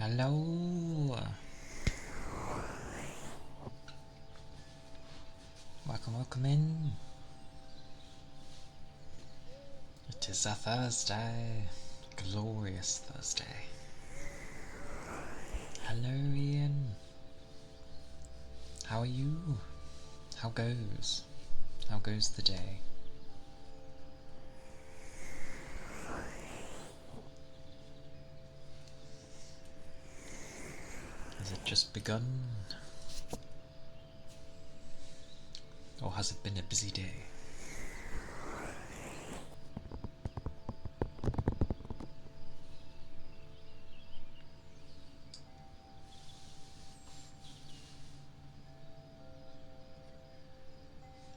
Hello! Welcome in. It is a Thursday. Glorious Thursday. Hello, Ian. How are you? How goes? How goes the day? Has it just begun? Or has it been a busy day?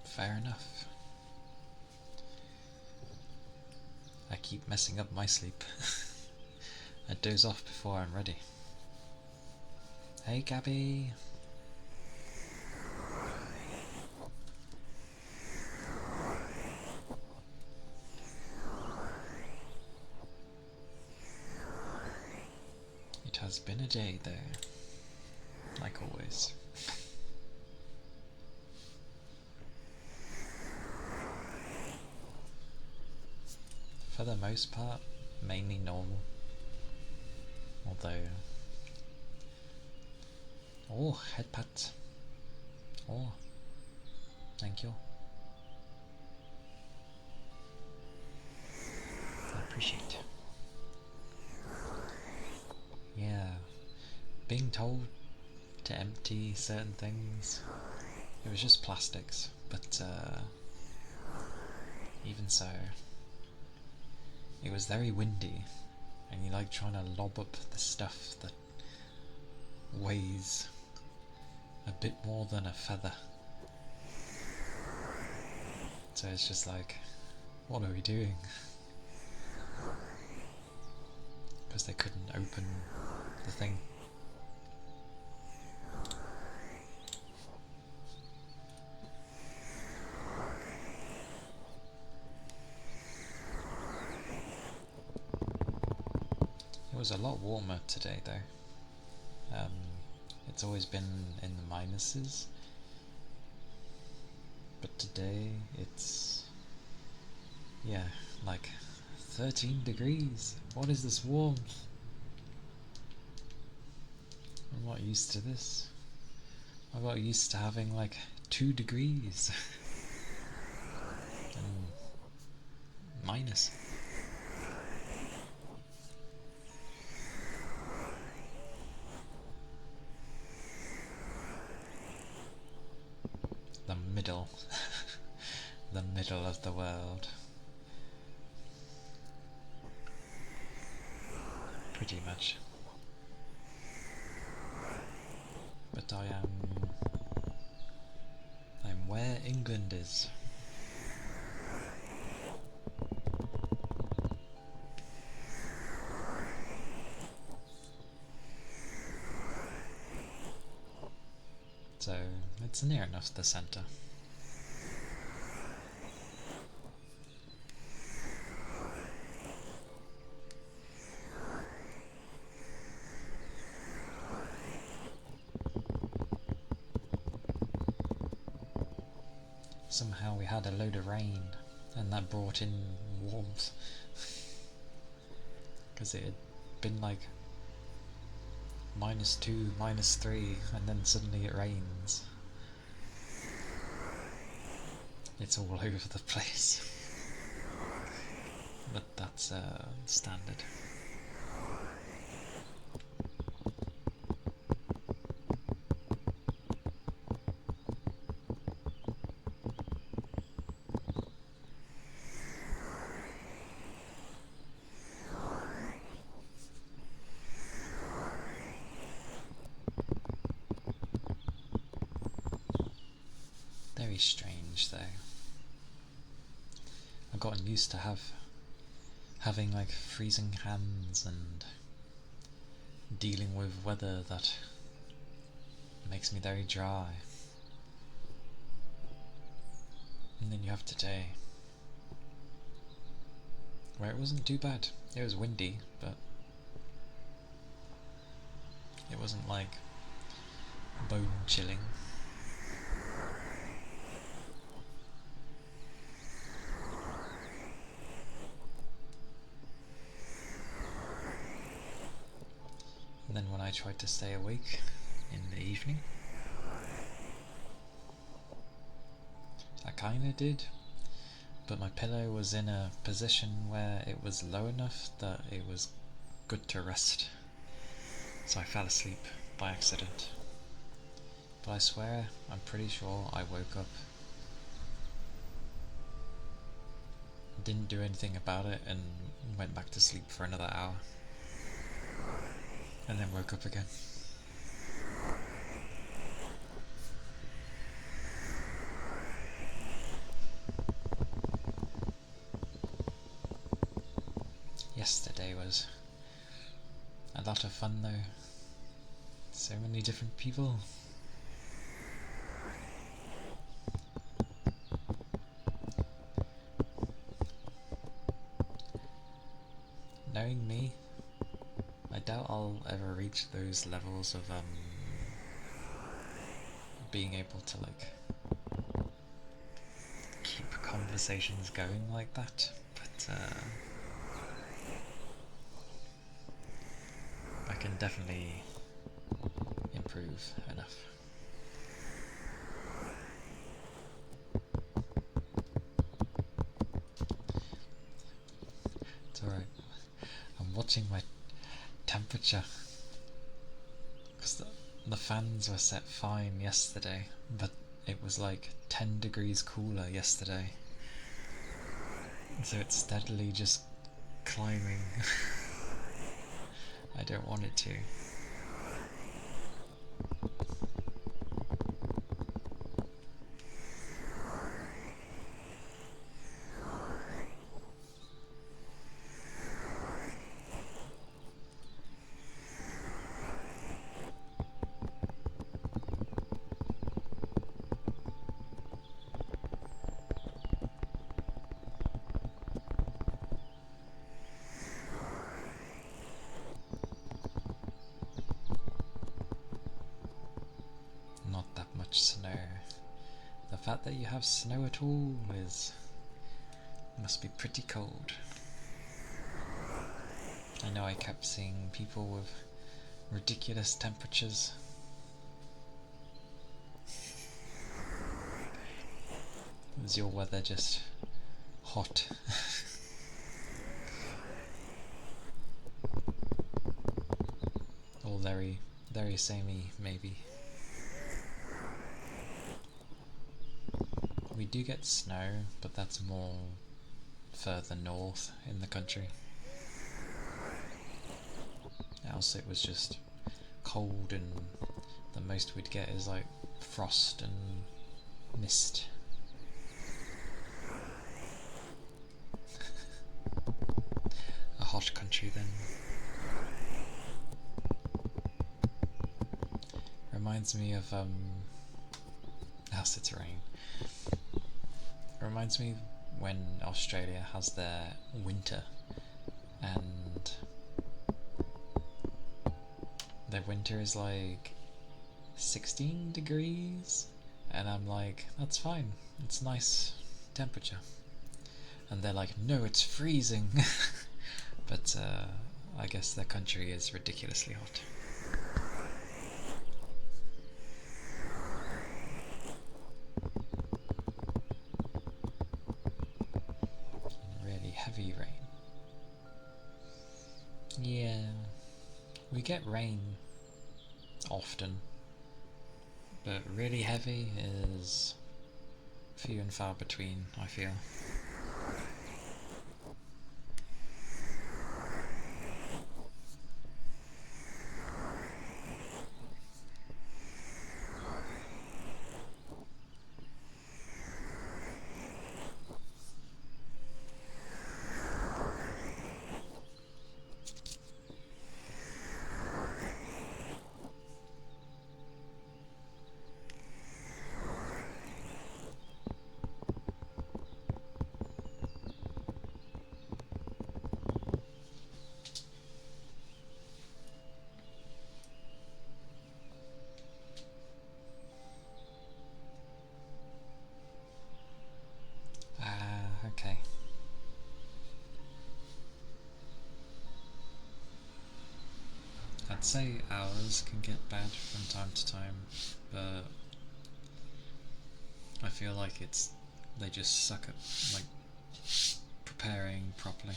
Fair enough. I keep messing up my sleep. I doze off before I'm ready. Hey, Gabby! It has been a day though, like always. For the most part, mainly normal. Although... Oh, head pat. Oh, thank you. I appreciate it. Yeah, being told to empty certain things, it was just plastics, but even so, it was very windy, and you like trying to lob up the stuff that weighs a bit more than a feather. So it's just like, what are we doing? Because they couldn't open the thing. It was a lot warmer today though. It's always been in the minuses, but today it's, yeah, like 13 degrees. What is this warmth? I'm not used to this. I got used to having like 2 degrees and minus. The middle. The middle of the world. Pretty much. But I'm where England is. So it's near enough the centre. Somehow we had a load of rain and that brought in warmth. Because it had been like -2, -3, and then suddenly it rains. It's all over the place. But that's standard. Very strange though. I've gotten used to having like freezing hands and dealing with weather that makes me very dry. And then you have today, where it wasn't too bad. It was windy, but It wasn't like bone chilling. And then when I tried to stay awake in the evening, I kinda did, but my pillow was in a position where it was low enough that it was good to rest, so I fell asleep by accident. But I swear, I'm pretty sure I woke up, didn't do anything about it, and went back to sleep for another hour, and then woke up again. Yesterday was a lot of fun though. So many different people. Knowing me, I doubt I'll ever reach those levels of being able to like keep conversations going like that, but I can definitely improve enough. It's alright. I'm watching my temperature because the fans were set fine yesterday, but it was like 10 degrees cooler yesterday, so it's steadily just climbing. I don't want it to. Not that much snow. The fact that you have snow at all must be pretty cold. I know I kept seeing people with ridiculous temperatures. Was your weather just hot? Or very, very samey, maybe. We do get snow, but that's more further north in the country. Else it was just cold, and the most we'd get is like frost and mist. A hot country then. Reminds me of Acid Rain. Reminds me when Australia has their winter, and their winter is like 16 degrees, and I'm like, that's fine, it's nice temperature. And they're like, no, it's freezing. But I guess their country is ridiculously hot. Really heavy rain. Yeah, we get rain often, but really heavy is few and far between, I feel. say hours can get bad from time to time, but I feel like they just suck at like preparing properly.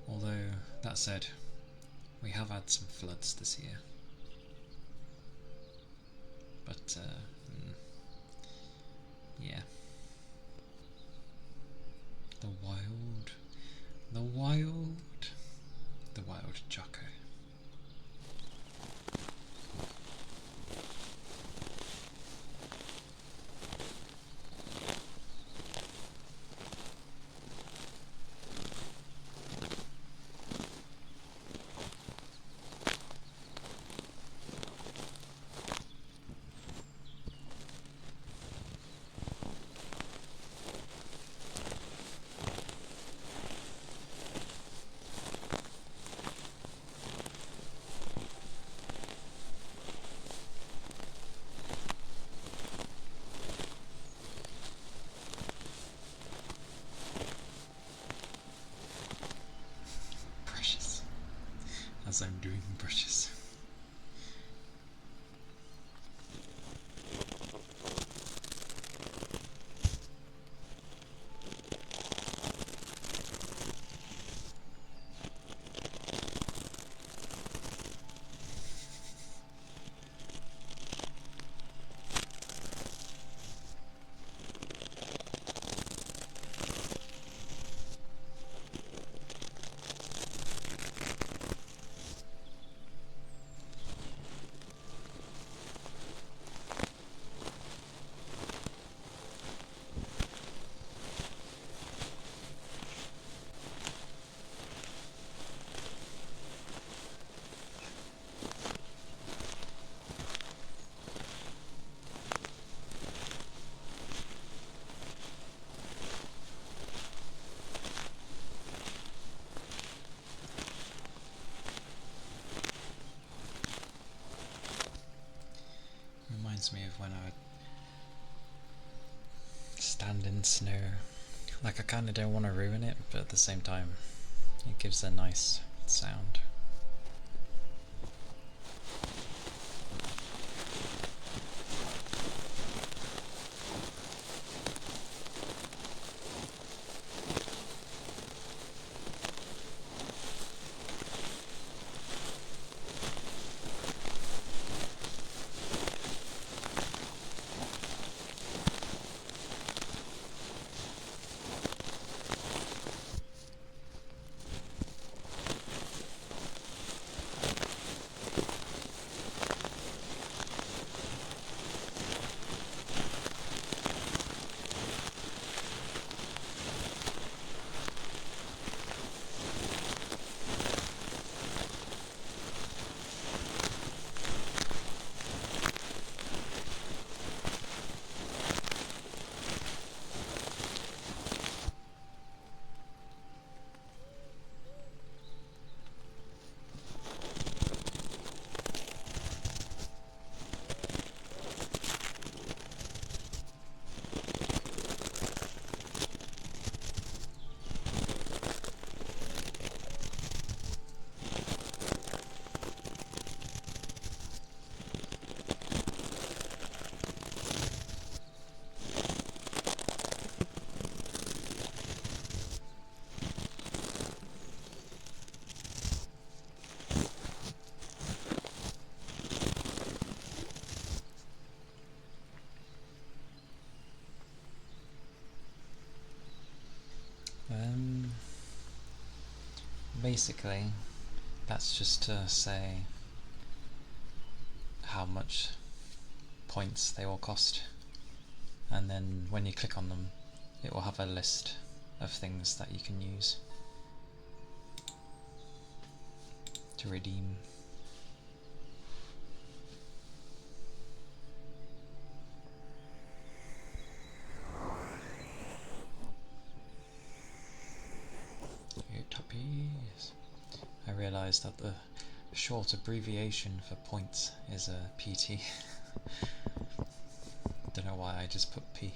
Although, that said, we have had some floods this year. But, yeah. The wild Jocko. As I'm doing brushes. Reminds me of when I would stand in snow. Like, I kinda don't want to ruin it, but at the same time it gives a nice sound. Basically, that's just to say how much points they all cost, and then when you click on them it will have a list of things that you can use to redeem. Utopes. I realised that the short abbreviation for points is a PT. Don't know why I just put P.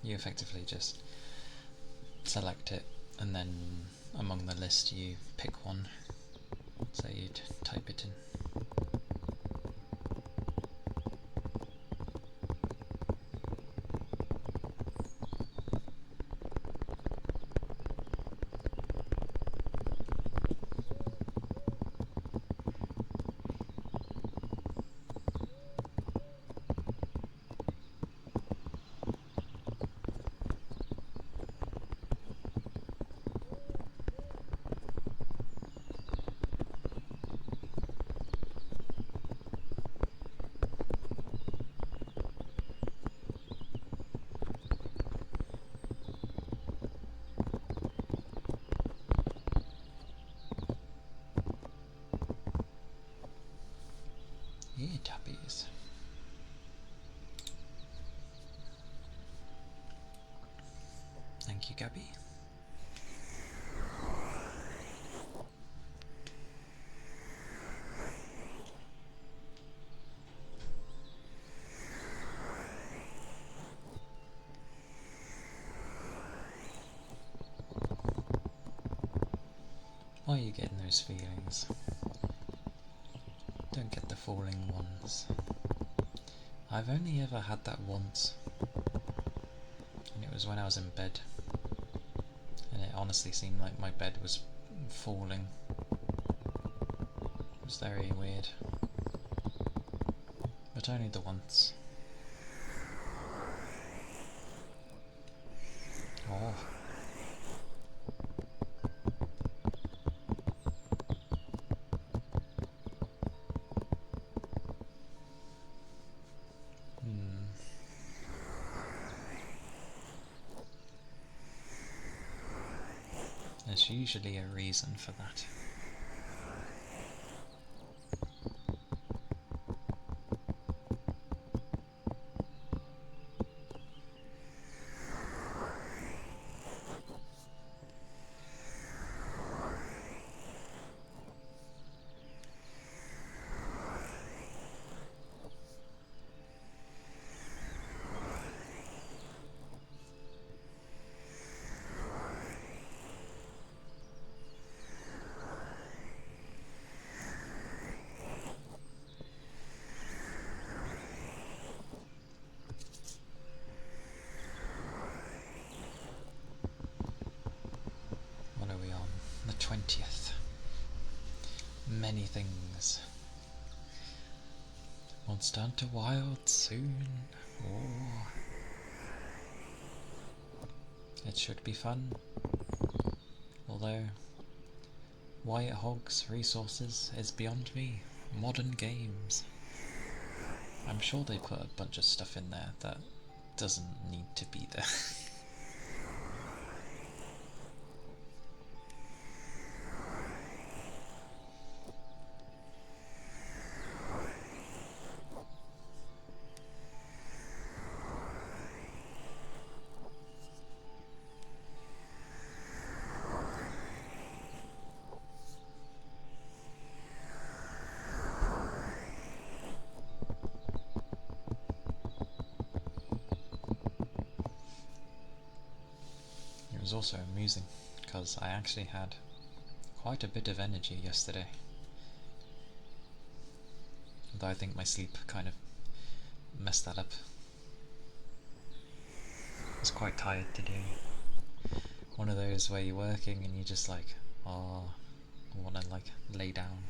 You effectively just select it, and then among the list you pick one, so you'd type it in. Yeah, tappies. Thank you, Gabby. Why are you getting those feelings? Don't get the falling ones. I've only ever had that once, and it was when I was in bed, and it honestly seemed like my bed was falling. It was very weird, but only the once. Oh. There's usually a reason for that. What are we on? The 20th. Many things. Monster Hunter Wild soon. Oh. It should be fun. Although, why it hogs resources is beyond me. Modern games. I'm sure they put a bunch of stuff in there that doesn't need to be there. It was also amusing because I actually had quite a bit of energy yesterday. Although I think my sleep kind of messed that up. I was quite tired today. One of those where you're working and you're just like, oh, I want to like lay down.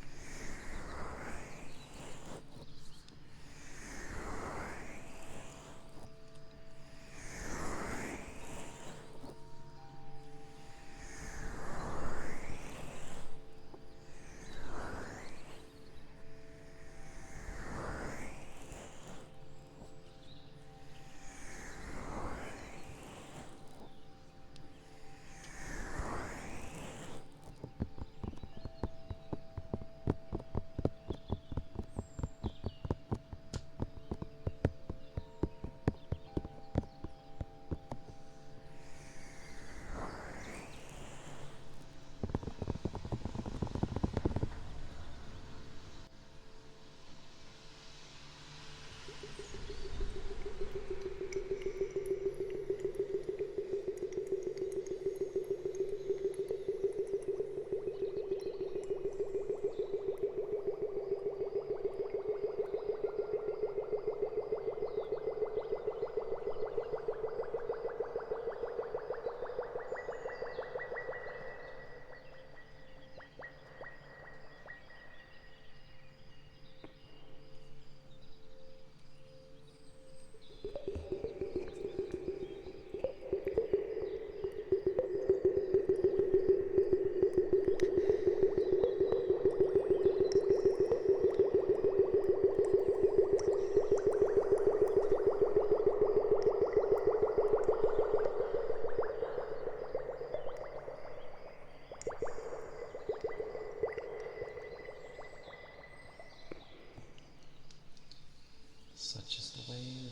sleep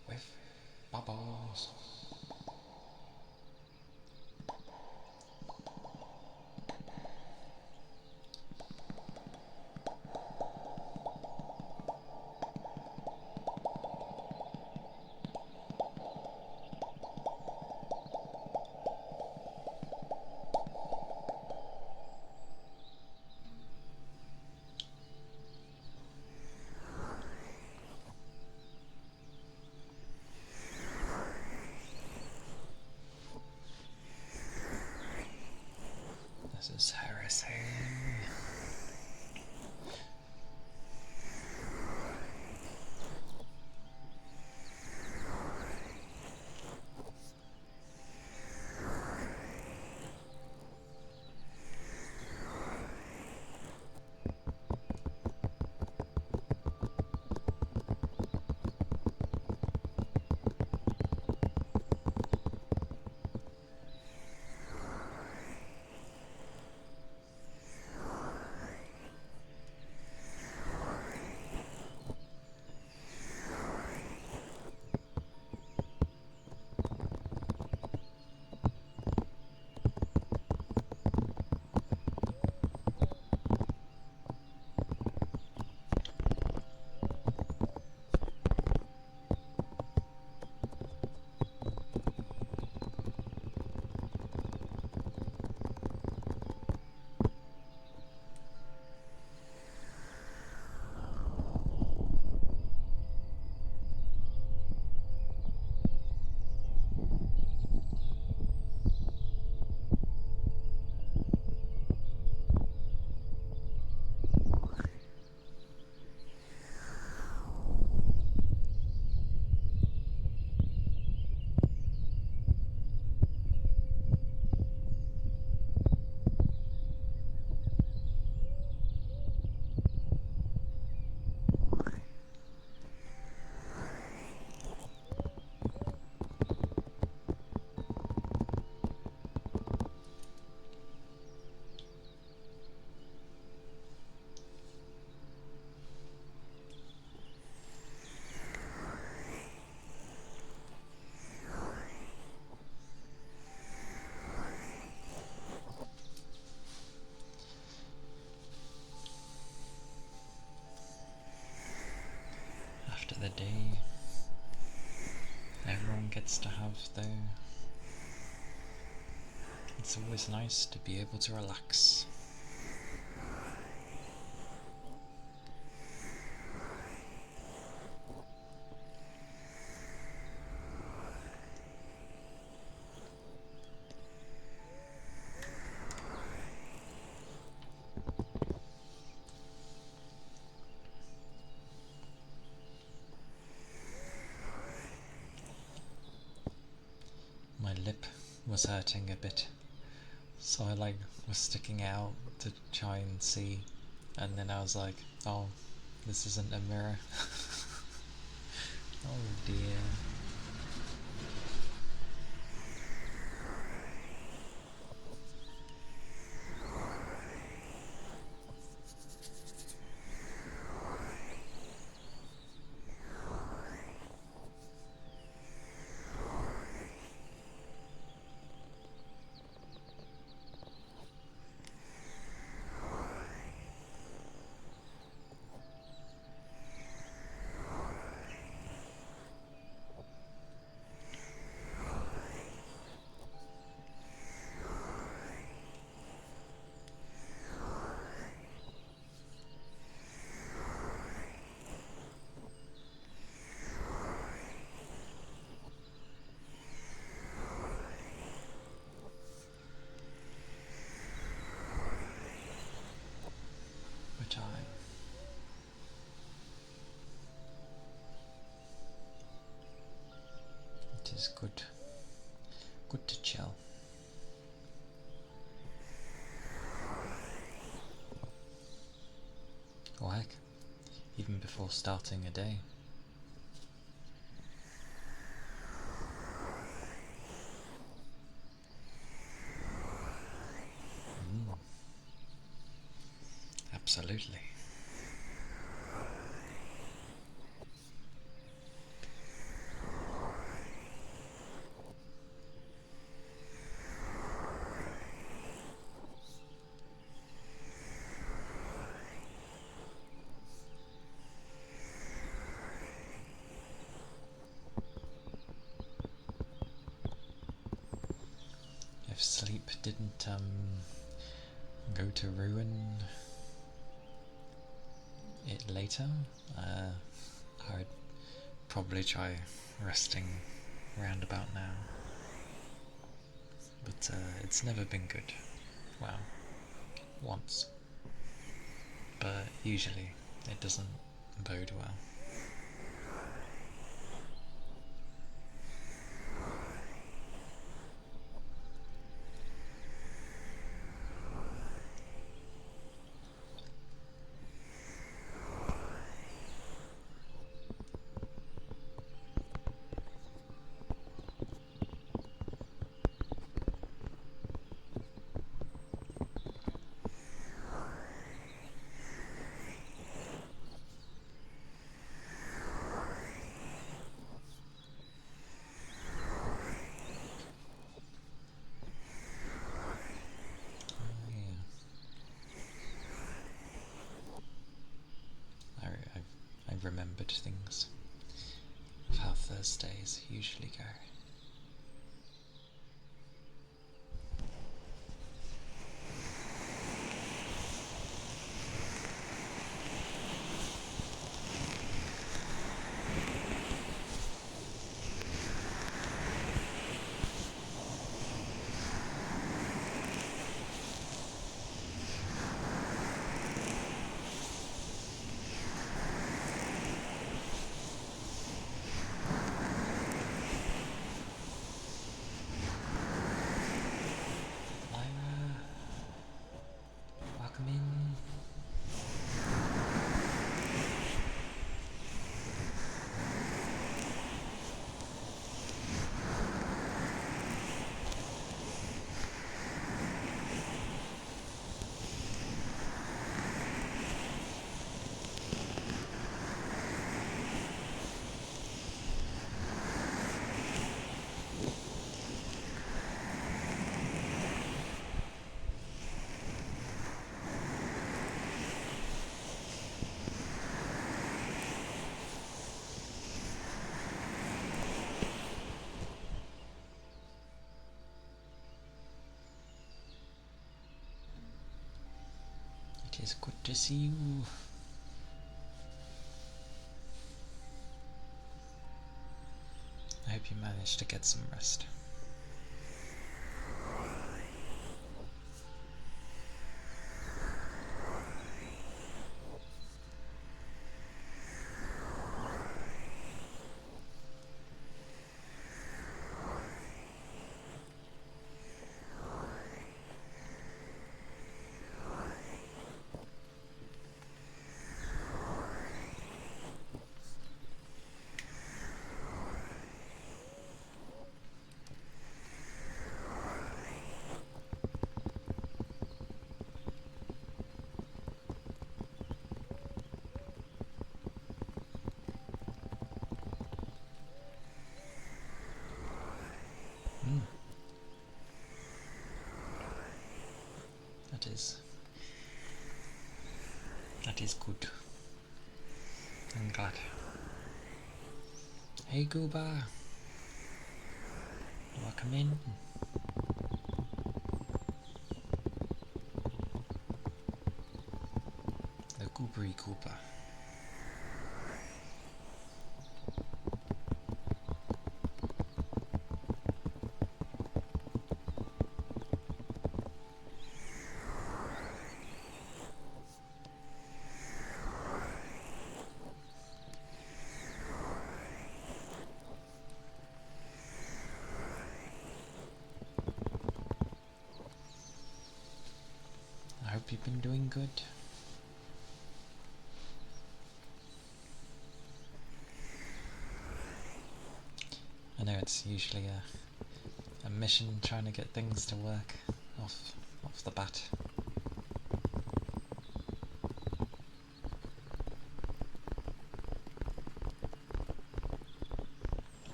with bubbles. This is heresy. After the day everyone gets to have though, it's always nice to be able to relax. My lip was hurting a bit, so I was sticking it out to try and see, and then I was like, oh, this isn't a mirror. Oh dear. Time. It is good to chill. Or heck, even before starting a day. Absolutely. if sleep didn't go to ruin it later, I'd probably try resting round about now. But it's never been good. Well, once. But usually it doesn't bode well. I've remembered things of how Thursdays usually go. It is good to see you. I hope you managed to get some rest. That is good. I'm glad. Hey Gooba, welcome in. The Goobery Koopa. I hope you've been doing good. I know it's usually a mission trying to get things to work off the bat.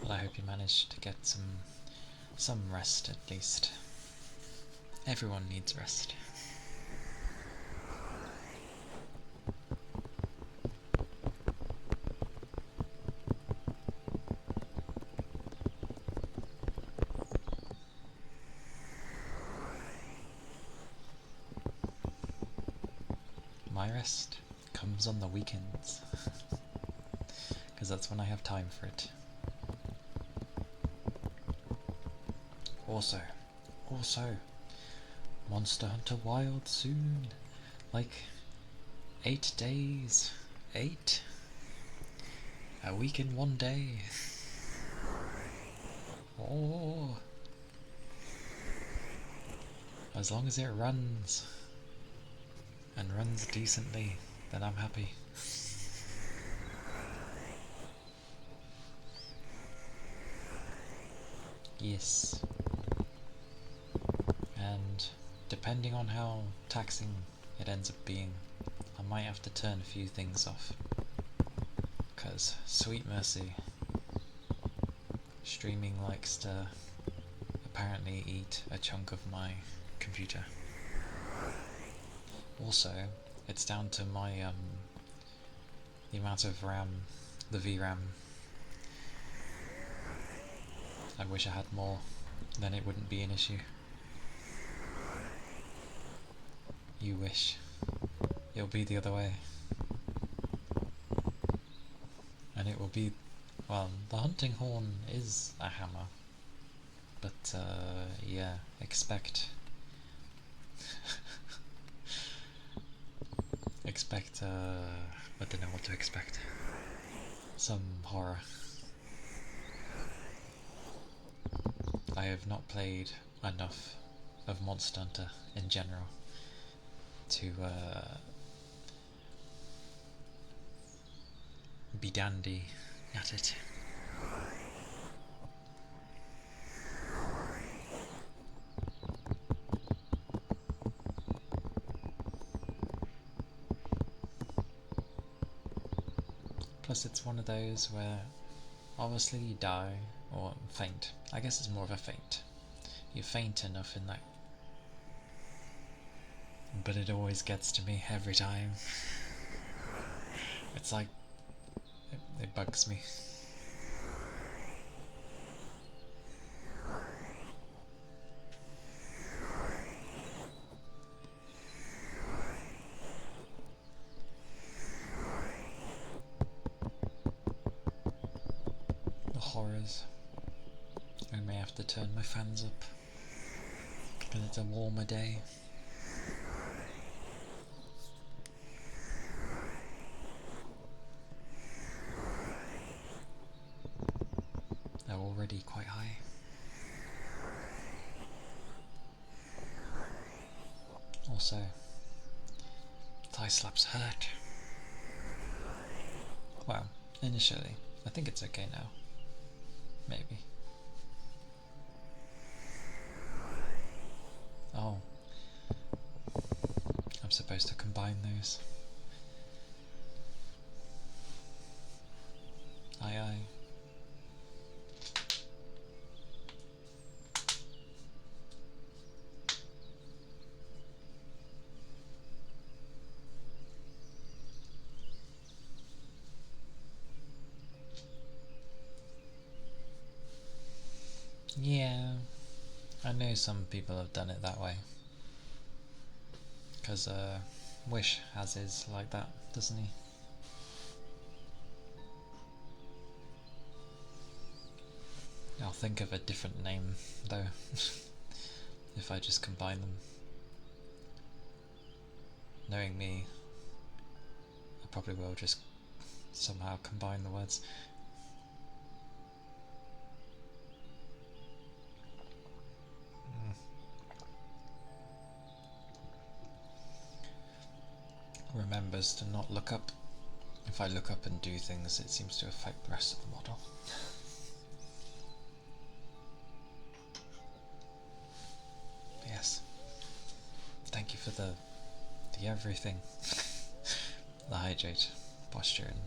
Well, I hope you managed to get some rest at least. Everyone needs rest. my rest comes on the weekends. Because that's when I have time for it. Also, Monster Hunter Wild soon. Like 8 days. 8? A week in 1 day. Oh. As long as it runs. And runs decently, then I'm happy. Yes. And depending on how taxing it ends up being, I might have to turn a few things off. Because, sweet mercy, streaming likes to apparently eat a chunk of my computer. Also, it's down to my, the amount of RAM, the VRAM. I wish I had more, then it wouldn't be an issue. You wish. It'll be the other way. And it will be, well, the hunting horn is a hammer. But, yeah, expect... I don't know what to expect. Some horror. I have not played enough of Monster Hunter in general to be dandy at it. Plus it's one of those where obviously you die or faint. I guess it's more of a faint. You faint enough in that. But it always gets to me every time. It's like, it bugs me. The horrors. I may have to turn my fans up because it's a warmer day. They're already quite high. Also, thigh slaps hurt. Well, initially. I think it's okay now. Maybe. Oh. I'm supposed to combine those. Aye aye. Yeah, I know some people have done it that way. Because Wish has his like that, doesn't he? I'll think of a different name though, if I just combine them. Knowing me, I probably will just somehow combine the words. Remembers to not look up. If I look up and do things, it seems to affect the rest of the model. Yes. Thank you for the everything. The hydrate, posture and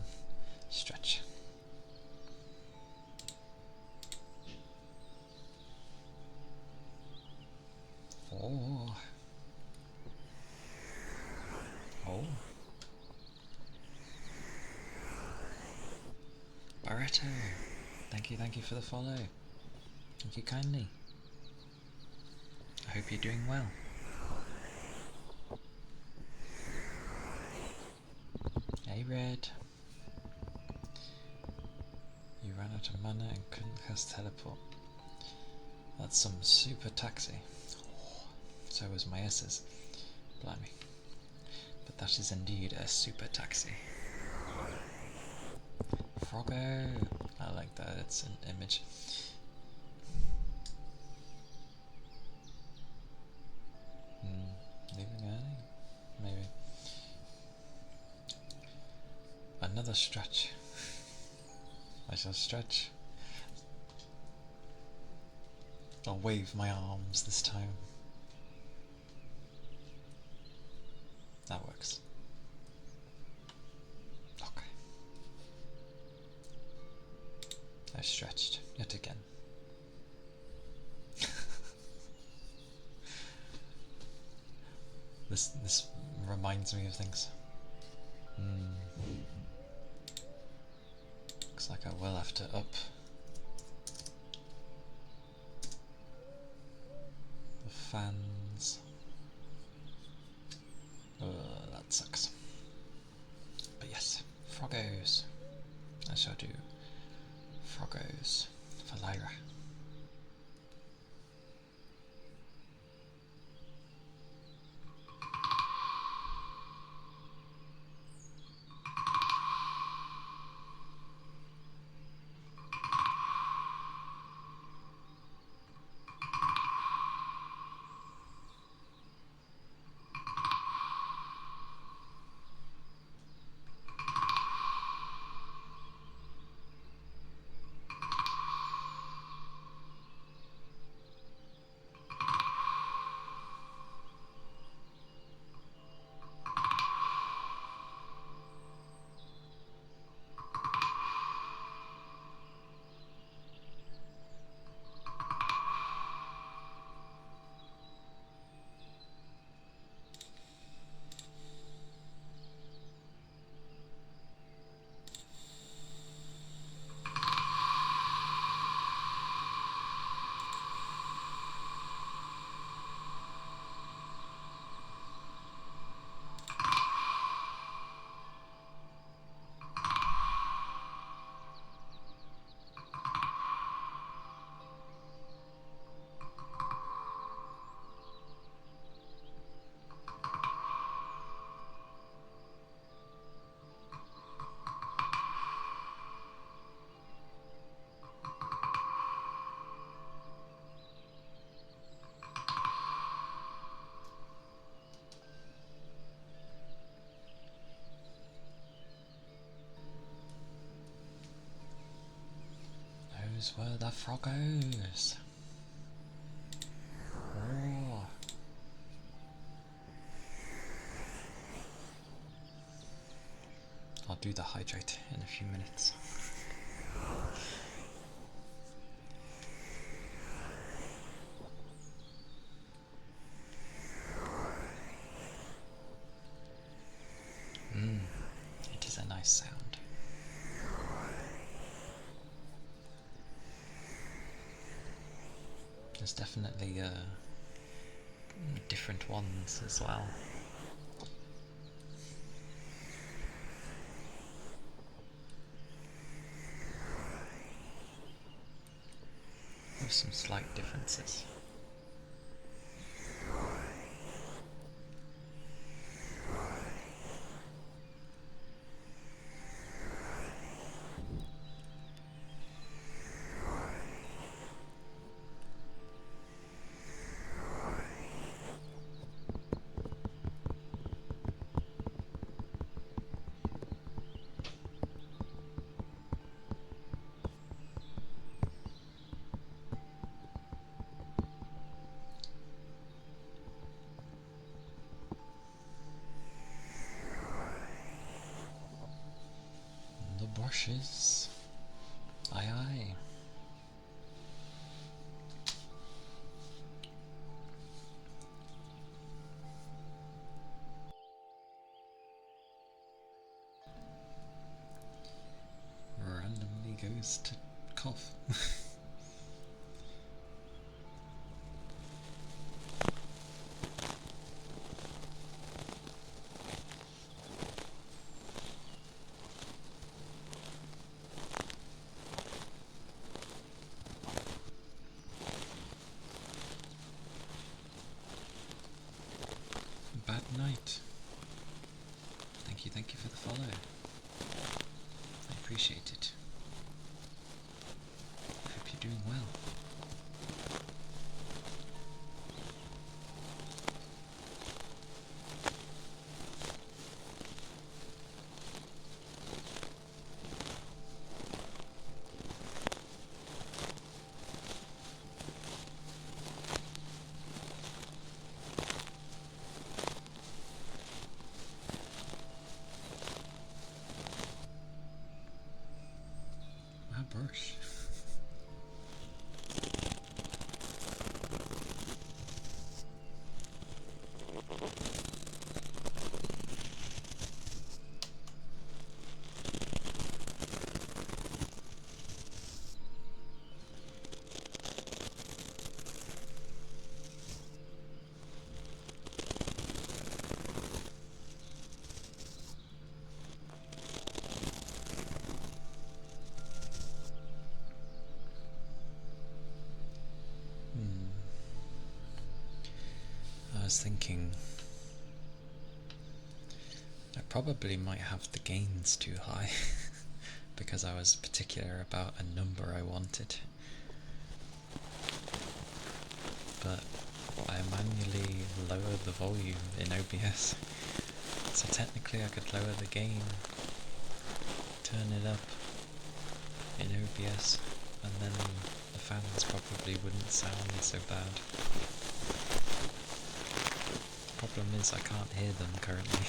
stretch. Oh. Oh. Barretto. Thank you for the follow. Thank you kindly. I hope you're doing well. red. You ran out of mana and couldn't cast teleport. That's some super taxi. Oh, so was my S's. Blimey. But that is indeed a super taxi. Froggo! I like that, it's an image. Leaving early? Maybe. Another stretch. I shall stretch. I'll wave my arms this time. That works. Okay. I stretched yet again. This reminds me of things. Looks like I will have to up the fans. That sucks. But yes, Froggos. I shall do Froggos for Lyra. Those were the Froggos. Oh. I'll do the hydrate in a few minutes. It is a nice sound. There's definitely different ones as well. There's some slight differences. Brushes. Aye aye. Randomly goes to cough. my brush. I was thinking I probably might have the gains too high because I was particular about a number I wanted, but I manually lower the volume in OBS, so technically I could lower the gain, turn it up in OBS, and then the fans probably wouldn't sound so bad. Problem is I can't hear them currently.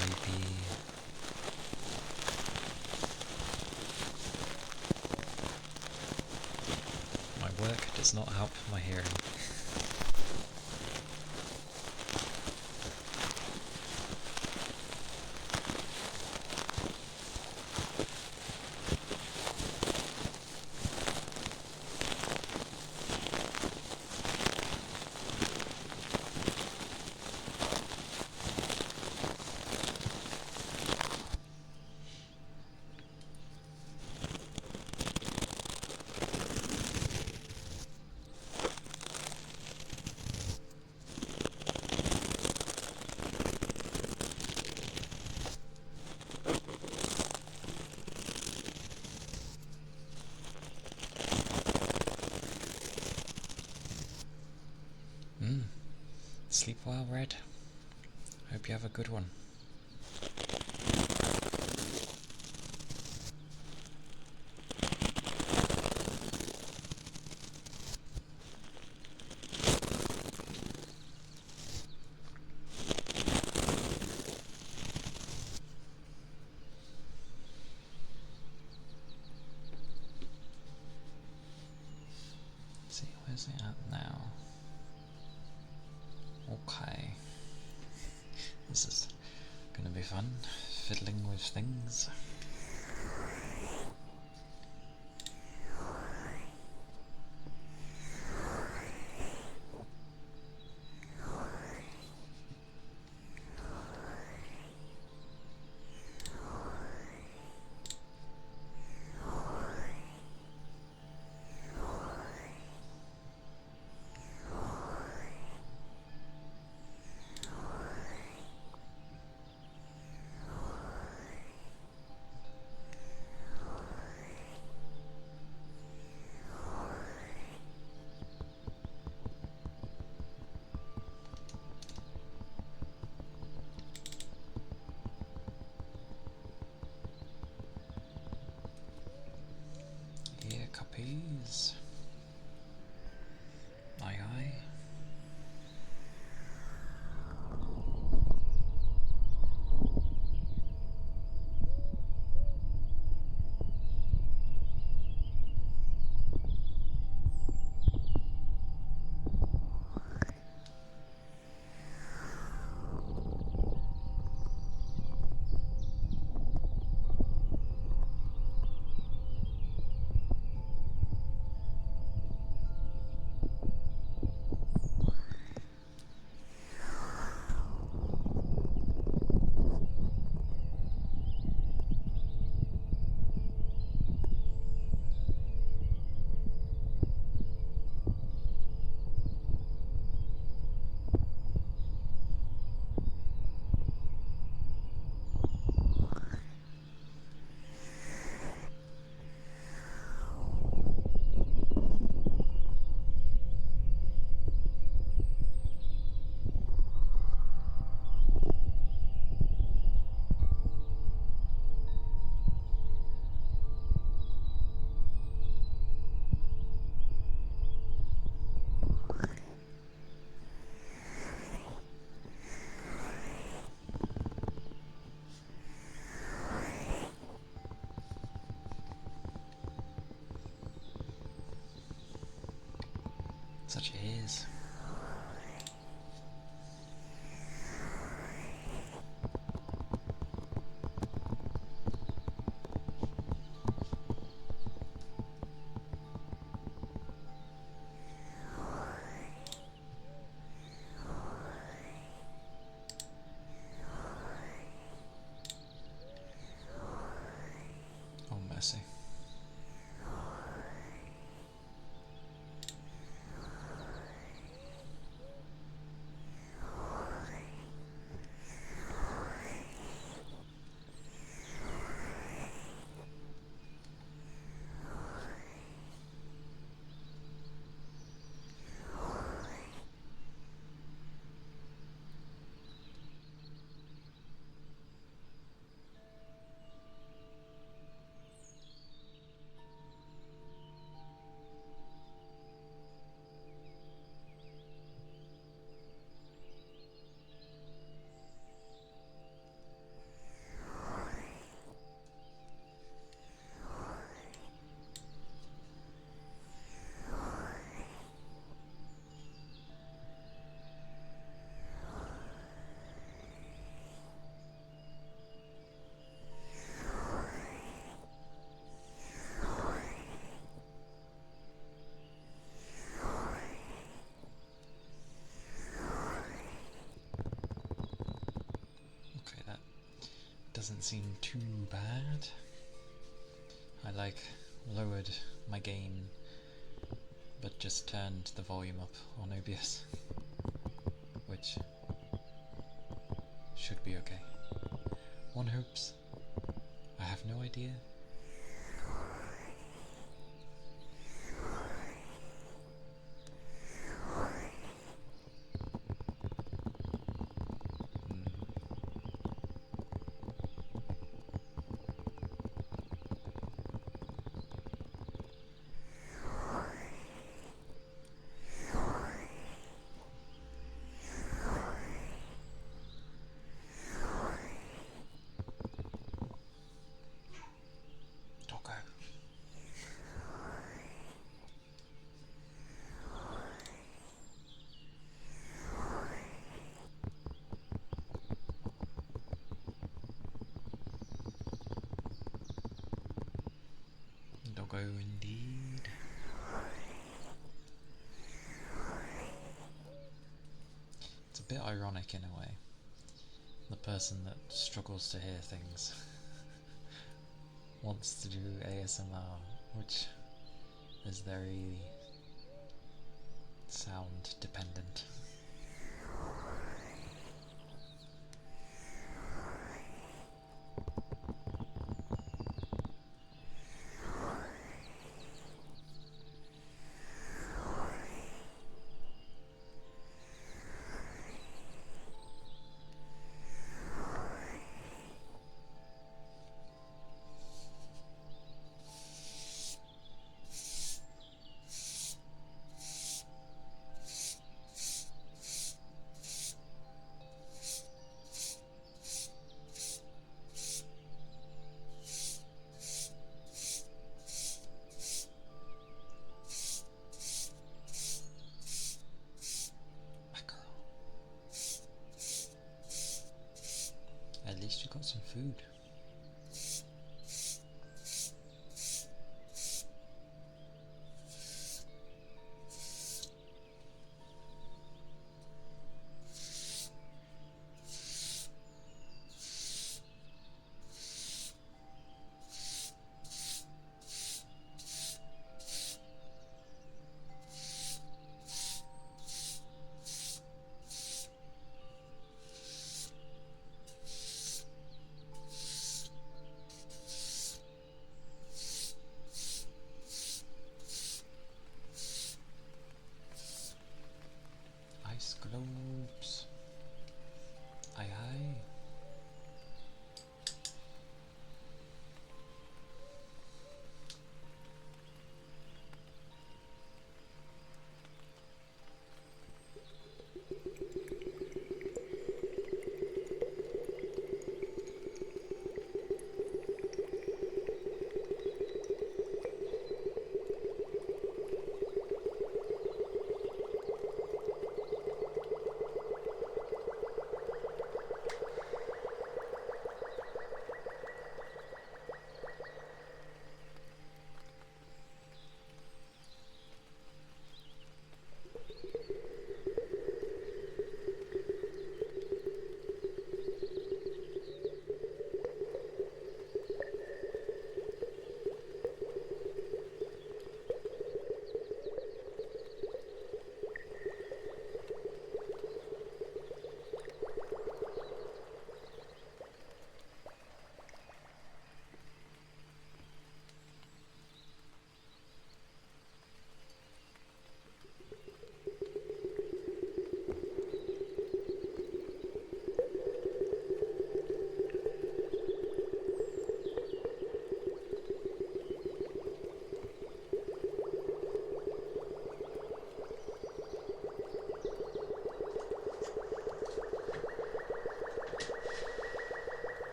Maybe my work does not help my hearing. Sleep well, Red. Hope you have a good one. Let's see, where's it at now? Okay. This is gonna be fun, fiddling with things. Such ears. Oh, mercy. Okay, that doesn't seem too bad. I lowered my gain but just turned the volume up on OBS, which should be okay. One hopes. I have no idea. Doggo. Doggo indeed. It's a bit ironic in a way. The person that struggles to hear things wants to do ASMR, which is very sound dependent. At least you got some food.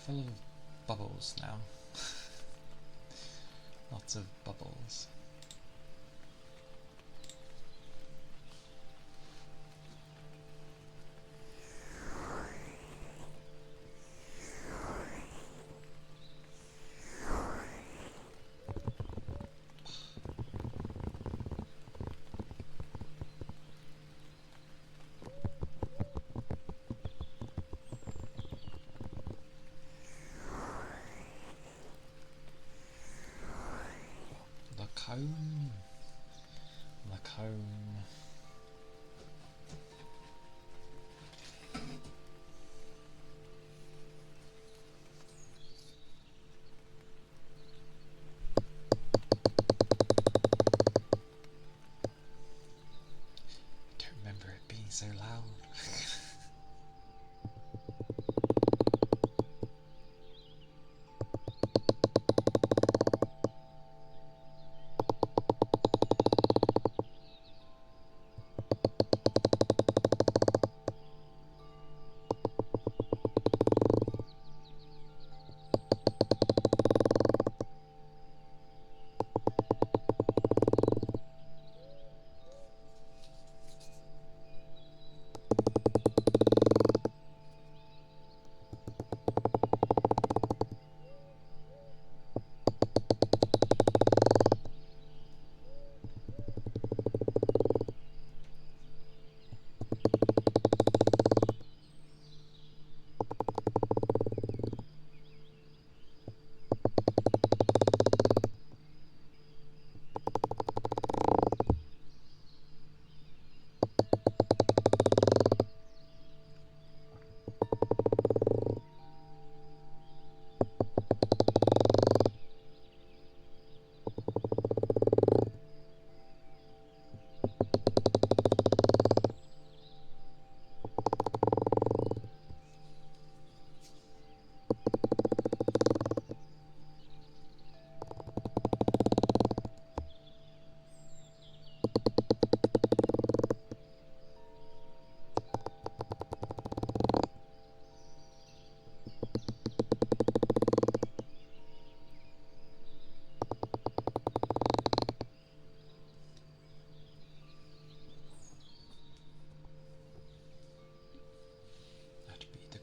full of bubbles now. Lots of bubbles. Look home. Look home. I don't remember it being so loud.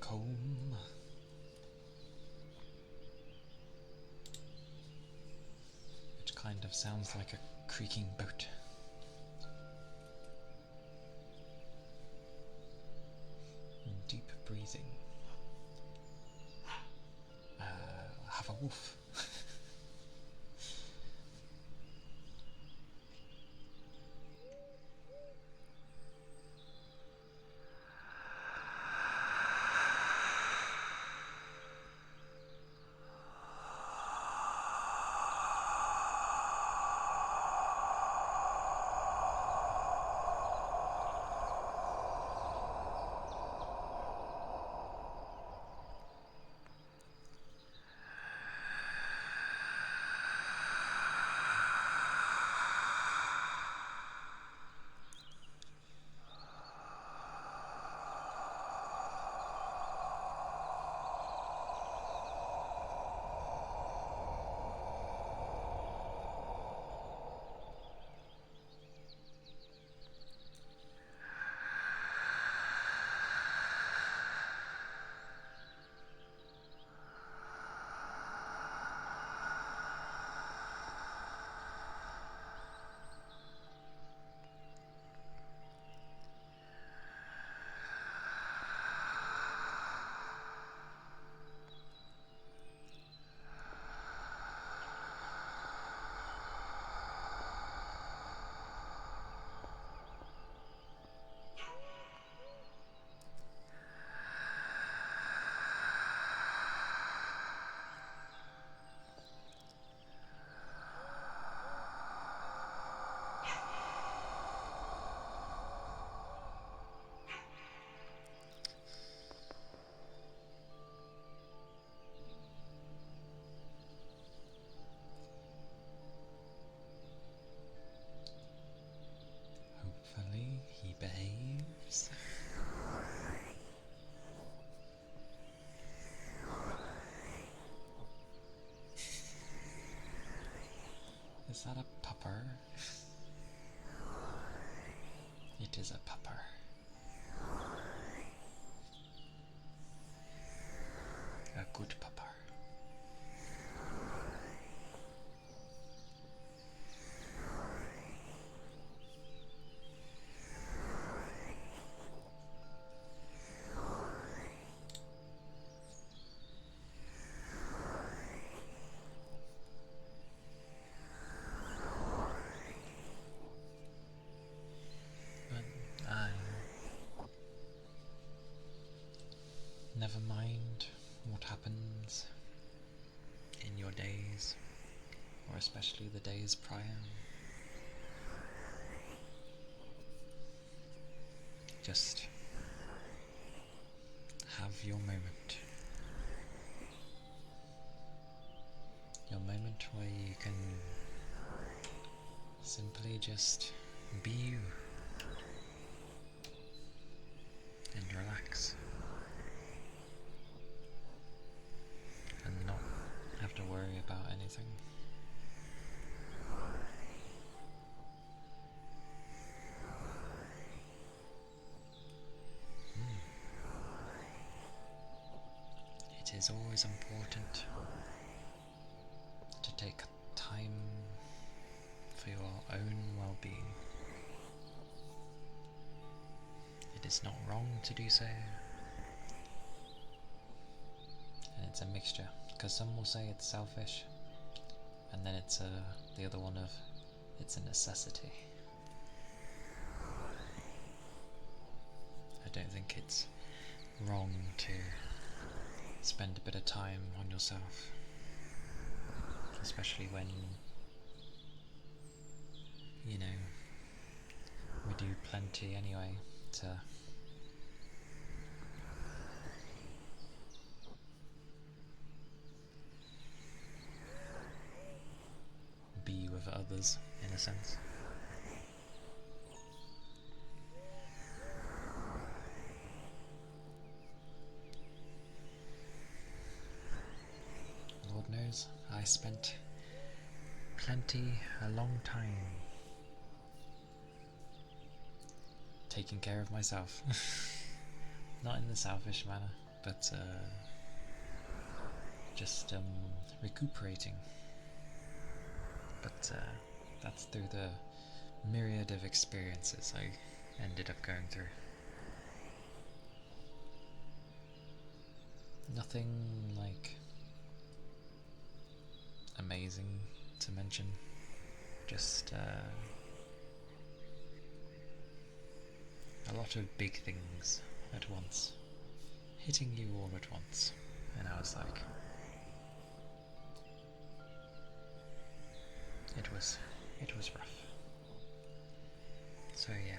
Home. Which kind of sounds like a creaking boat. Deep breathing. Have a wolf. Is that a pupper? It is a pupper. A good pupper. Never mind what happens in your days, or especially the days prior. Just have your moment. Your moment where you can simply just be you and relax. And not have to worry about anything. It is always important to take time for your own well-being. It is not wrong to do so. And it's a mixture, because some will say it's selfish, and then it's the other one of it's a necessity. I don't think it's wrong to spend a bit of time on yourself, especially when, you know, we do plenty anyway to be with others, in a sense. Lord knows, I spent a long time taking care of myself. Not in the selfish manner, but just recuperating. But that's through the myriad of experiences I ended up going through. Nothing like amazing to mention, just a lot of big things at once, hitting you all at once, and I was like, it was rough. So yeah,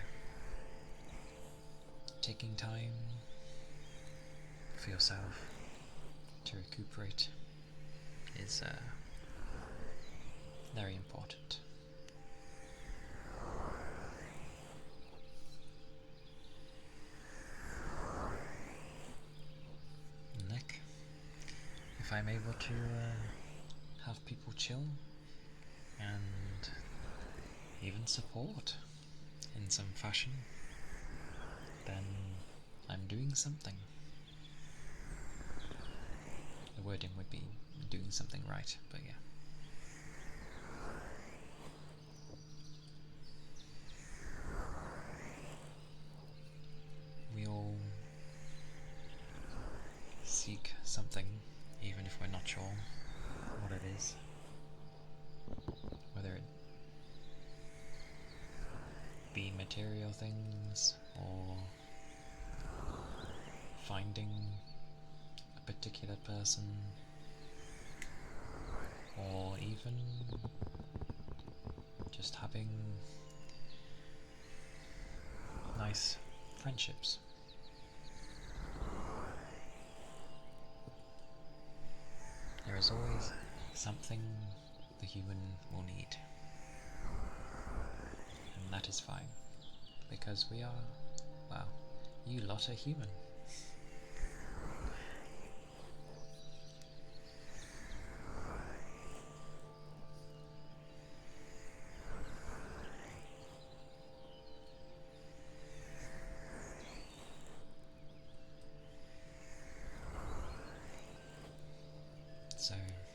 taking time for yourself to recuperate is very important. Nick, if I'm able to have people chill and even support in some fashion, then I'm doing something. The wording would be doing something right, but yeah. We all seek something, even if we're not sure what it is. Whether it be material things, or finding a particular person, or even just having nice friendships. There is always something the human will need, and that is fine, because we are, well, you lot are human.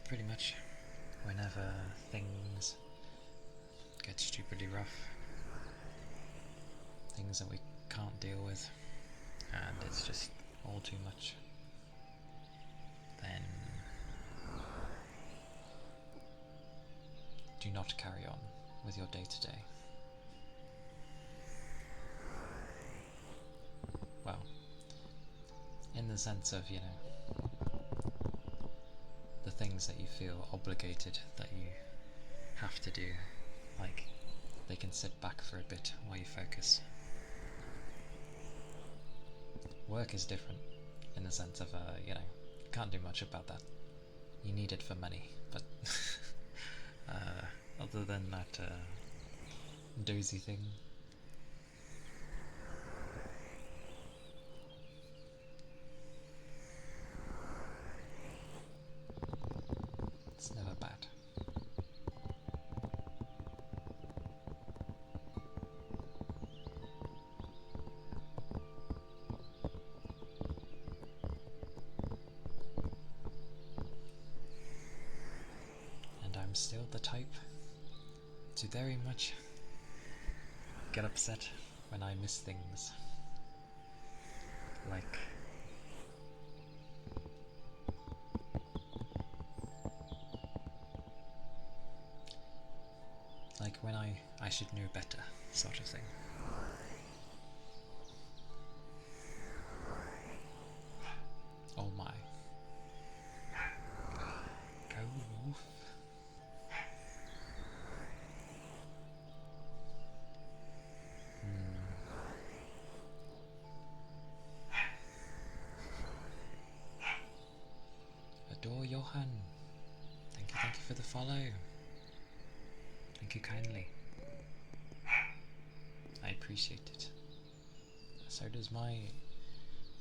pretty much whenever things get stupidly rough, things that we can't deal with, and it's just all too much, then do not carry on with your day-to-day. Well, in the sense of, you know, the things that you feel obligated that you have to do, like they can sit back for a bit while you focus. Work is different in the sense of, you know, you can't do much about that. You need it for money, but other than that dozy thing, it's never bad. And I'm still the type to very much get upset when I miss things. Like when I should know better, sort of thing. Oh my. Go wolf. Adore Johan. Thank you for the follow. Thank you kindly. I appreciate it. So does my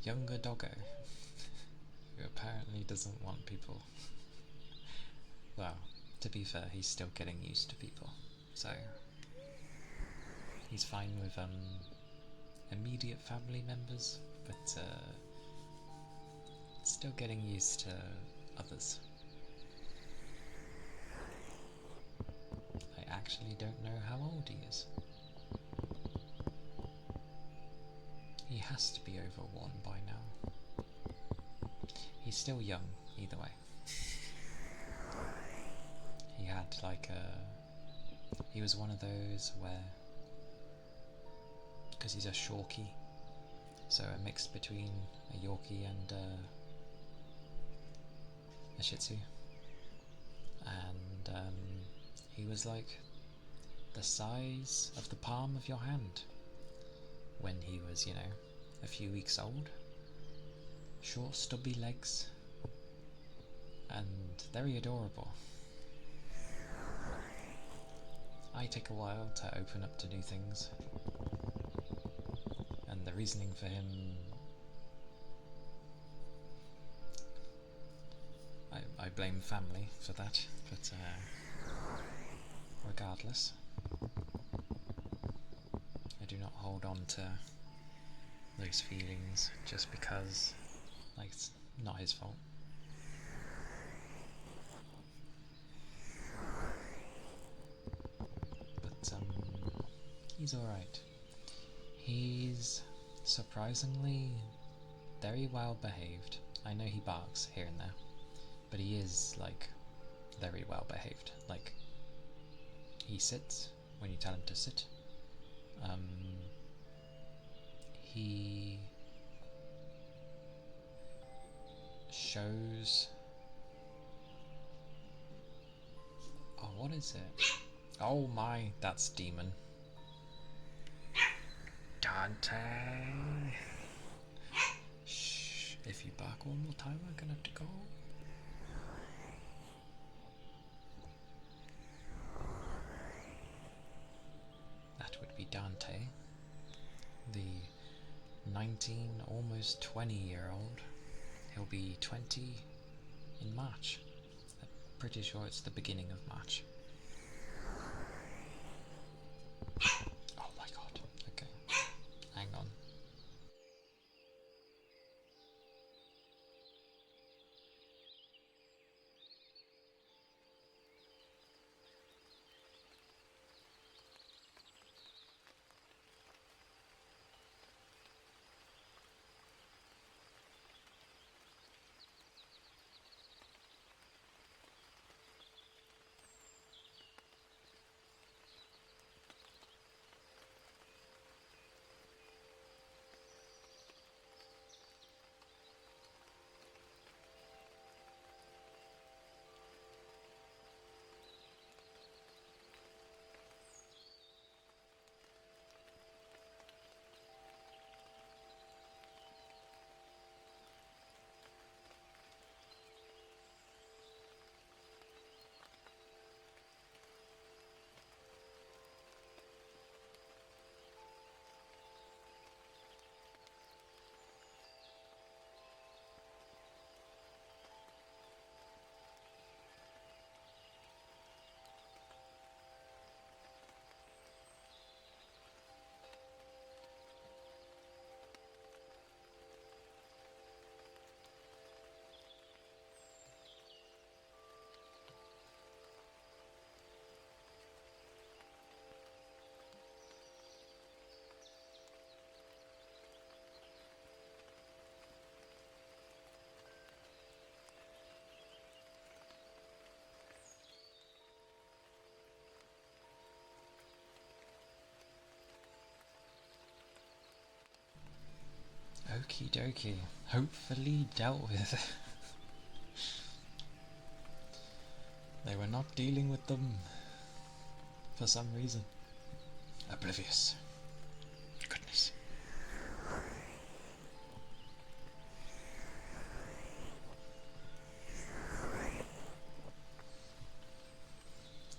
younger doggo, who apparently doesn't want people. Well, to be fair, he's still getting used to people, so he's fine with immediate family members, but still getting used to others. I actually don't know how old he is. He has to be over 1 by now. He's still young, either way. He had like he was one of those where, because he's a Shorkie, so a mix between a Yorkie and a Shih Tzu, and he was like the size of the palm of your hand when he was, you know, a few weeks old. Short stubby legs and very adorable. I take a while to open up to new things, and the reasoning for him, I blame family for that, but regardless, I do not hold on to those feelings just because, like, it's not his fault. But he's alright. He's surprisingly very well behaved. I know he barks here and there, but he is, like, very well behaved. Like, he sits when you tell him to sit. He shows... Oh, what is it? Oh my, that's demon. Dante! Shh, if you bark one more time, I'm gonna have to go. That would be Dante, the 19, almost 20-year-old. He'll be 20 in March. I'm pretty sure it's the beginning of March. Oh my god, okay. Hang on. Okie dokie. Hopefully dealt with. They were not dealing with them for some reason. Oblivious. Goodness.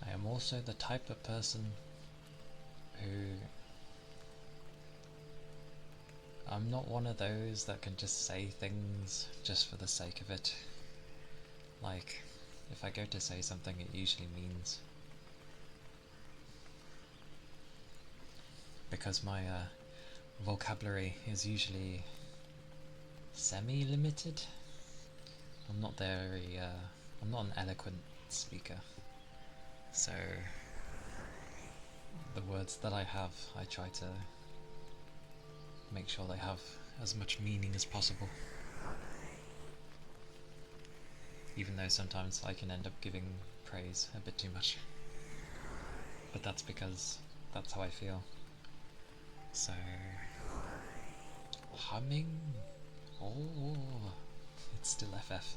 I am also the type of person who... I'm not one of those that can just say things just for the sake of it. Like, if I go to say something, it usually means... Because my vocabulary is usually semi-limited. I'm not very... I'm not an eloquent speaker. So, the words that I have, I try to make sure they have as much meaning as possible. Even though sometimes I can end up giving praise a bit too much. But that's because that's how I feel. So, humming? Oh, it's still FF.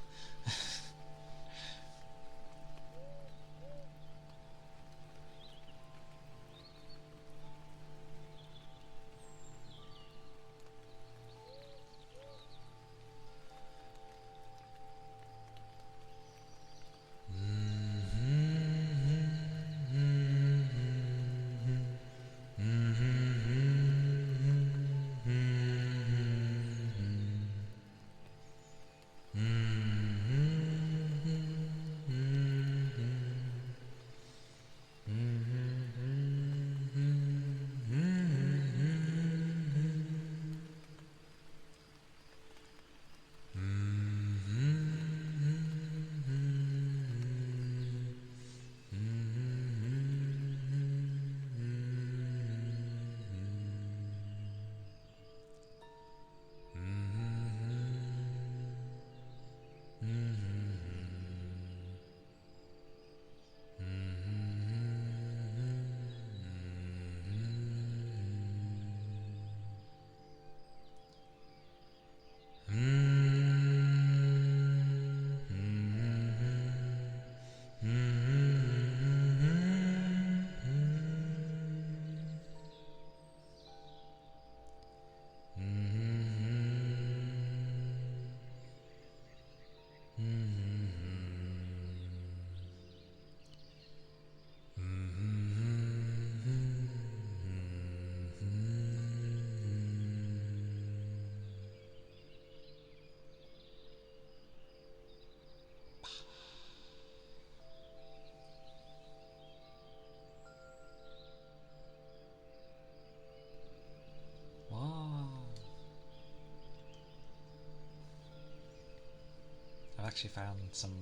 I've actually found some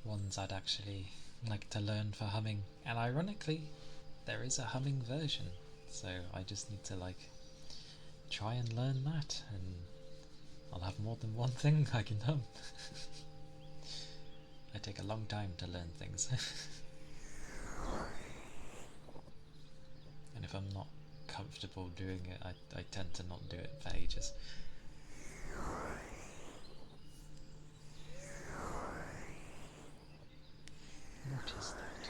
ones I'd actually like to learn for humming, and ironically there is a humming version, so I just need to like try and learn that, and I'll have more than one thing I can hum. I take a long time to learn things. And if I'm not comfortable doing it, I tend to not do it for ages. What is that?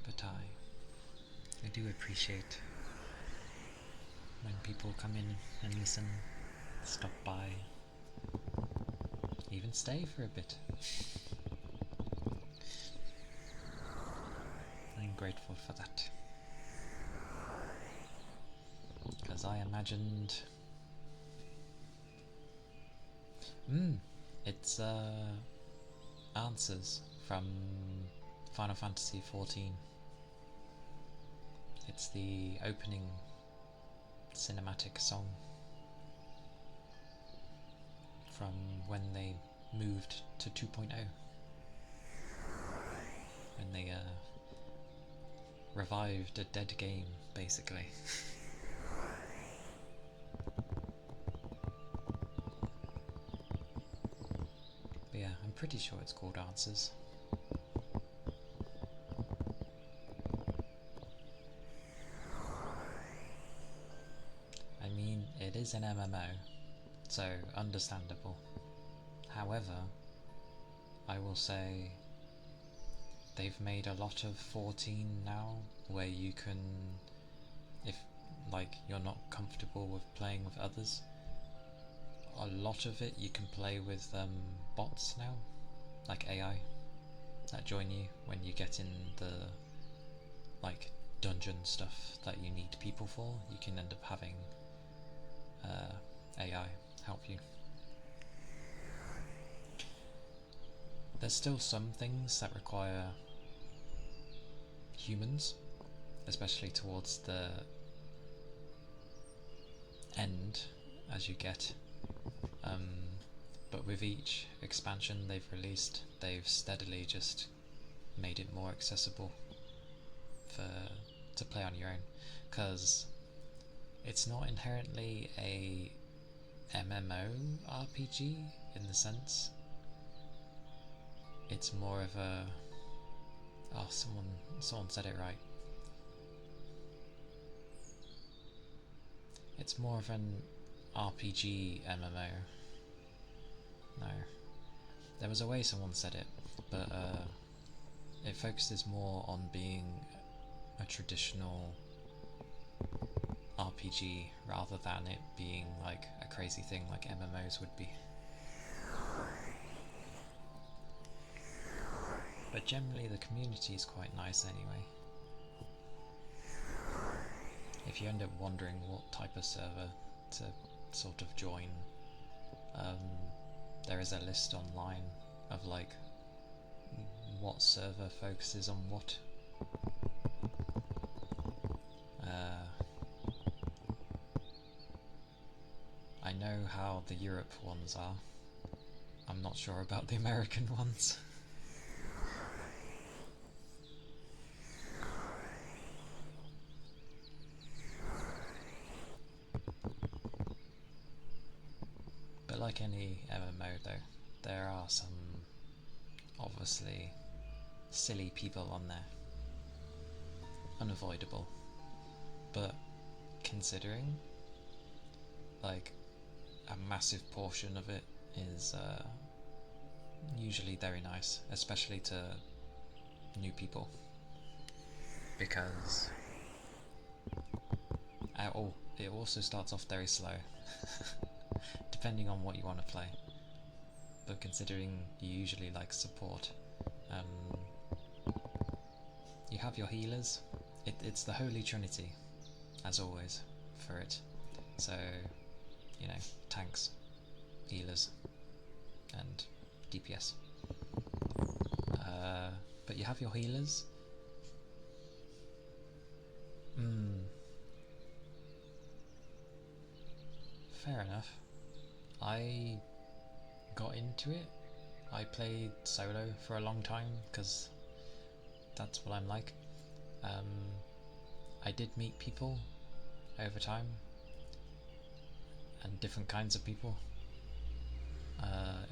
But I do appreciate when people come in and listen, stop by, even stay for a bit. I'm grateful for that. Because I imagined... it's answers from Final Fantasy XIV. It's the opening cinematic song from when they moved to 2.0. When they revived a dead game, basically. pretty sure it's called Answers. I mean, it is an MMO, so understandable. However, I will say they've made a lot of 14 now, where you can, if like you're not comfortable with playing with others, a lot of it you can play with bots now, like AI, that join you when you get in the like dungeon stuff that you need people for. You can end up having AI help you. There's still some things that require humans, especially towards the end as you get. But with each expansion they've released, they've steadily just made it more accessible to play on your own, because it's not inherently a MMORPG in the sense. It's more of a... oh, someone said it right. It's more of an RPG MMO. No. There was a way someone said it, but it focuses more on being a traditional RPG rather than it being like a crazy thing like MMOs would be. But generally the community is quite nice anyway. If you end up wondering what type of server to sort of join, there is a list online of like what server focuses on what. I know how the Europe ones are. I'm not sure about the American ones. But like any MMO though, there are some obviously silly people on there. Unavoidable. But considering like a massive portion of it is usually very nice, especially to new people, because it also starts off very slow depending on what you want to play, but considering you usually like support, you have your healers. It's the holy trinity as always for it, so you know, tanks, healers, and DPS. But you have your healers. Fair enough. I got into it. I played solo for a long time because that's what I'm like. I did meet people over time, and different kinds of people.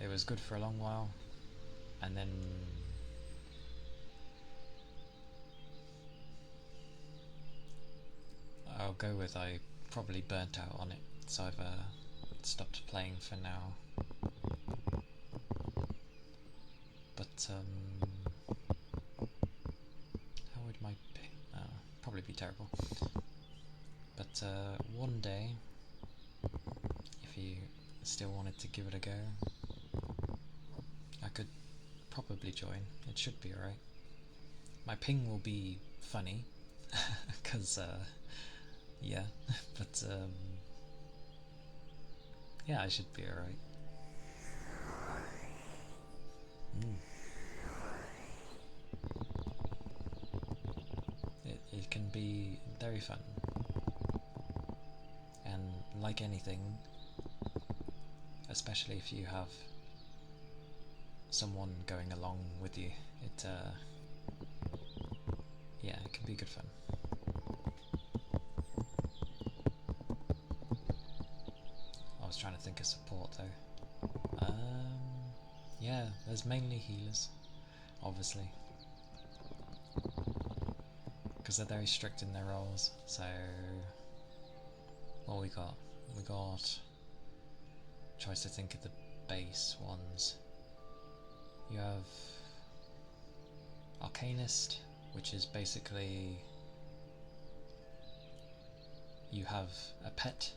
It was good for a long while, and then I'll go with I probably burnt out on it, so I've stopped playing for now. But how would my ping? Probably be terrible. But one day, if you still wanted to give it a go, I could probably join. It should be alright. My ping will be funny, because yeah, but yeah, I should be alright. It can be very fun, and like anything, especially if you have someone going along with you, it yeah, it can be good fun. I was trying to think of support though. Yeah, there's mainly healers, obviously, because they're very strict in their roles. So, what we got? We got. Tries to think of the base ones. You have Arcanist, which is basically you have a pet,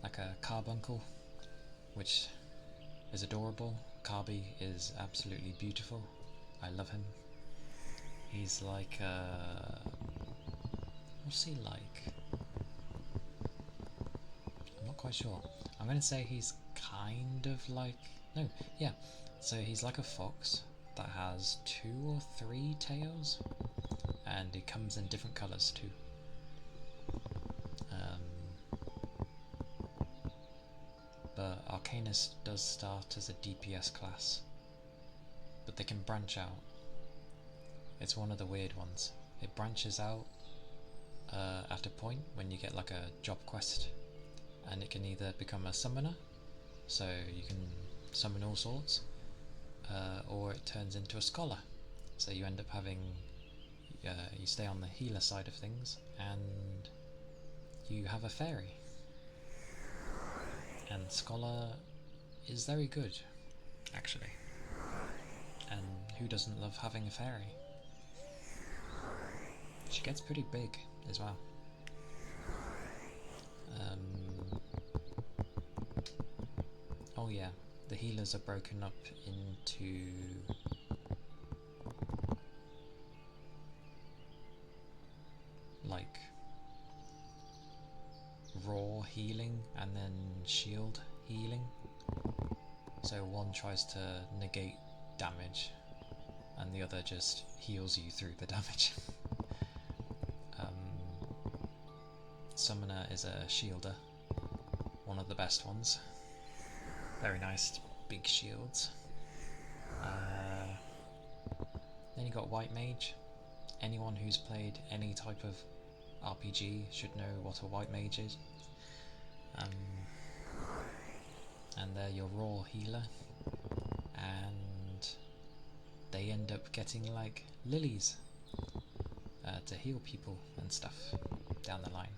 like a carbuncle, which is adorable. Carby is absolutely beautiful. I love him. He's like, what's he like? I'm not quite sure. I'm going to say he's kind of like, no, yeah. So he's like a fox that has 2 or 3 tails, and he comes in different colours too. But Arcanist does start as a DPS class, but they can branch out. It's one of the weird ones. It branches out at a point when you get like a job quest, and it can either become a summoner, so you can summon all sorts, or it turns into a scholar, so you end up having you stay on the healer side of things and you have a fairy. And scholar is very good, actually, and who doesn't love having a fairy? She gets pretty big as well. Oh yeah, the healers are broken up into like raw healing and then shield healing. So one tries to negate damage and the other just heals you through the damage. Summoner is a shielder, one of the best ones. Very nice big shields. Then you got White Mage. Anyone who's played any type of RPG should know what a White Mage is. And they're your raw healer, and they end up getting like lilies to heal people and stuff down the line.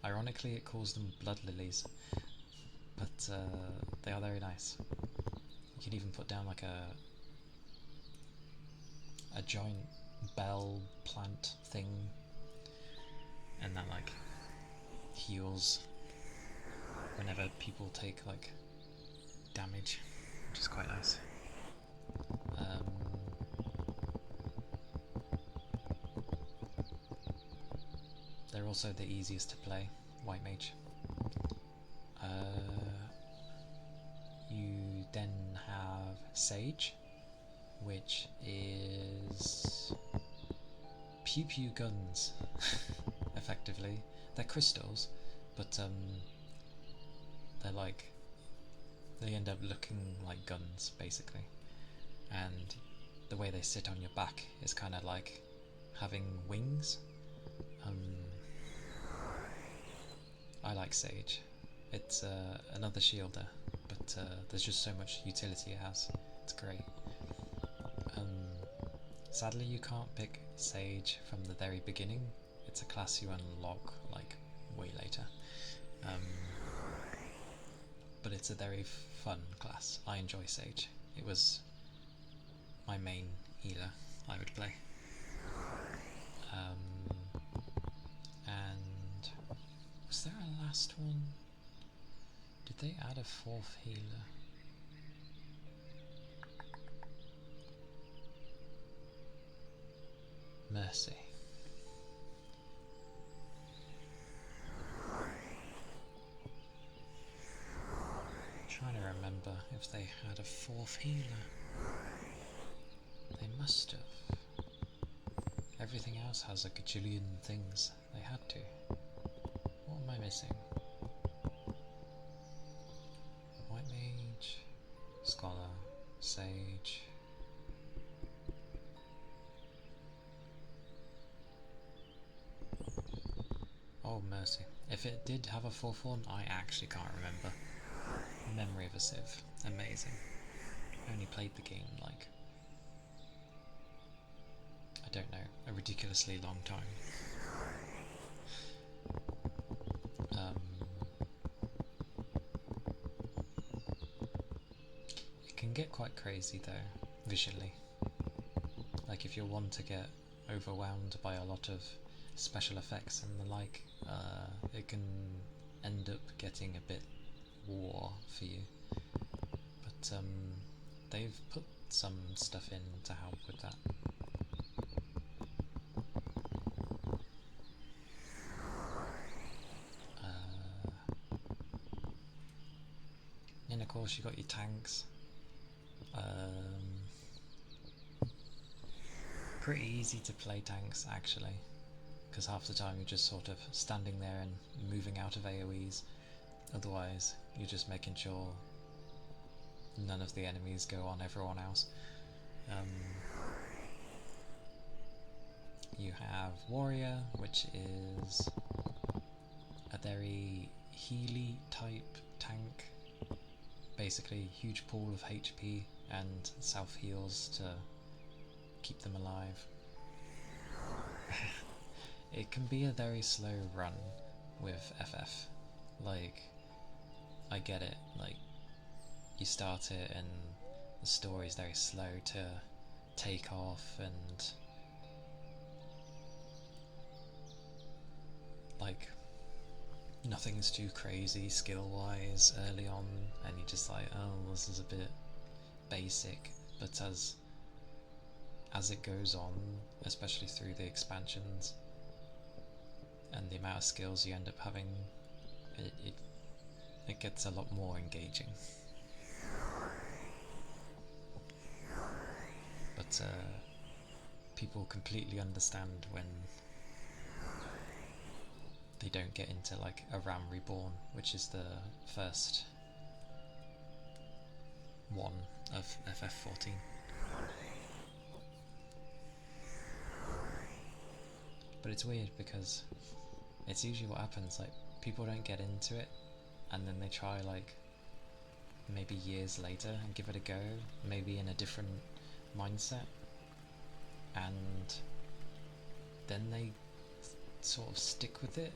Ironically, it calls them blood lilies, but they are very nice. You can even put down like a giant bell plant thing, and that like heals whenever people take like damage, which is quite nice. They're also the easiest to play, White Mage. You then have Sage, which is pew pew guns, effectively. They're crystals, but they end up looking like guns, basically. And the way they sit on your back is kind of like having wings. I like Sage. It's another shielder, but there's just so much utility it has. It's great. Sadly, you can't pick Sage from the very beginning. It's a class you unlock like way later. But it's a very fun class. I enjoy Sage. It was my main healer I would play. And was there a last one? Did they add a 4th healer? Mercy. Trying to remember if they had a 4th healer. They must have. Everything else has a gajillion things. They had to. What am I missing? White Mage, Scholar, Sage. Oh, Mercy. If it did have a 4th one, I actually can't remember. Memory of a Civ. Amazing. I only played the game like, I don't know, a ridiculously long time. It can get quite crazy though, visually. Like if you're one to get overwhelmed by a lot of special effects and the like, it can end up getting a bit war for you. But they've put some stuff in to help with that. And of course you got your tanks. Pretty easy to play tanks actually, because half the time you're just sort of standing there and moving out of AoEs. Otherwise you're just making sure none of the enemies go on everyone else. You have Warrior, which is a very healy type tank. Basically huge pool of HP and self heals to keep them alive. It can be a very slow run with FF. Like, I get it, like, you start it and the story is very slow to take off, and like nothing's too crazy skill wise early on, and you're just like, oh, this is a bit basic. But as it goes on, especially through the expansions and the amount of skills you end up having, it gets a lot more engaging. But people completely understand when they don't get into like a Ram Reborn, which is the first one of FF14. But it's weird because it's usually what happens, like people don't get into it and then they try like maybe years later and give it a go, maybe in a different mindset, and then they sort of stick with it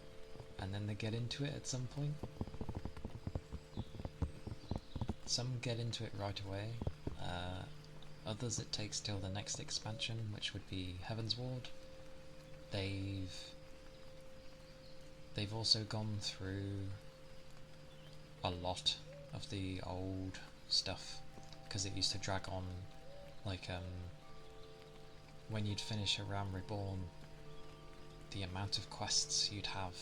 and then they get into it at some point. Some get into it right away, others it takes till the next expansion, which would be Heaven's Ward. They've also gone through a lot of the old stuff, because it used to drag on, like when you'd finish a Ram Reborn, the amount of quests you'd have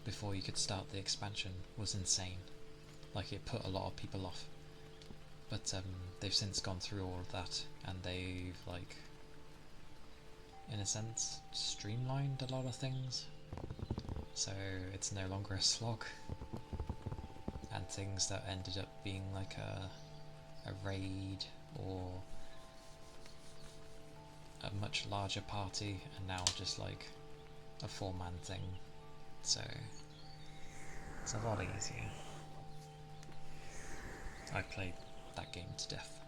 before you could start the expansion was insane. Like, it put a lot of people off. But they've since gone through all of that, and they've, like, in a sense, streamlined a lot of things. So it's no longer a slog. And things that ended up being like a raid or a much larger party are now just like a 4-man thing. So it's a lot easier. I played that game to death.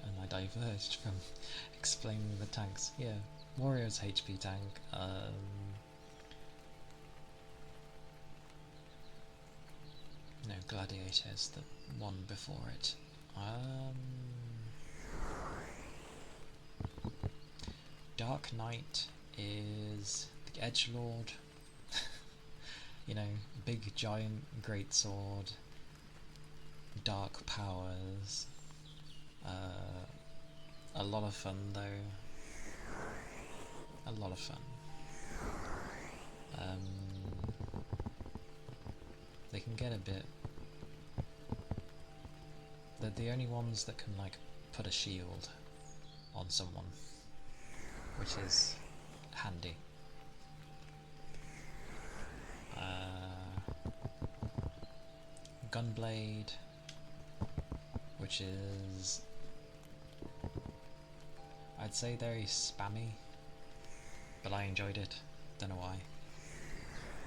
And I diverged from explaining the tanks. Yeah, Warrior's HP tank. No, Gladiator's the one before it. Dark Knight is the edgelord. You know, big giant greatsword, dark powers. A lot of fun though. A lot of fun. They can get a bit. They're the only ones that can like put a shield on someone, which is handy. Gunblade, which is, I'd say, very spammy, but I enjoyed it. Don't know why.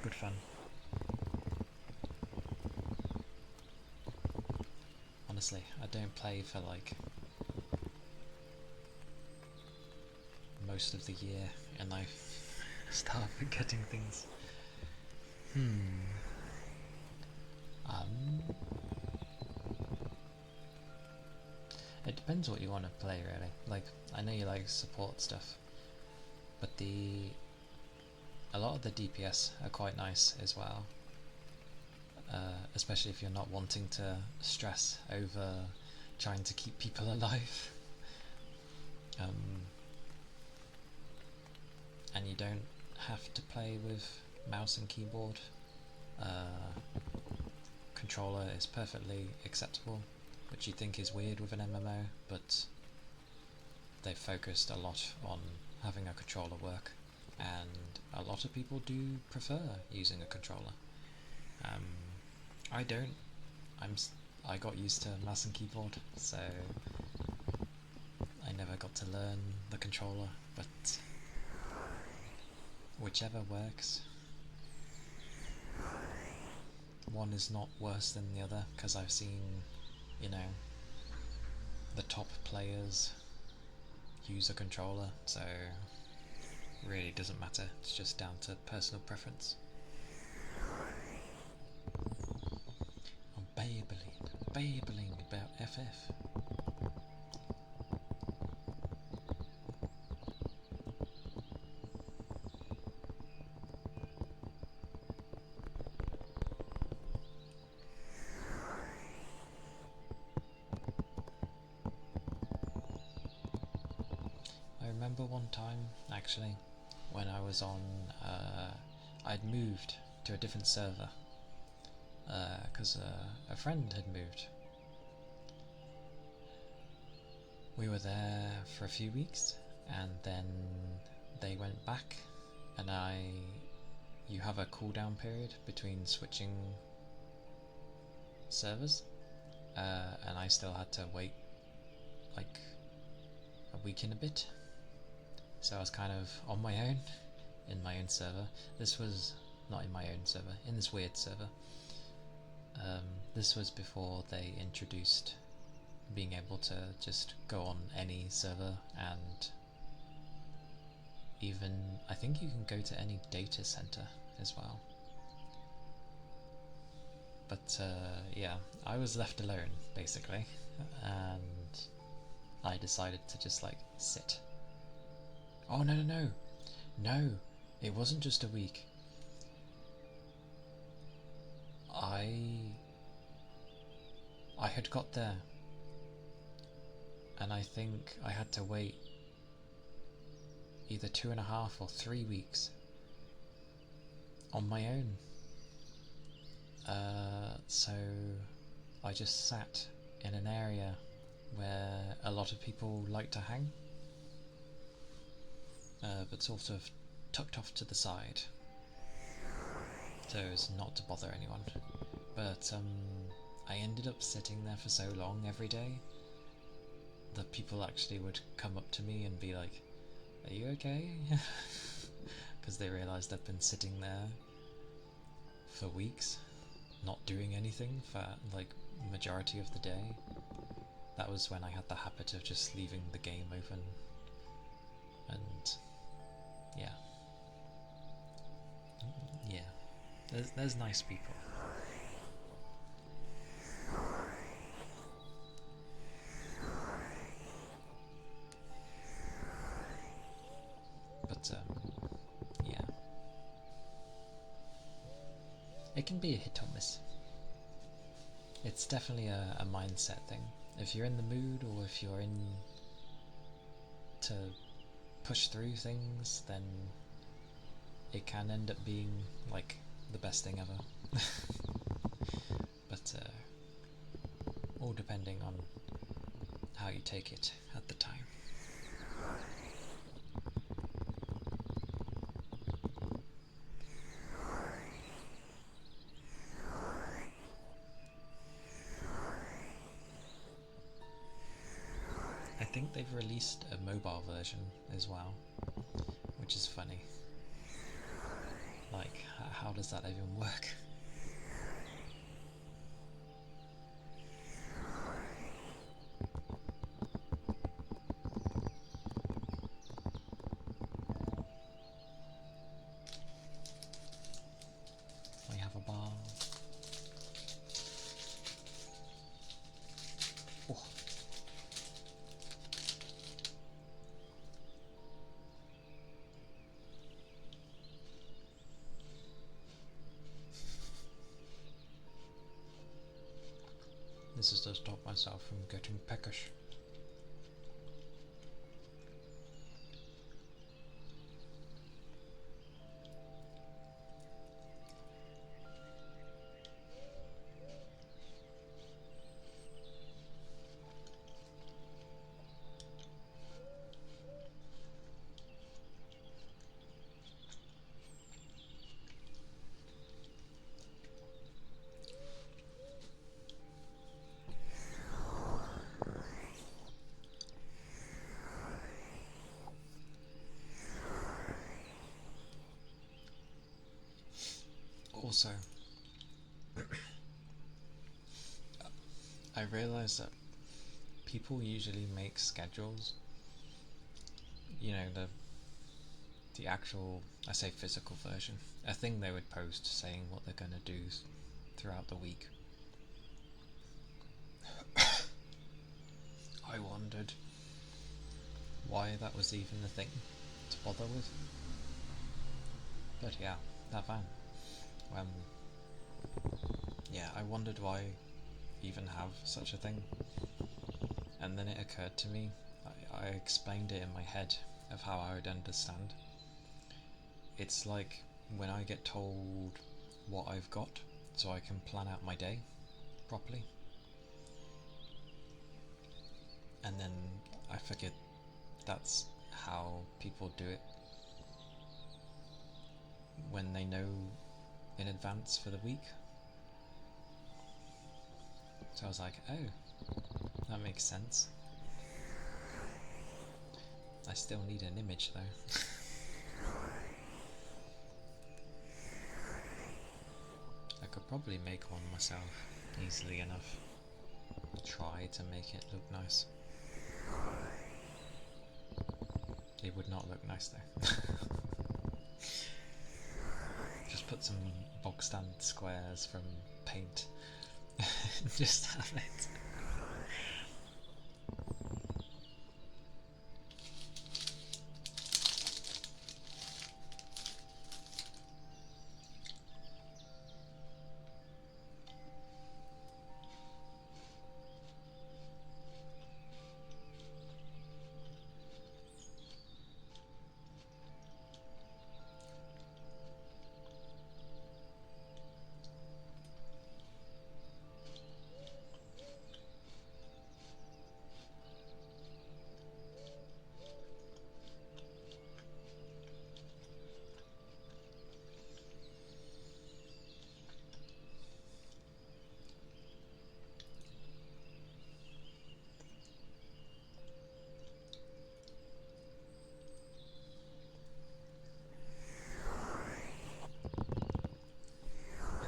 Good fun. honestly. I don't play for like most of the year, and I start forgetting things. Um, it depends what you want to play, really. Like, I know you like support stuff, but a lot of the DPS are quite nice as well. Especially if you're not wanting to stress over trying to keep people alive. And you don't have to play with mouse and keyboard. Controller is perfectly acceptable, which you think is weird with an MMO, but they've focused a lot on having a controller work, and a lot of people do prefer using a controller. I don't. I got used to mouse and keyboard, so I never got to learn the controller, but whichever works. One is not worse than the other, because I've seen, you know, the top players use a controller, so really doesn't matter, it's just down to personal preference. I'm babbling about FF. I remember one time, actually, when I was on, I'd moved to a different server, because a friend had moved. We were there for a few weeks, and then they went back, and you have a cooldown period between switching servers, and I still had to wait like a week and a bit, so I was kind of on my own in my own server. This was not in my own server, in this weird server. This was before they introduced being able to just go on any server, and even I think you can go to any data center as well. But yeah, I was left alone basically, and I decided to just like sit. Oh no, it wasn't just a week. I had got there, and I think I had to wait either 2.5 or 3 weeks on my own. So I just sat in an area where a lot of people like to hang, but sort of tucked off to the side, so as not to bother anyone. But I ended up sitting there for so long every day that people actually would come up to me and be like, "Are you okay?" Because they realised I'd been sitting there for weeks, not doing anything for like majority of the day. That was when I had the habit of just leaving the game open, and yeah, there's nice people. But yeah, it can be a hit or miss. It's definitely a mindset thing. If you're in the mood, or if you're in to push through things, then it can end up being like the best thing ever. But all depending on how you take it at the time. I think they've released a mobile version as well, which is funny. Like, how does that even work? This is to stop myself from getting peckish. Also, I realise that people usually make schedules, you know, the actual, I say physical version, a thing they would post saying what they're going to do throughout the week. I wondered why that was even a thing to bother with. But yeah, that van. Yeah, I wondered why even have such a thing. And then it occurred to me, I explained it in my head of how I would understand. It's like when I get told what I've got so I can plan out my day properly. And then I figured that's how people do it when they know in advance for the week. So I was like, oh, that makes sense. I still need an image though. I could probably make one myself easily enough. Try to make it look nice. It would not look nice though. Just put some bog stand squares from paint. Just have it.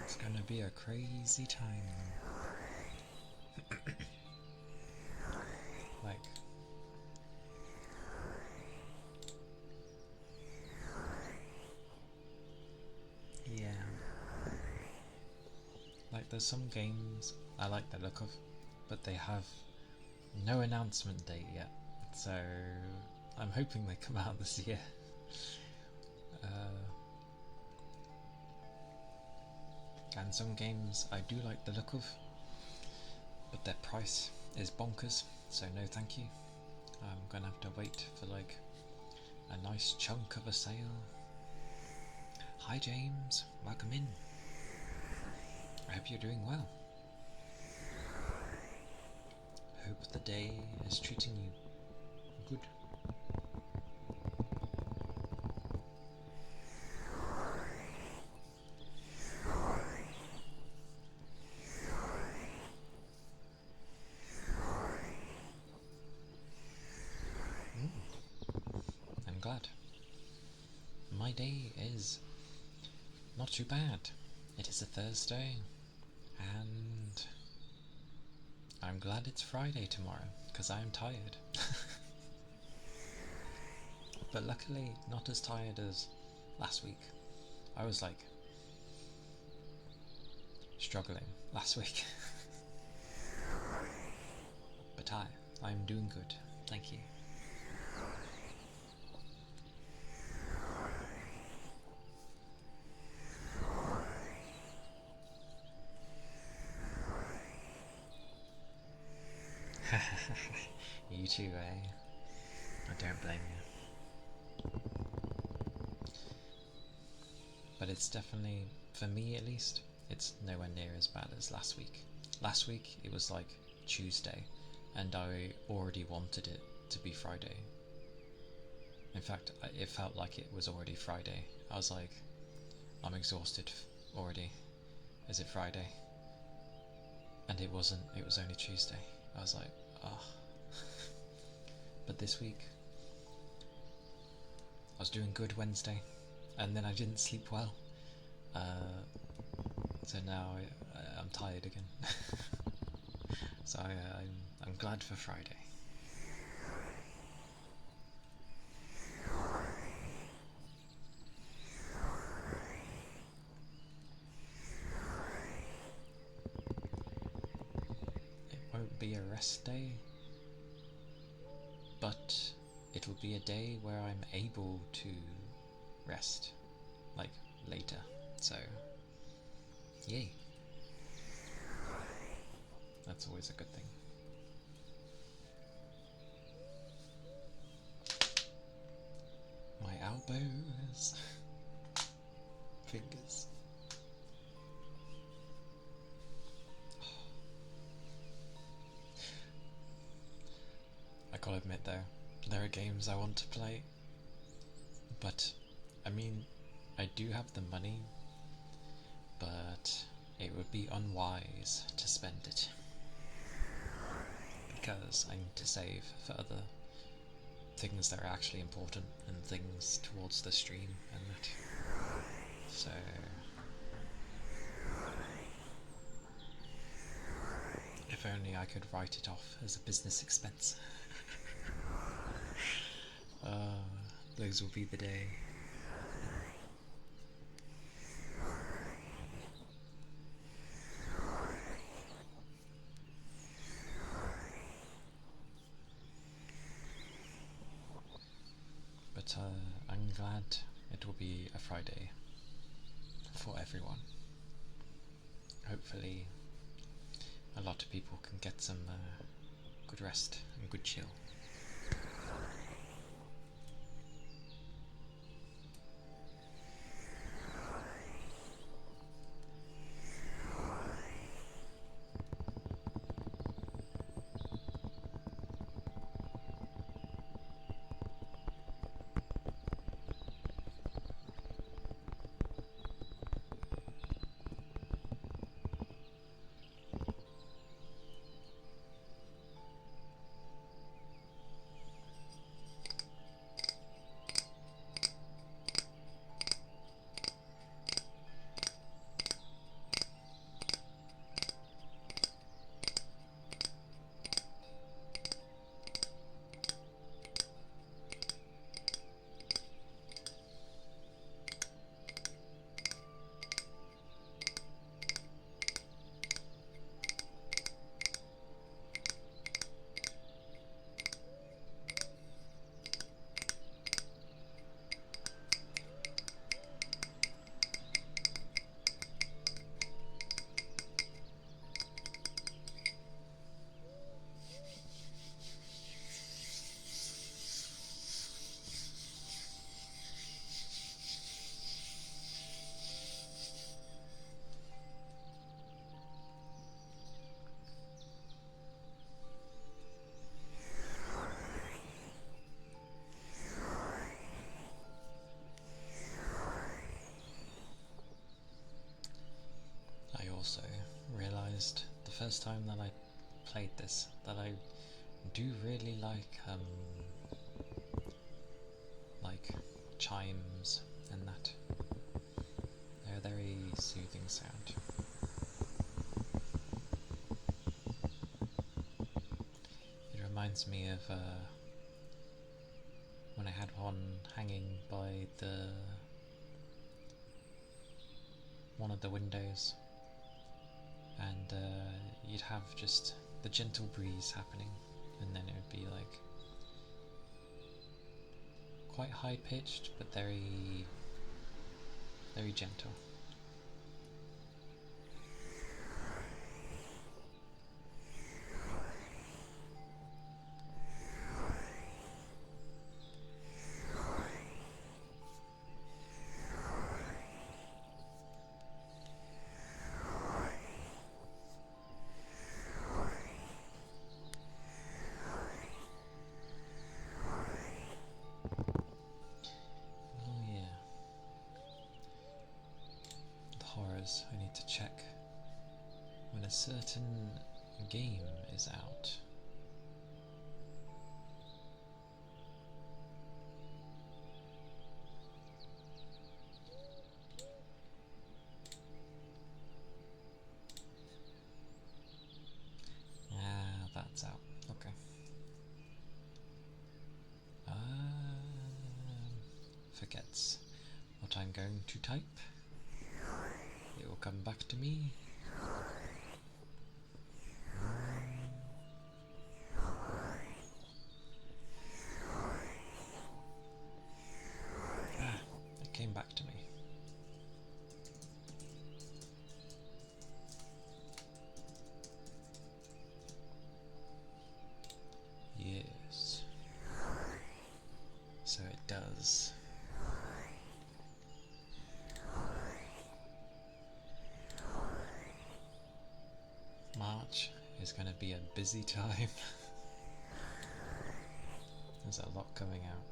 It's gonna be a crazy time. Like, yeah. Like, there's some games I like the look of, but they have no announcement date yet. So I'm hoping they come out this year. And some games I do like the look of, but their price is bonkers, so no thank you. I'm gonna have to wait for like a nice chunk of a sale. Hi James, welcome in. I hope you're doing well. Hope the day is treating you good. I'm glad. My day is not too bad. It is a Thursday, and I'm glad it's Friday tomorrow, because I am tired. But luckily, not as tired as last week. I was like struggling last week. But I'm doing good, thank you. too, eh? I don't blame you. But it's definitely, for me at least, it's nowhere near as bad as last week. Last week it was like Tuesday, and I already wanted it to be Friday. In fact, it felt like it was already Friday. I was like, I'm exhausted already. Is it Friday? And it wasn't, it was only Tuesday. I was like, oh. But this week, I was doing good Wednesday, and then I didn't sleep well. So now I'm tired again. So I'm glad for Friday. It won't be a rest day, but it'll be a day where I'm able to rest, like later. So, yay. That's always a good thing. My elbows. Fingers. I gotta admit though, there are games I want to play, but I mean, I do have the money, but it would be unwise to spend it, because I need to save for other things that are actually important and things towards the stream and that. So if only I could write it off as a business expense. Those will be the day. But I'm glad it will be a Friday for everyone. Hopefully a lot of people can get some good rest and good chill. I also realised the first time that I played this that I do really like chimes and that. They're a very soothing sound. It reminds me of when I had one hanging by one of the windows, and you'd have just the gentle breeze happening, and then it would be like quite high pitched but very gentle. check when a certain game is out. Ah, that's out. Okay. Forgets what I'm going to type. It will come back to me. Ah, it came back to me. Yes. So it does. March is going to be a busy time. There's a lot coming out.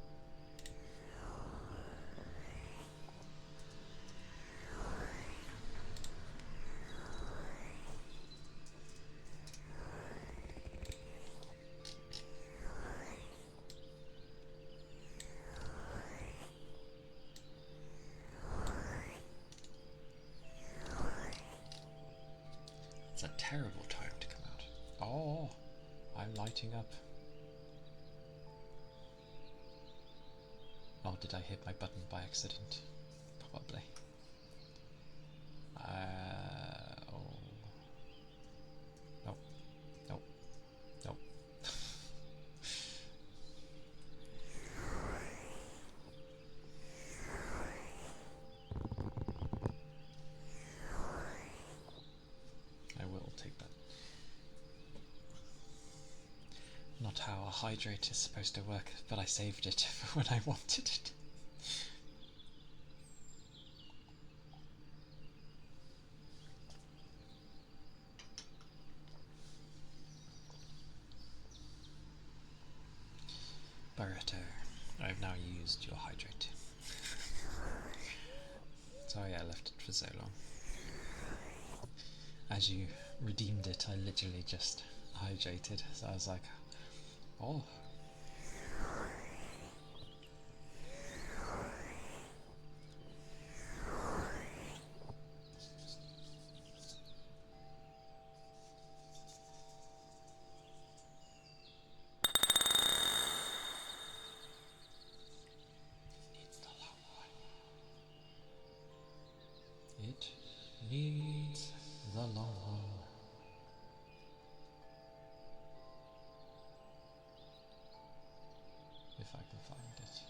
It's a terrible time to come out. Oh, I'm lighting up. Oh, did I hit my button by accident? Probably. Oh. Nope. Nope. Nope. I will take that. Not how a hydrate is supposed to work, but I saved it for when I wanted it. Barretto, I've now used your hydrate. Sorry I left it for so long. As you redeemed it, I literally just hydrated, so I was like, oh. It needs the long one. If I can find it.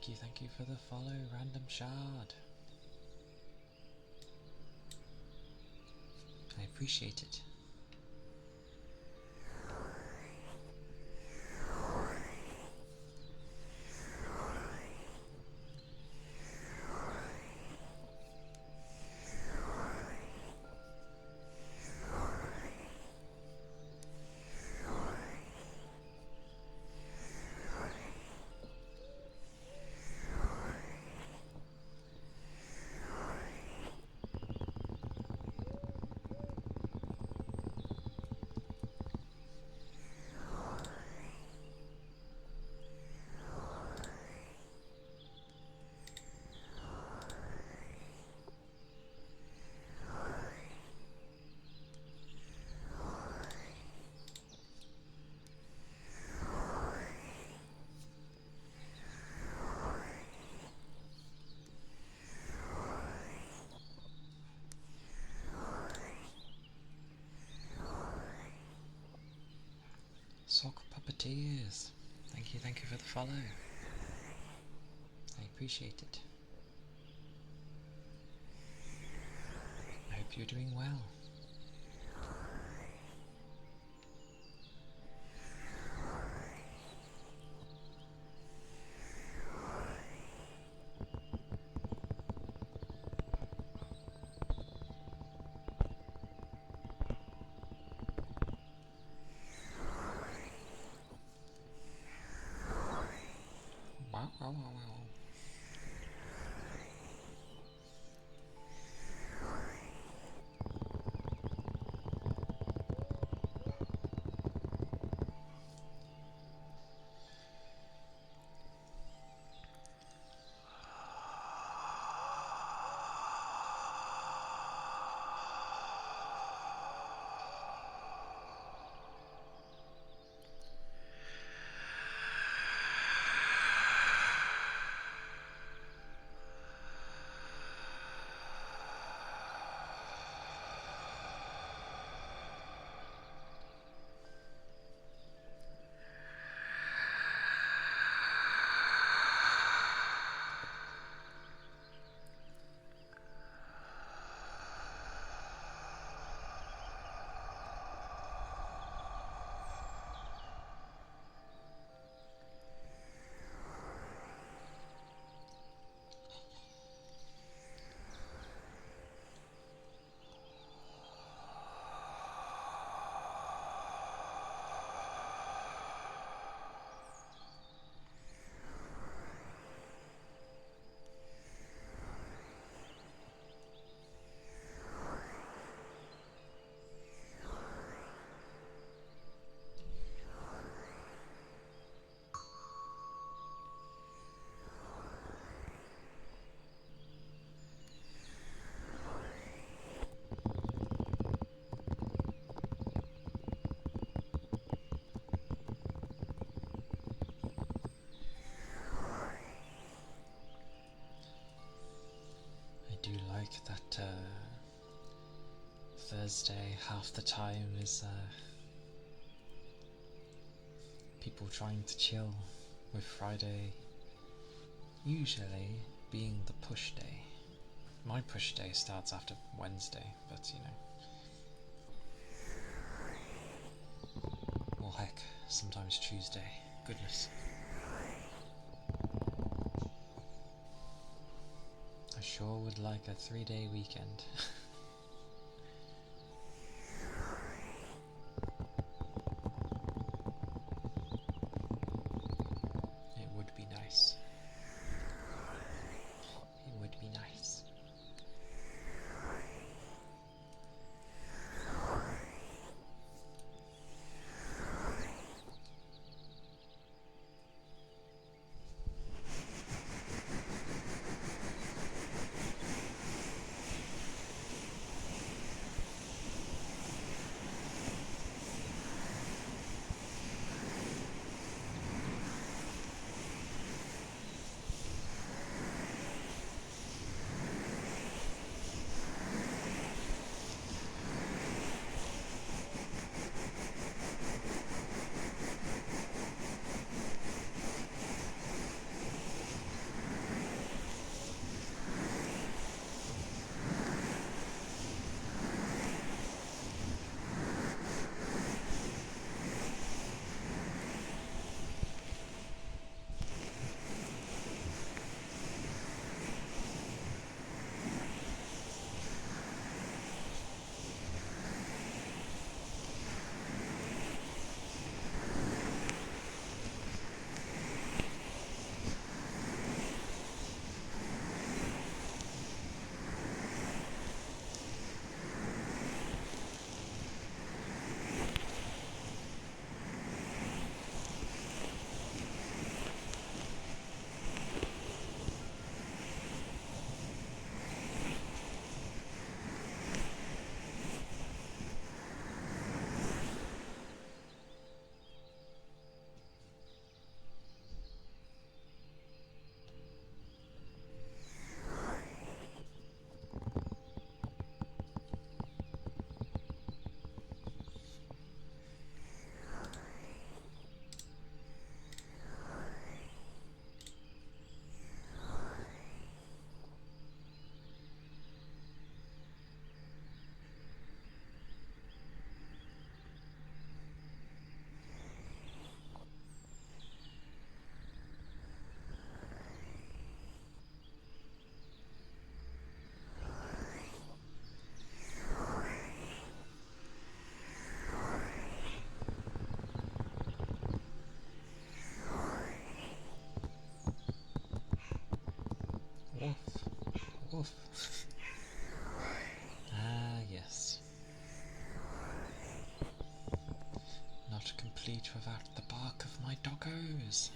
Thank you for the follow, Random Shard. I appreciate it. Sock Puppeteers, thank you for the follow. I appreciate it. I hope you're doing well. Wow, wow, wow, wow. I do like that Thursday half the time is people trying to chill, with Friday usually being the push day. My push day starts after Wednesday, but you know. Well heck, sometimes Tuesday. Goodness. I sure would like a 3-day weekend. It would be nice. It would be nice. woof. Ah, yes. Not complete without the bark of my doggos.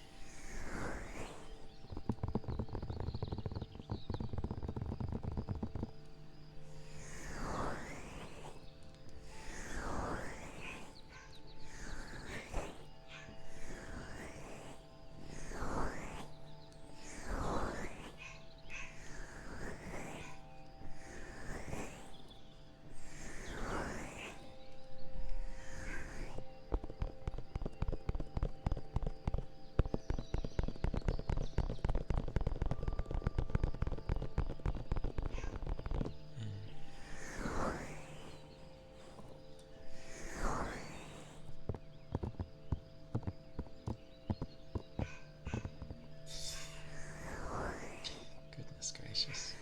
Goodness gracious.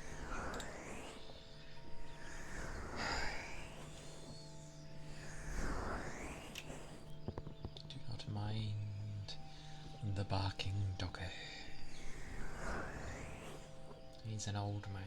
Do not mind the barking doggo. He's an old man.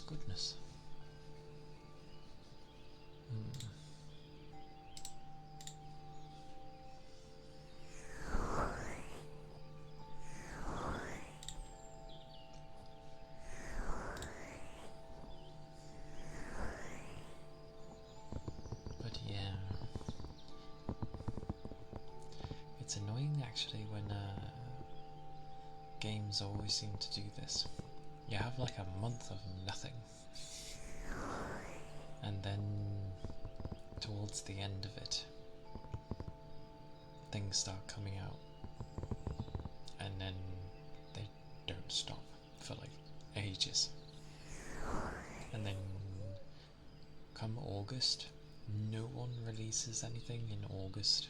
Goodness. But yeah, it's annoying actually when games always seem to do this. You have like a month of nothing, and then towards the end of it, things start coming out, and then they don't stop for like ages. And then come August, no one releases anything in August.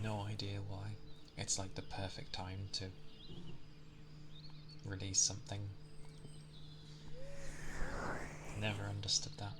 No idea why. It's like the perfect time to release something. Never understood that.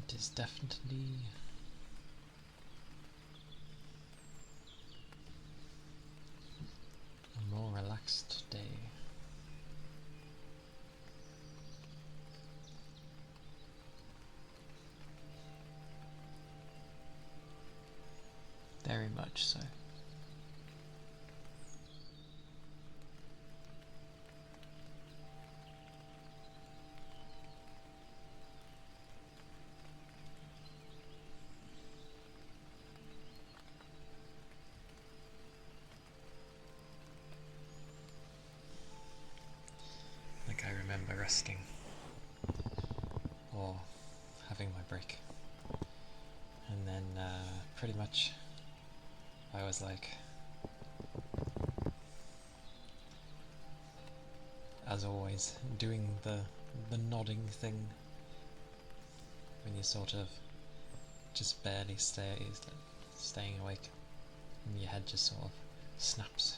Tonight is definitely a more relaxed day. Very much so. Like I remember resting or having my break, and then pretty much I was like, as always, doing the nodding thing when you sort of just barely staying awake and your head just sort of snaps.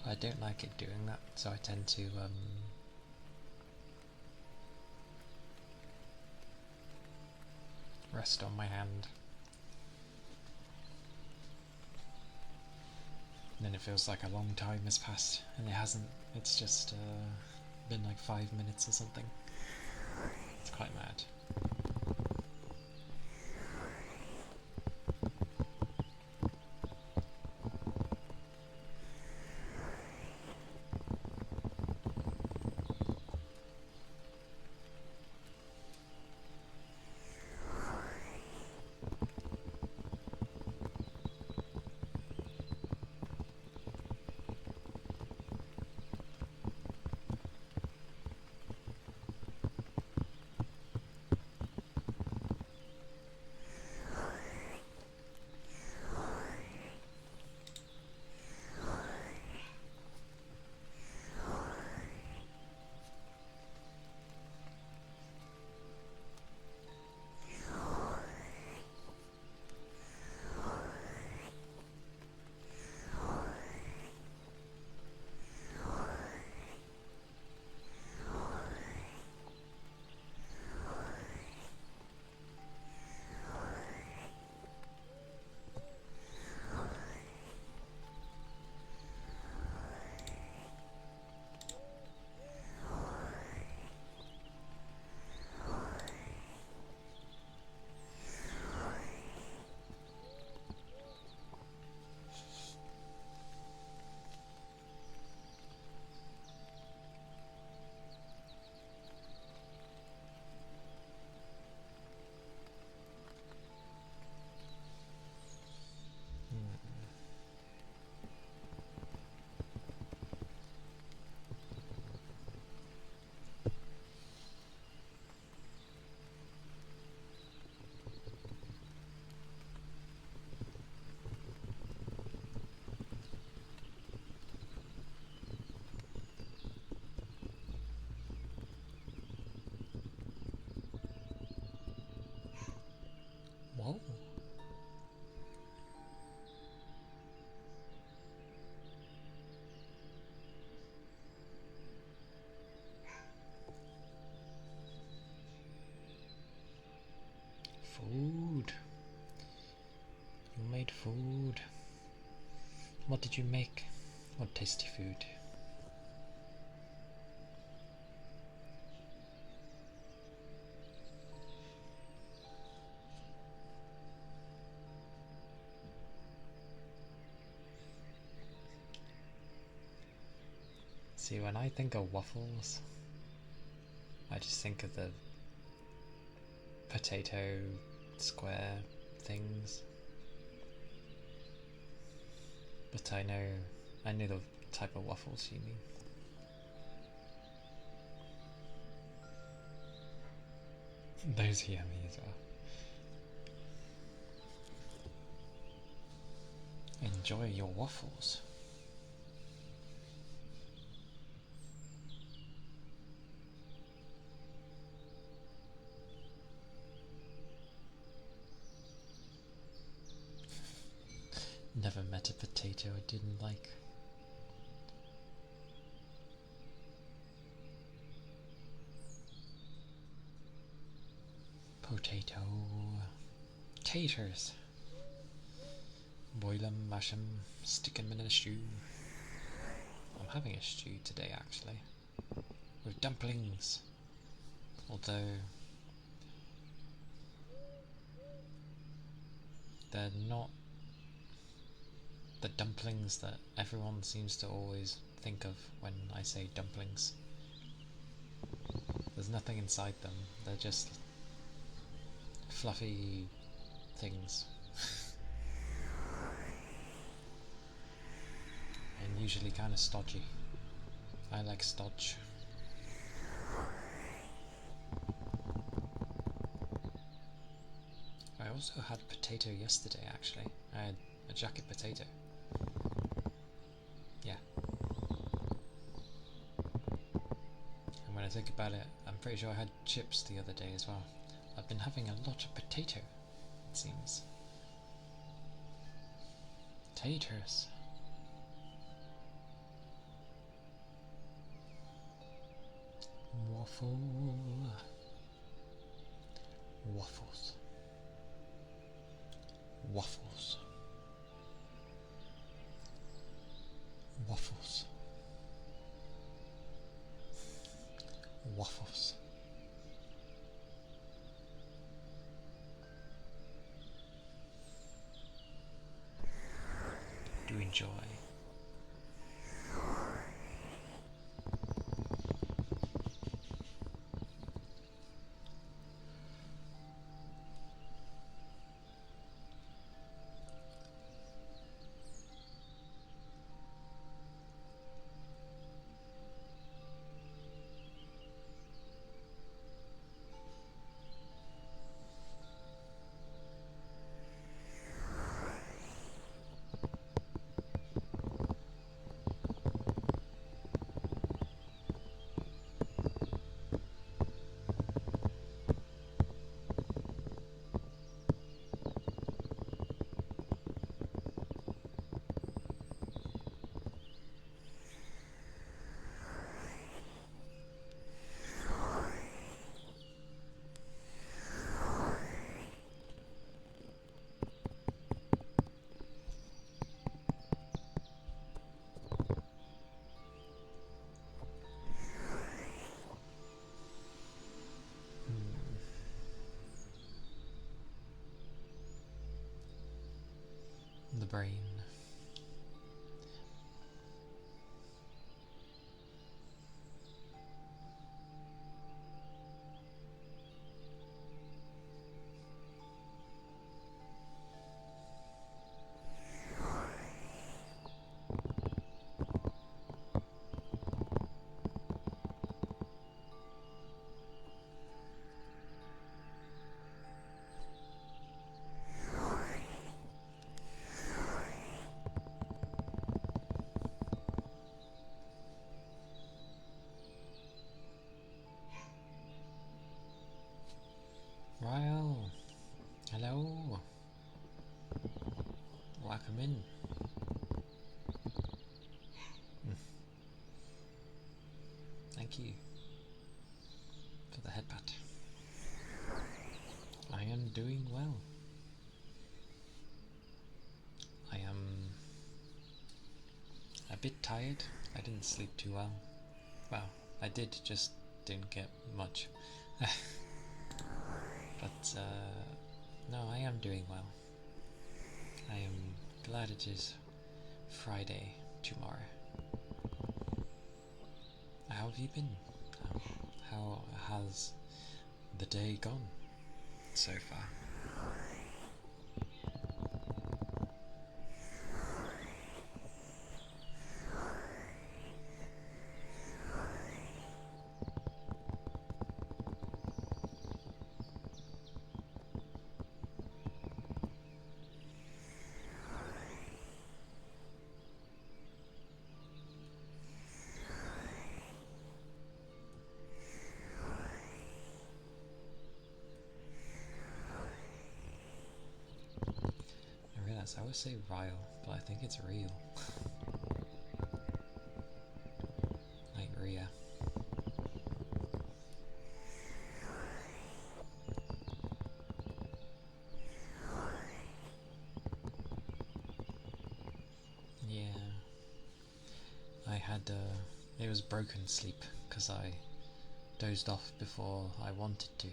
I don't like it doing that, so I tend to rest on my hand. And then it feels like a long time has passed, and it hasn't. It's just been like 5 minutes or something. It's quite mad. Whoa. Food. You made food. What did you make? What tasty food? See, when I think of waffles, I just think of the potato square things. But I know the type of waffles you mean. Those are yummy as well. Enjoy your waffles. Never met a potato I didn't like. Potato. Taters. Boil 'em, mash 'em, stick 'em in a stew. I'm having a stew today actually. With dumplings. Although they're not the dumplings that everyone seems to always think of when I say dumplings. There's nothing inside them, they're just fluffy things. And usually kind of stodgy. I like stodge. I also had potato yesterday actually. I had a jacket potato. Yeah. And when I think about it, I'm pretty sure I had chips the other day as well. I've been having a lot of potato, it seems. Taters. Waffle. Waffles. Waffles. Waffles. Waffles. Do enjoy. The brain. Ryle, hello. Welcome in. Thank you for the headbutt. I am doing well. I am a bit tired. I didn't sleep too well. Well, I did, just didn't get much. But no, I am doing well. I am glad it is Friday tomorrow. How have you been? How has the day gone so far? Yes, I would say Ryle, but I think it's real. Like Rhea. Yeah. I had, it was broken sleep, because I dozed off before I wanted to.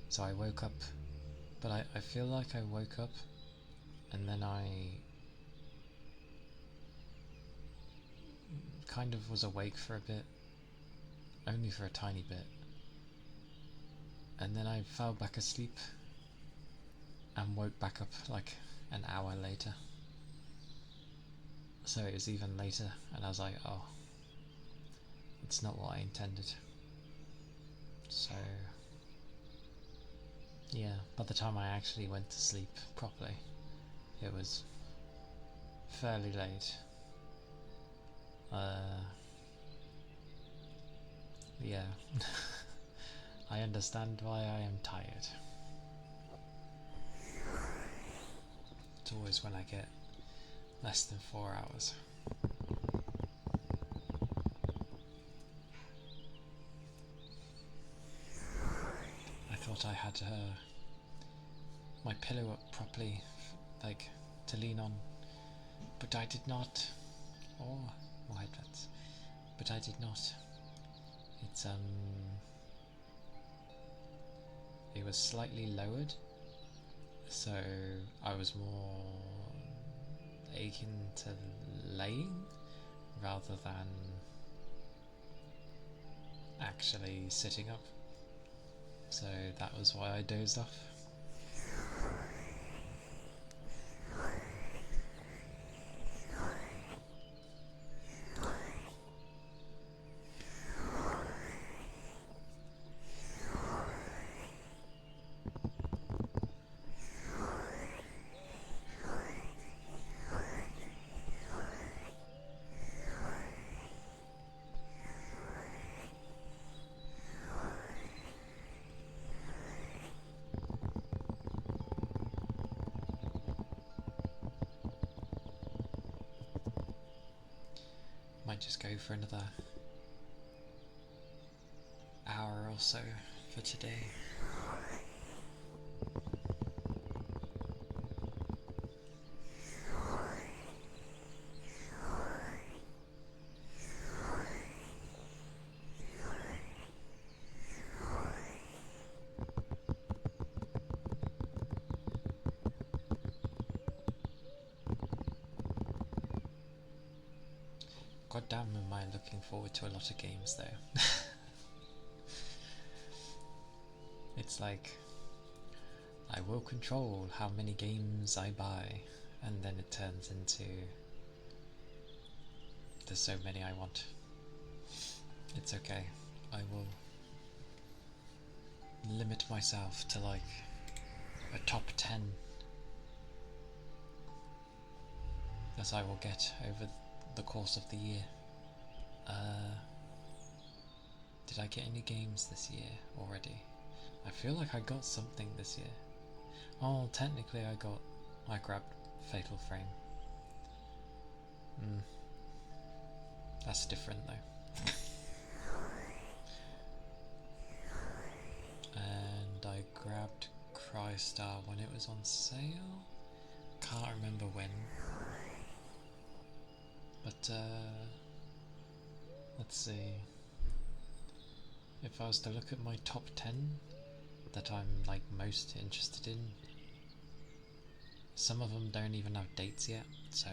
So I woke up, but I feel like I woke up, and then I kind of was awake for a bit, only for a tiny bit, and then I fell back asleep and woke back up like an hour later. So it was even later, and I was like, oh, it's not what I intended. So yeah, by the time I actually went to sleep properly, it was fairly late. Yeah. I understand why I am tired. It's always when I get less than 4 hours. I thought I had my pillow up properly, like to lean on, but I did not. Oh, my headphones. But I did not. It's it was slightly lowered, so I was more akin to laying rather than actually sitting up. So that was why I dozed off. Might just go for another hour or so for today. God damn, am I looking forward to a lot of games though. It's like, I will control how many games I buy, and then it turns into, there's so many I want. It's okay, I will limit myself to like a top 10 as I will get over the course of the year. Did I get any games this year already? I feel like I got something this year. Oh, technically I grabbed Fatal Frame. That's different though. And I grabbed Crystar when it was on sale. Can't remember when. But let's see. If I was to look at my top 10 that I'm like most interested in, some of them don't even have dates yet, so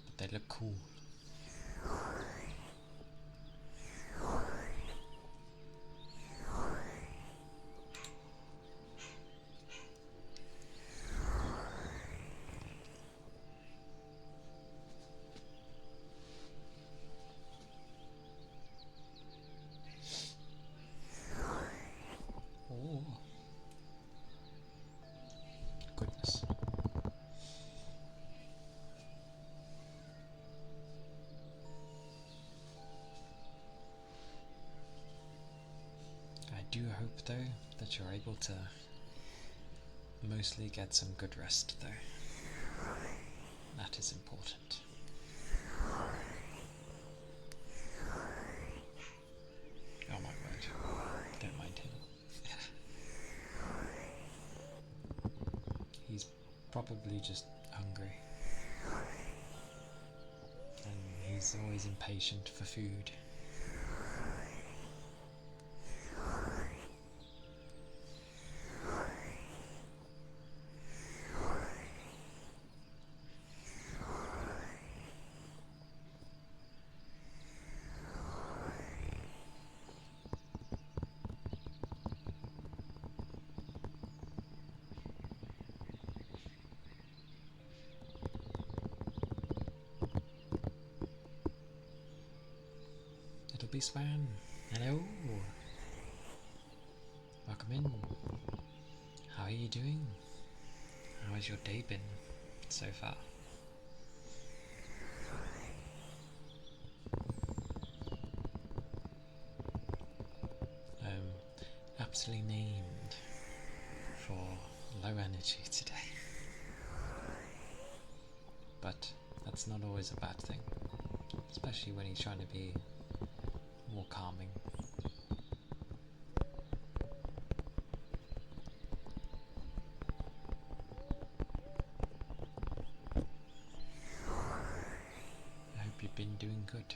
but they look cool. Oh, goodness. though that you're able to mostly get some good rest though. That is important. Oh my word, don't mind him. He's probably just hungry. And he's always impatient for food. It'll be Swan. Hello. Welcome in. How are you doing? How has your day been so far? Aptly named for low energy today. But that's not always a bad thing, especially when he's trying to be more calming. I hope you've been doing good.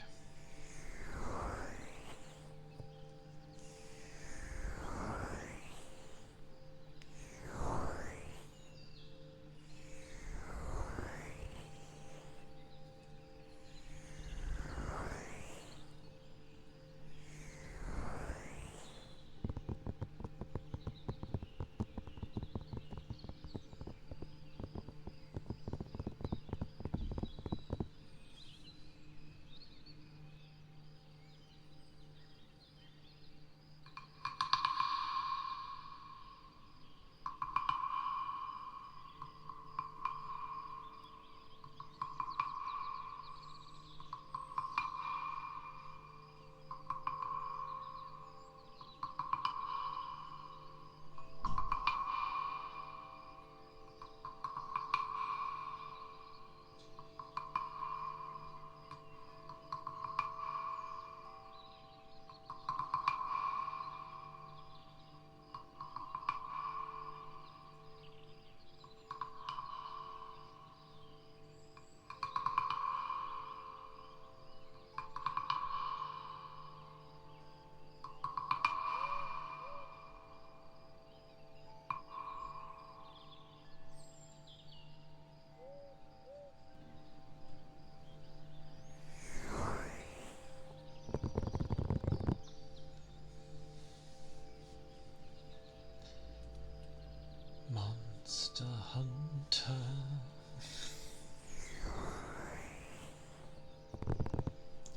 Monster Hunter.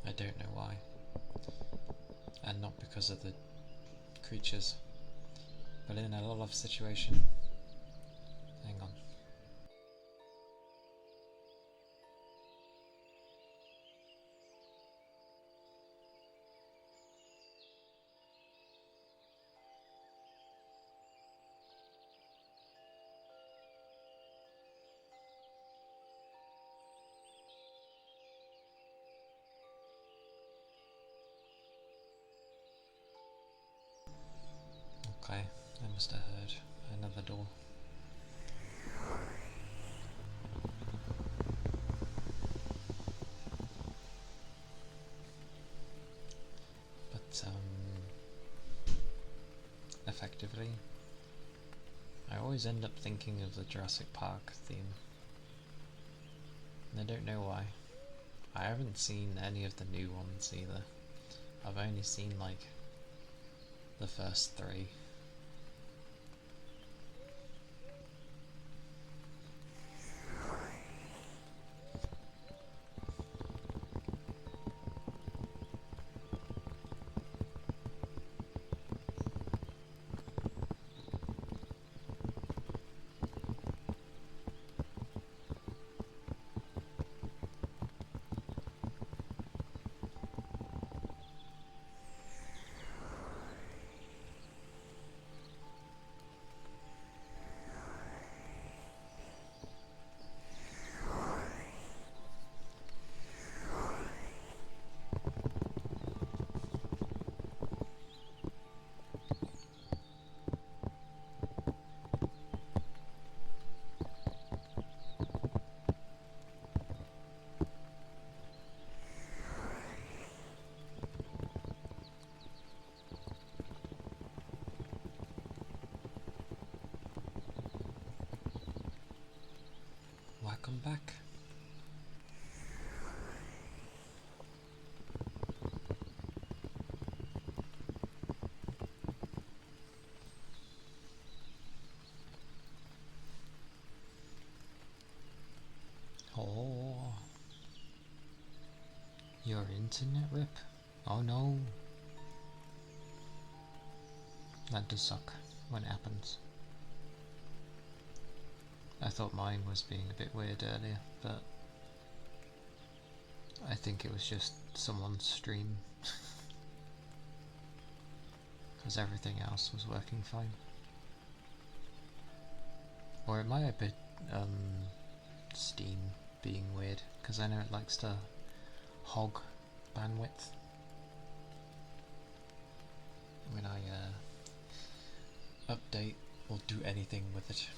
I don't know why. And not because of the creatures, but in a lot of situations. Hang on. Okay, I must have heard another door. But effectively, I always end up thinking of the Jurassic Park theme. And I don't know why. I haven't seen any of the new ones either. I've only seen like the first 3. come back. Oh, your internet rip? Oh no. That does suck when it happens. I thought mine was being a bit weird earlier, but I think it was just someone's stream. Because everything else was working fine. Or it might have been Steam being weird, because I know it likes to hog bandwidth when I update or do anything with it.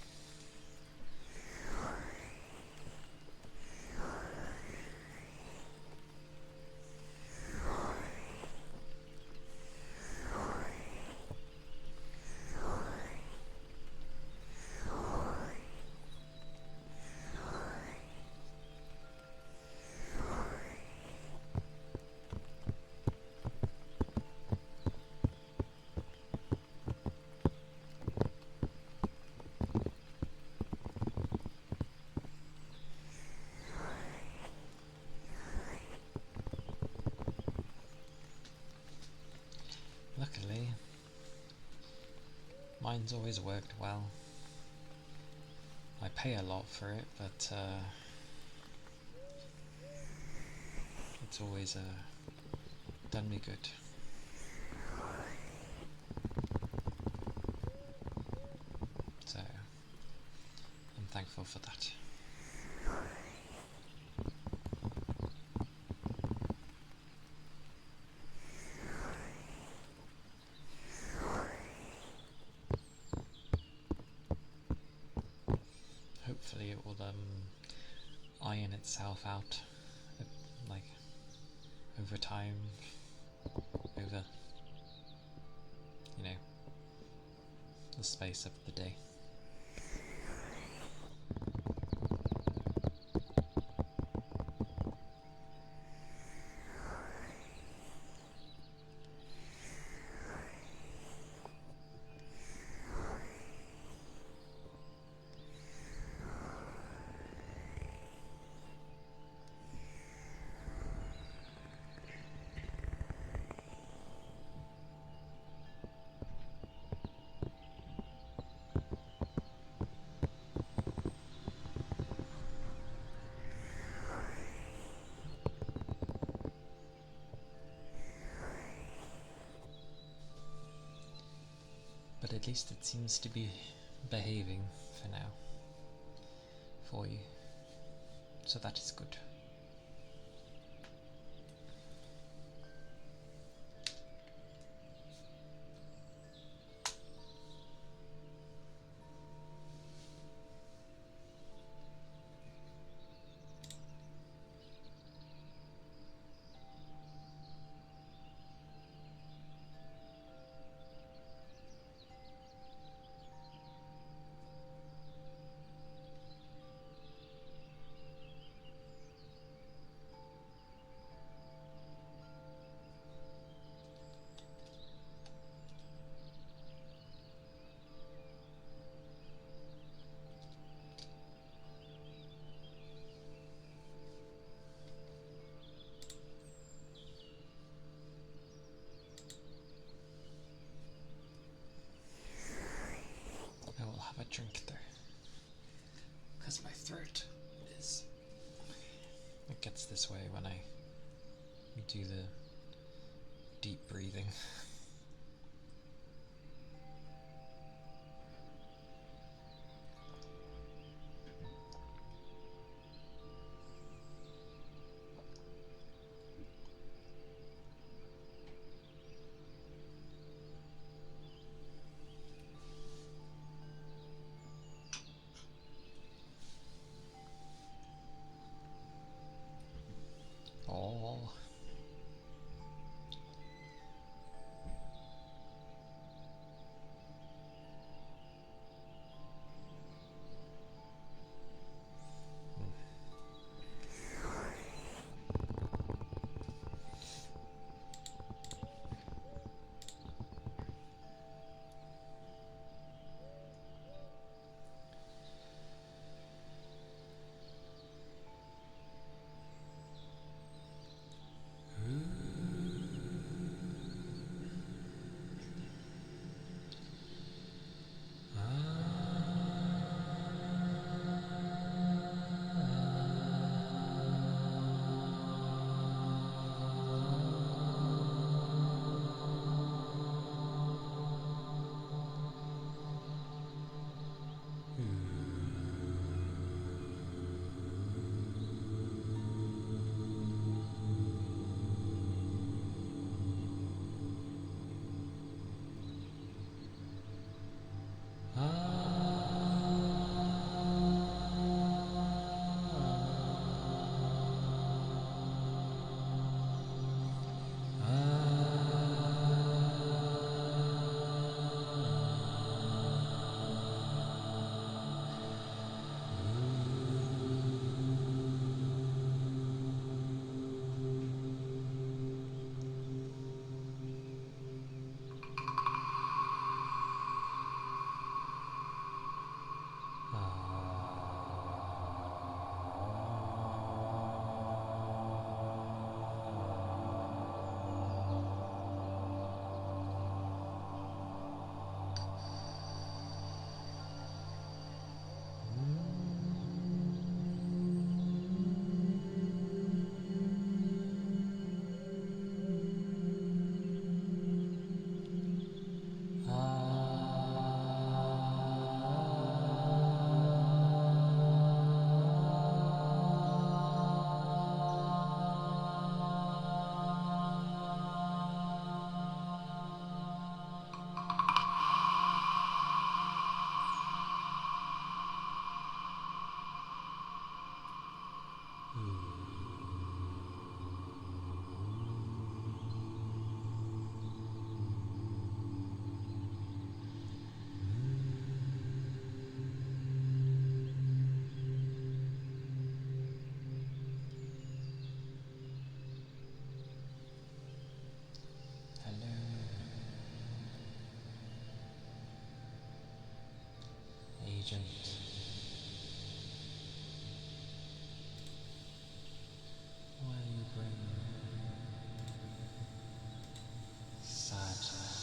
Luckily, mine's always worked well. I pay a lot for it, but it's always done me good. So, I'm thankful for that. Hopefully it will iron itself out, like, over time, over, you know, the space of the day. But at least it seems to be behaving for now, for you, so that is good. I will have a drink though, because my throat is... It gets this way when I do the deep breathing. Oh. agent. Why you bring sadness?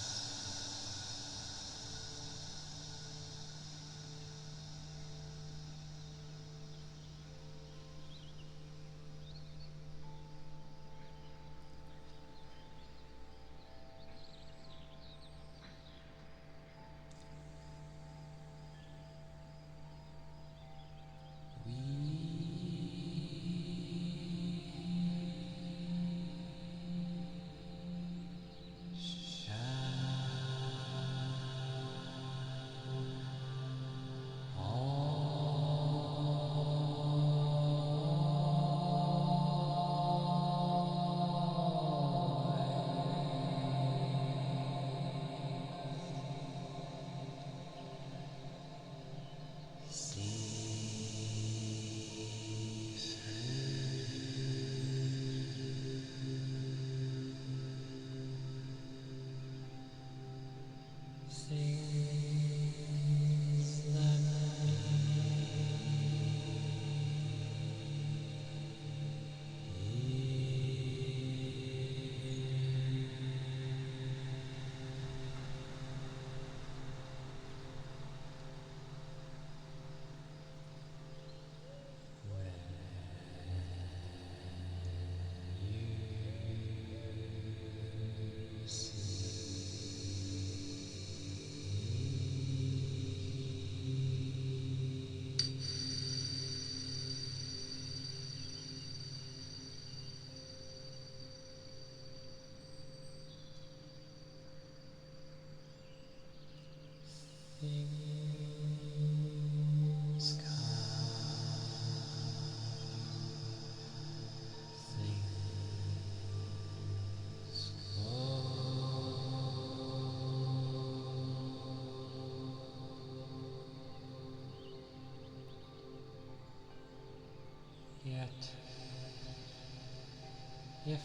Things come, things go. Yet, if you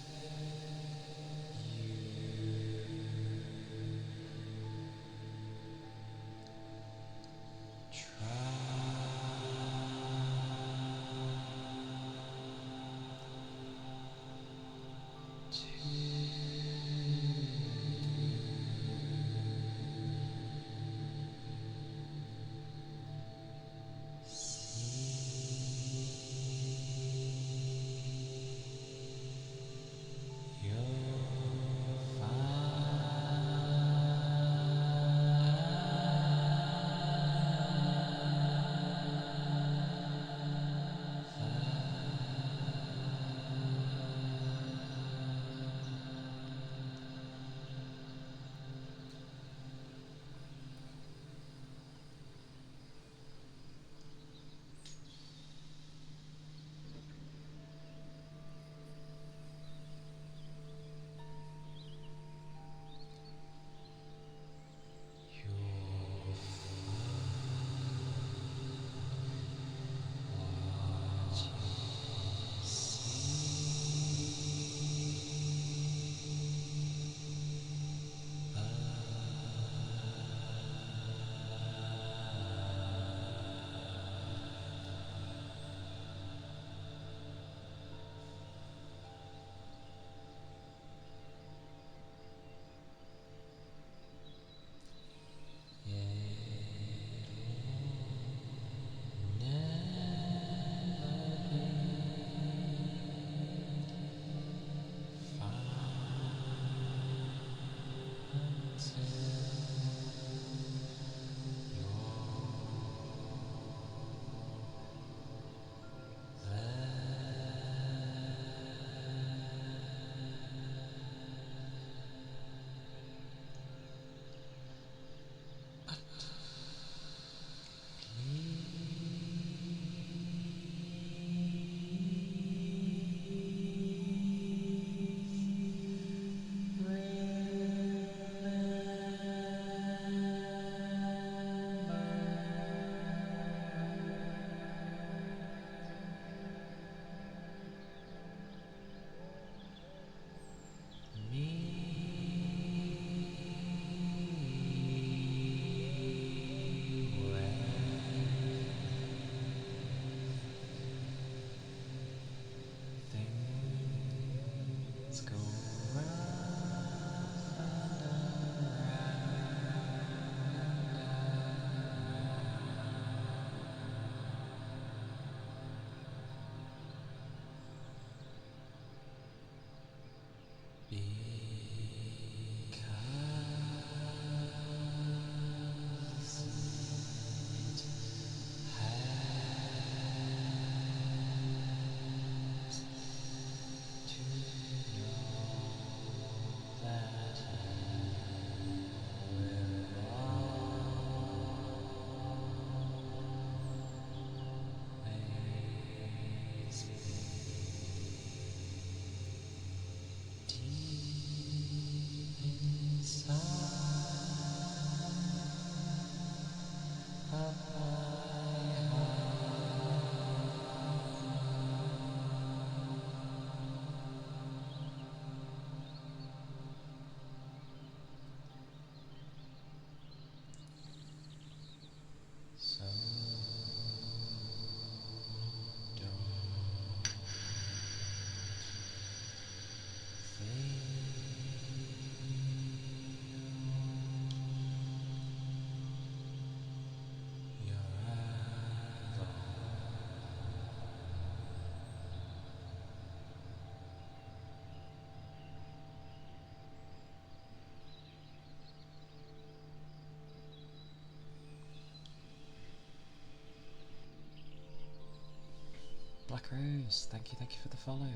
Black Rose, thank you for the follow.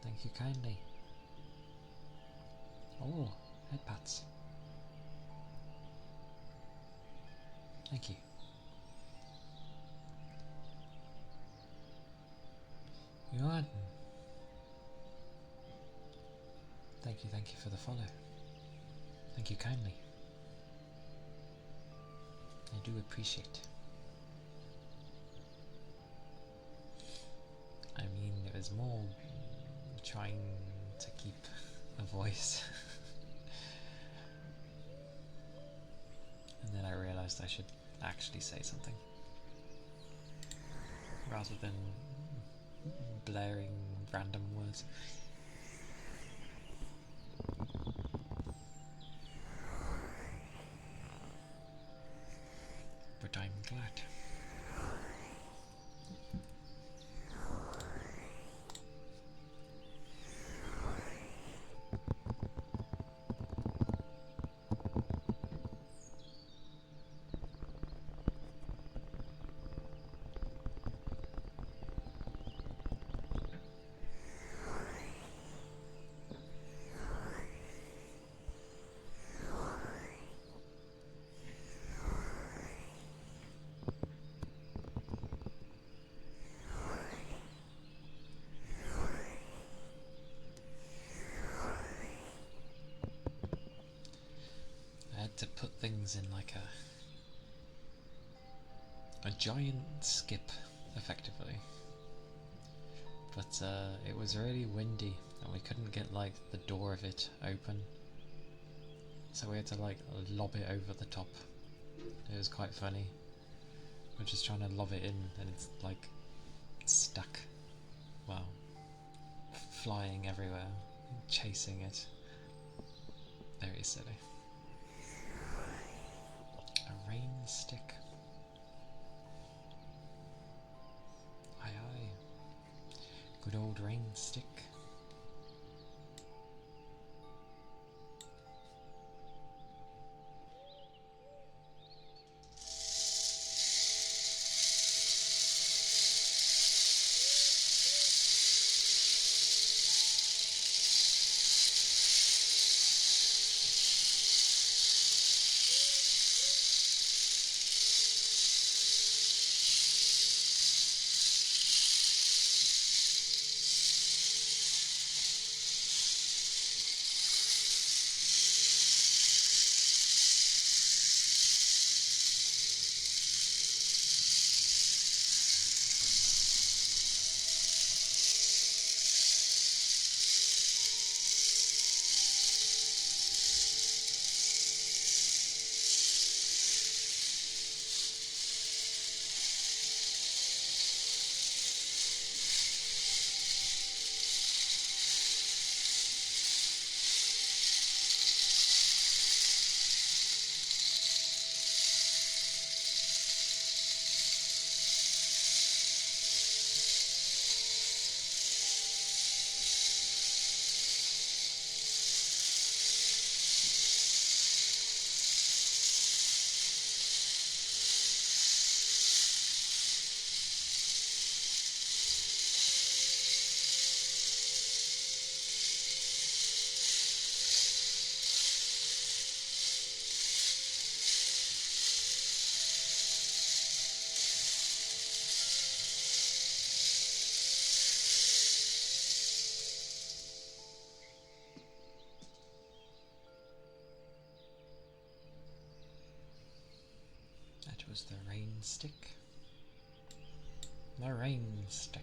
Thank you kindly. Oh, head pats. Thank you. Yuan. Thank you for the follow. Thank you kindly. I do appreciate. I mean, it was more trying to keep a voice. And then I realised I should actually say something. Rather than blaring random words. But I'm glad. To put things in like a giant skip, effectively. But it was really windy and we couldn't get like the door of it open, so we had to like lob it over the top. It was quite funny. We're just trying to lob it in and it's like stuck. Well, flying everywhere, chasing it. Very silly. A rain stick. Aye aye. Good old rain stick. That was the rain stick. The rain stick.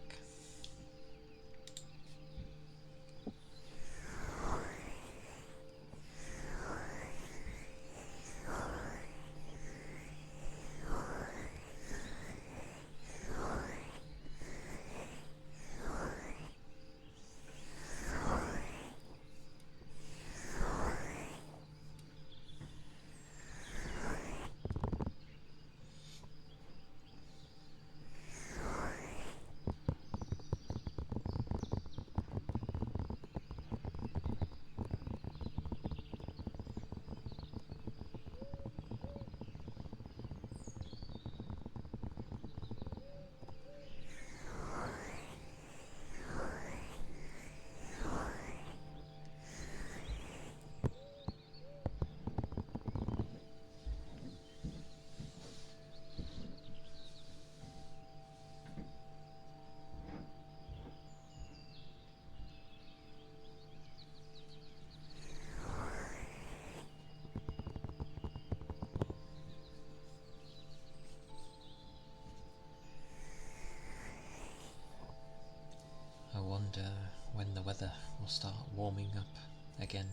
wonder when the weather will start warming up again,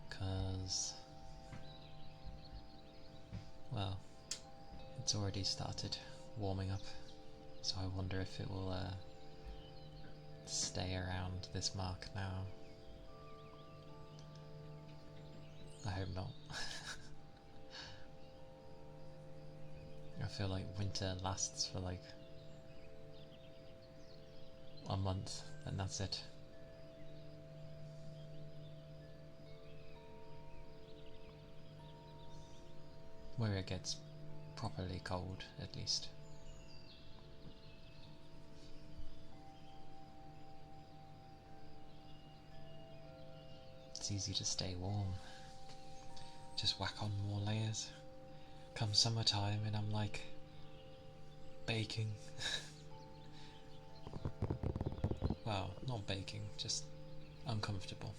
because, well, it's already started warming up, so I wonder if it will stay around this mark now. I hope not. I feel like winter lasts for like a month and that's it. Where it gets properly cold, at least. It's easy to stay warm. Just whack on more layers. Come summertime and I'm like baking. Well, not baking, just uncomfortable.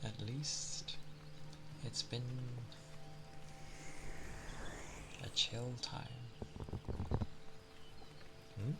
At least it's been a chill time. Hmm?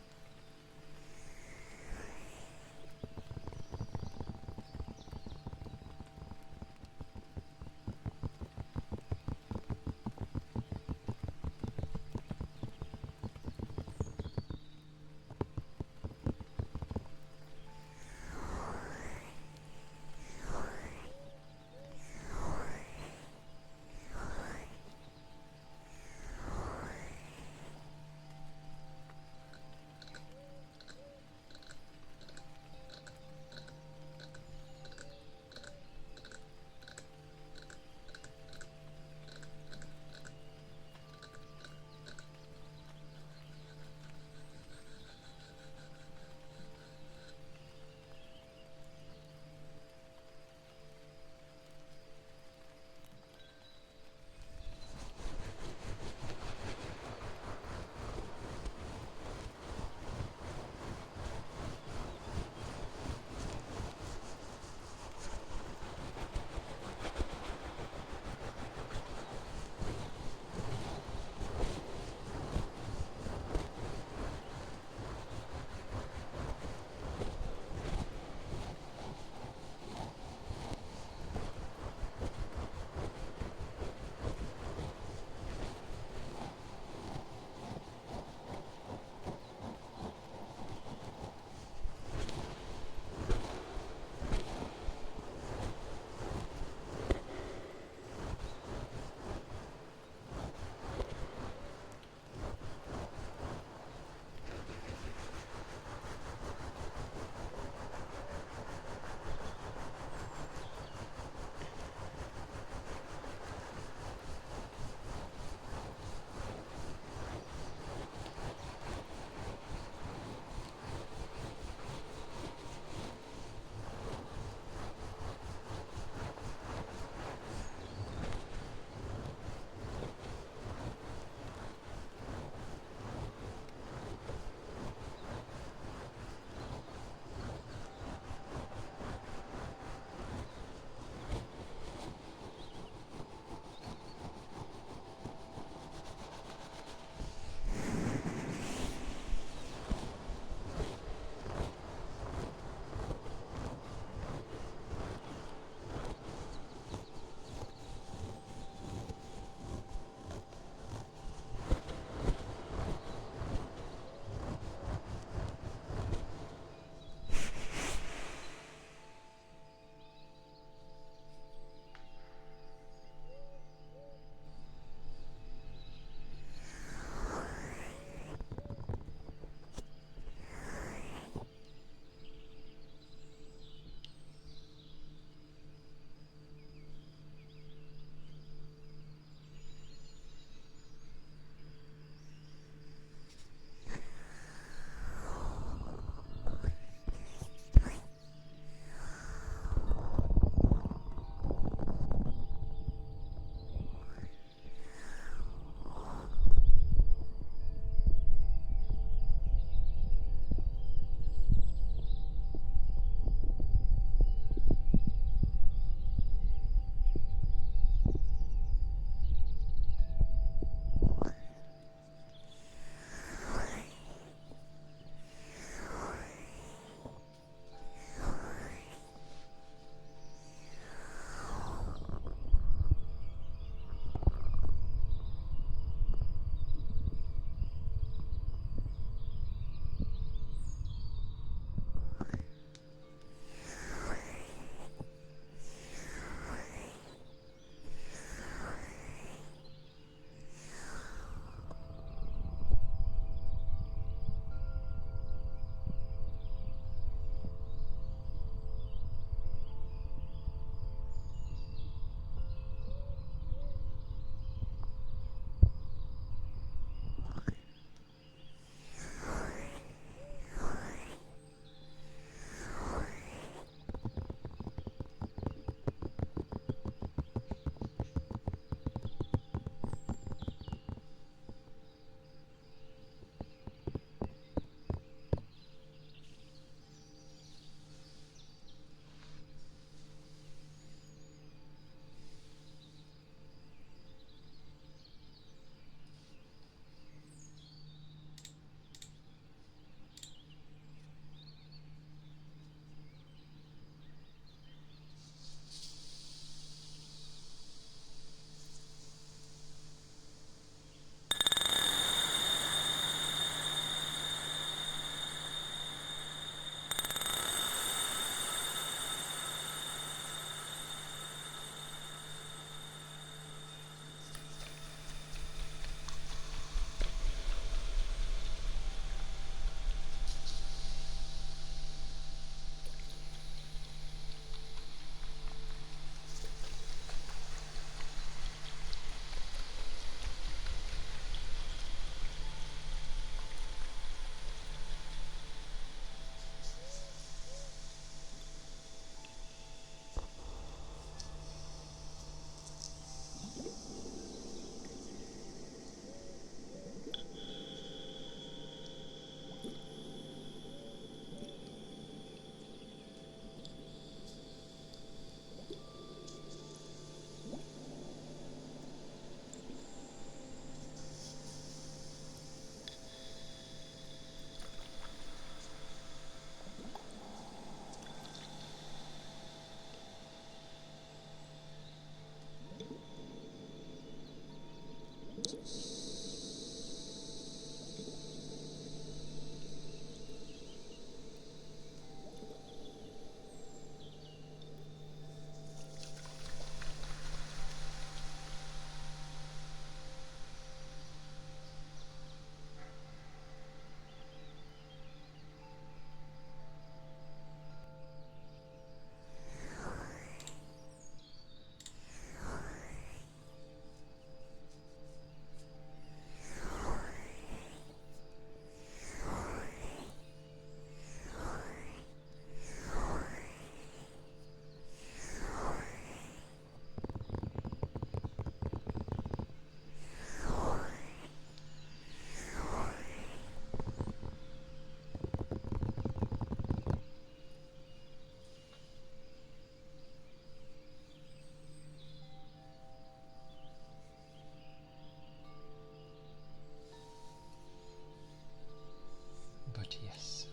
But yes.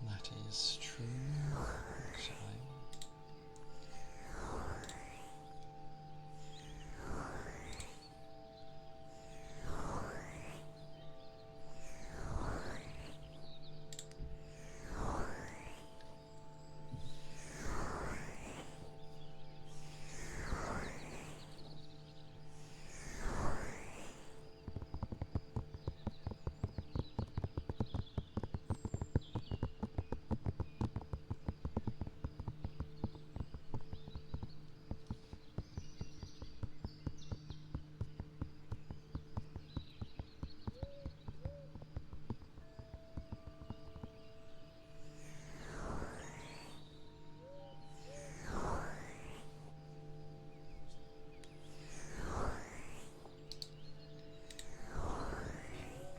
That is true, actually.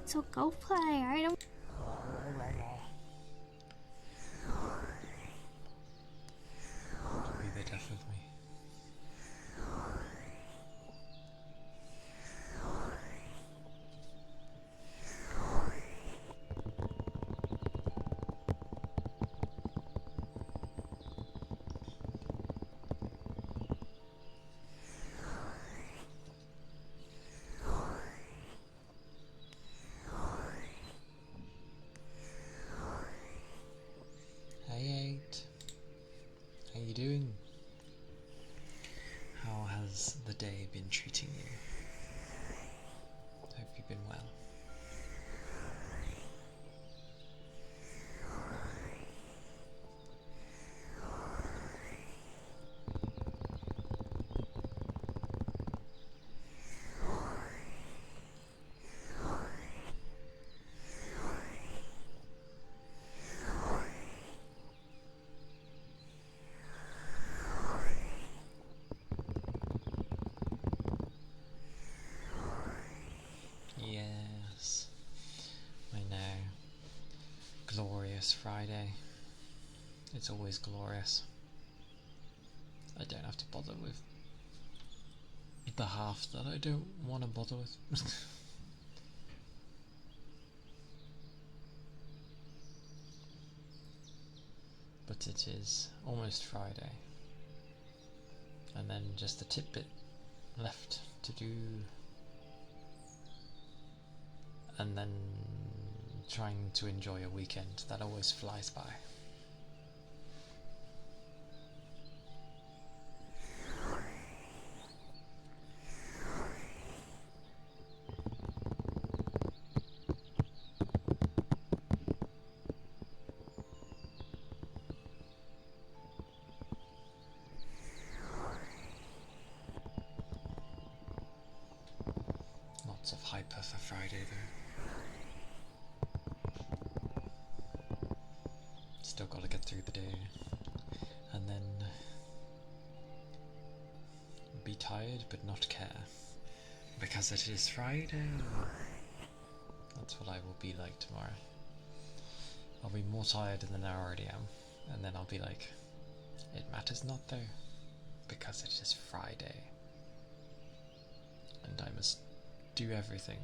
So go play. I don't. Don't be the death of me. Hey, 8. How you doing? How has the day been treating you? Hope you've been well. Yes, I know. Glorious Friday. It's always glorious. I don't have to bother with the half that I don't want to bother with. But it is almost Friday. And then just a tidbit left to do. And then trying to enjoy a weekend that always flies by. Lots of hyper for Friday though. Still gotta get through the day. And then be tired but not care. Because it is Friday. That's what I will be like tomorrow. I'll be more tired than I already am, and then I'll be like, it matters not though, because it is Friday, and I must do everything,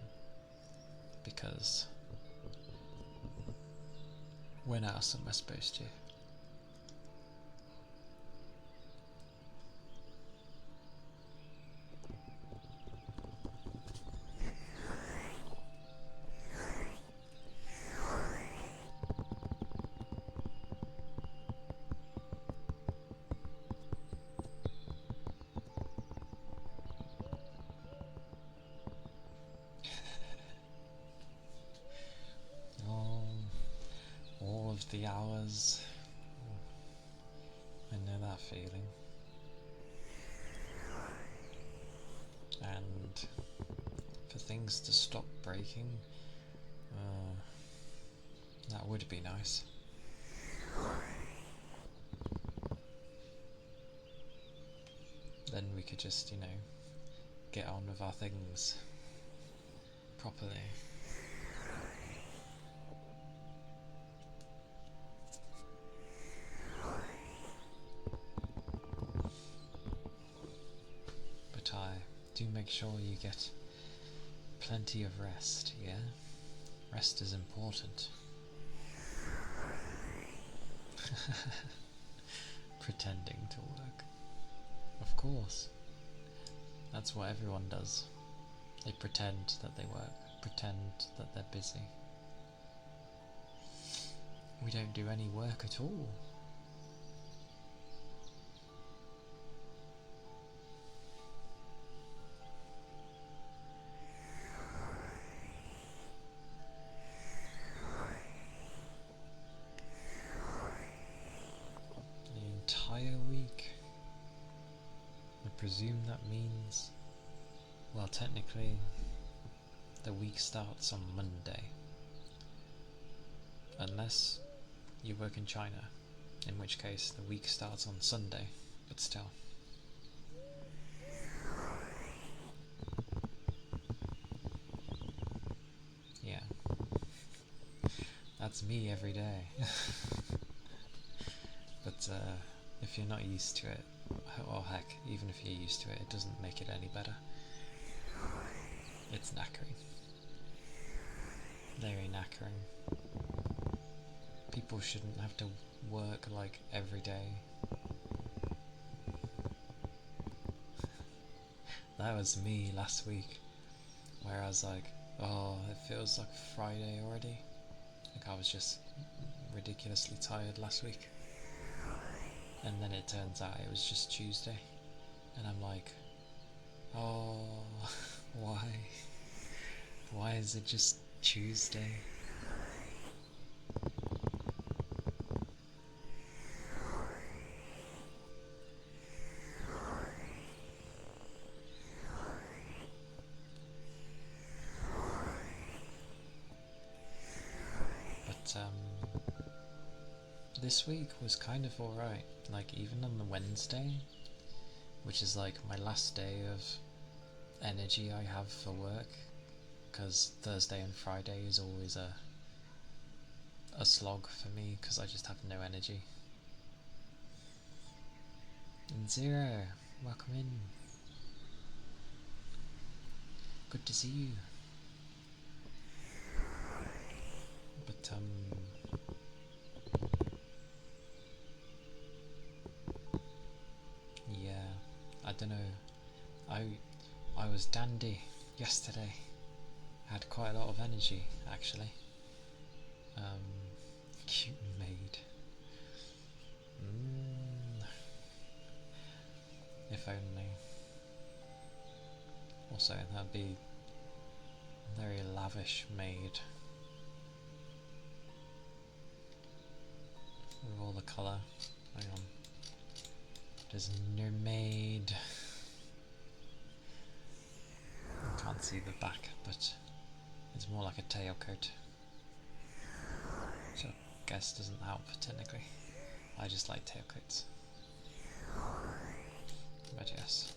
because when else am I supposed to? All of the hours. I know that feeling. And for things to stop breaking, that would be nice. Then we could just, get on with our things properly. But do make sure you get plenty of rest, yeah? Rest is important. Pretending to work. Of course. That's what everyone does. They pretend that they work, pretend that they're busy. We don't do any work at all. The entire week. I presume that means, well, technically, the week starts on Monday. Unless you work in China, in which case the week starts on Sunday, but still. Yeah. That's me every day. But if you're not used to it, or heck, even if you're used to it, it doesn't make it any better. It's knackering. Very knackering. People shouldn't have to work like every day. That was me last week, where I was like, oh, it feels like Friday already. Like I was just ridiculously tired last week. And then it turns out it was just Tuesday. And I'm like, oh, why? Why is it just Tuesday? But this week was kind of alright. Like even on the Wednesday, which is like my last day of energy I have for work, because Thursday and Friday is always a slog for me because I just have no energy. And Zero, welcome in. Good to see you. But yeah, I don't know. I was dandy yesterday. Had quite a lot of energy actually. Cute maid. If only. Also, that'd be very lavish maid. With all the colour. Hang on. There's no maid. I can't see the back, but it's more like a tailcoat. So I guess doesn't help technically. I just like tailcoats. But yes.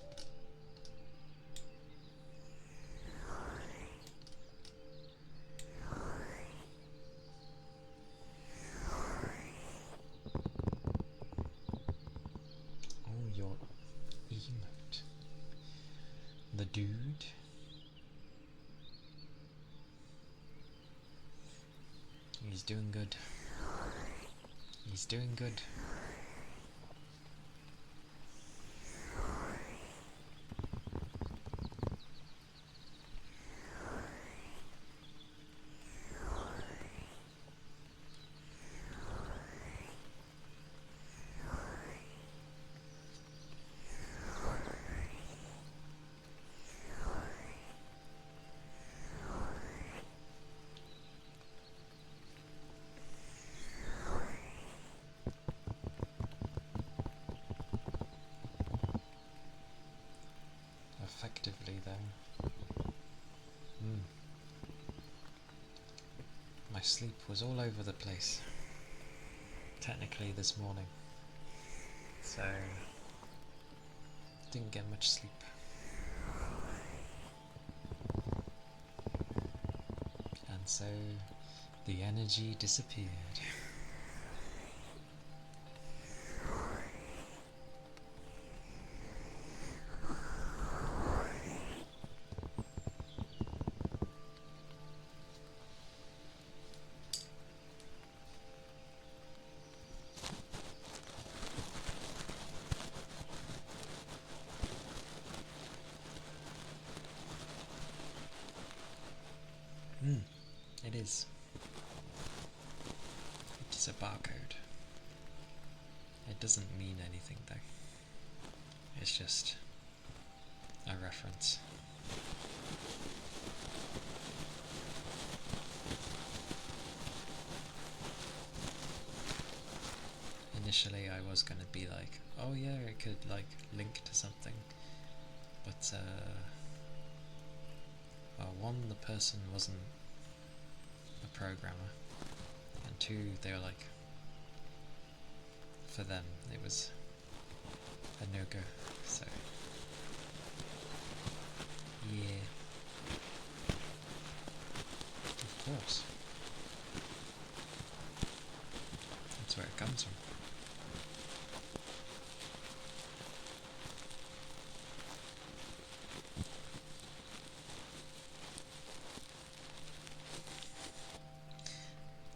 He's doing good. He's doing good. Effectively, though. My sleep was all over the place. Technically this morning. So, didn't get much sleep. And so, the energy disappeared. It is. It is a barcode. It doesn't mean anything though. It's just a reference. Initially I was going to be like, oh yeah, it could like link to something. But well, one, the person wasn't a programmer, and two, they were like, for them it was a no-go, so yeah, of course, that's where it comes from.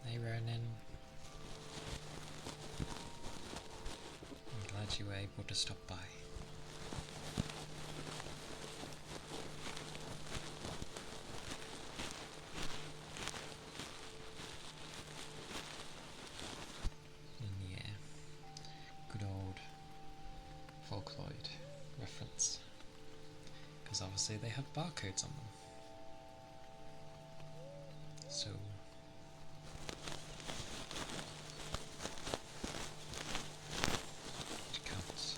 Hey Ronan, I'm glad you were able to stop by. And yeah, good old Folkloid reference, because obviously they have barcodes on them, so it counts.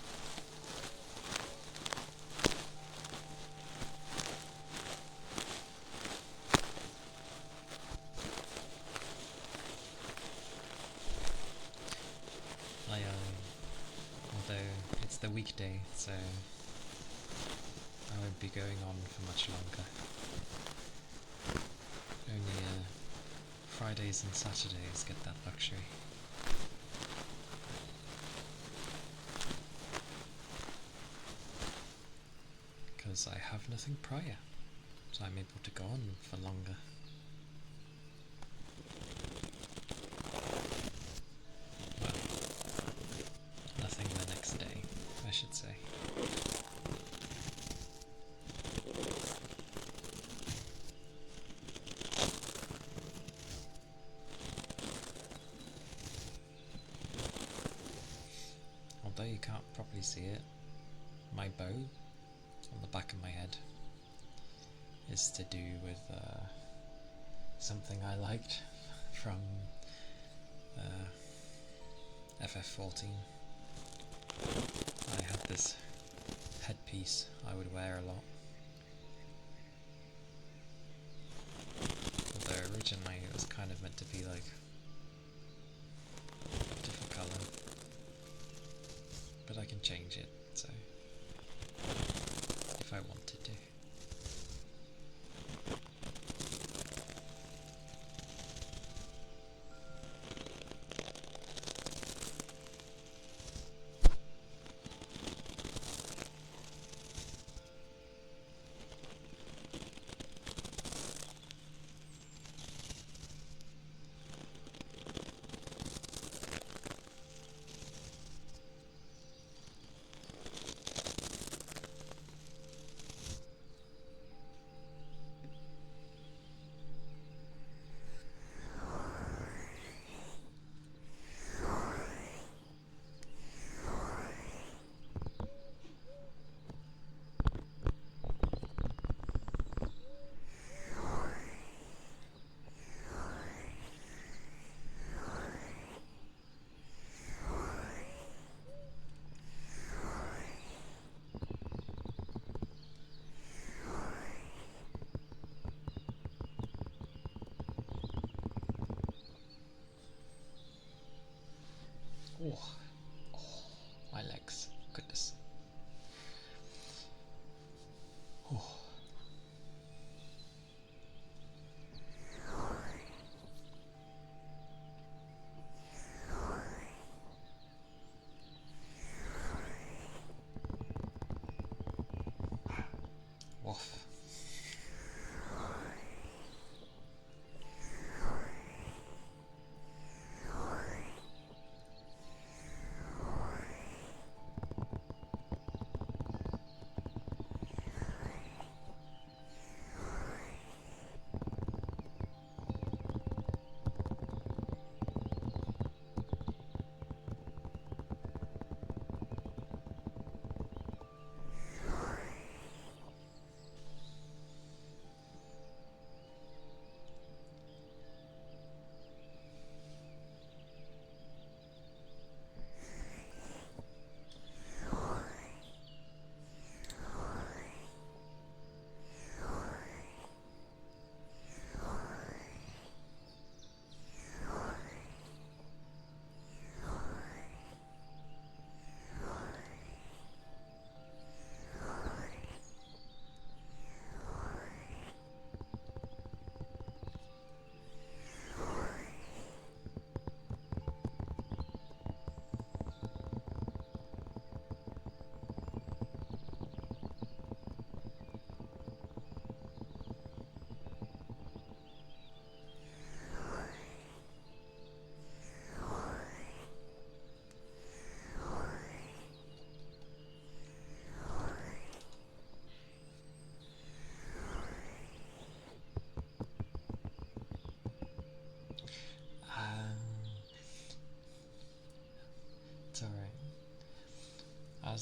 Although it's the weekday, so I won't be going on for much longer. Only Fridays and Saturdays get that luxury. Because I have nothing prior, so I'm able to go on for longer. Well, nothing the next day, I should say. Although you can't properly see it, my bow on the back of my head is to do with something I liked from FF14. I had this headpiece I would wear a lot. Although originally it was kind of meant to be like a different colour, but I can change it, so if I wanted to.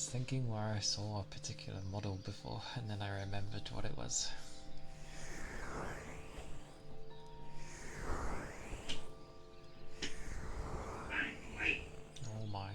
was thinking where I saw a particular model before, and then I remembered what it was. Oh my.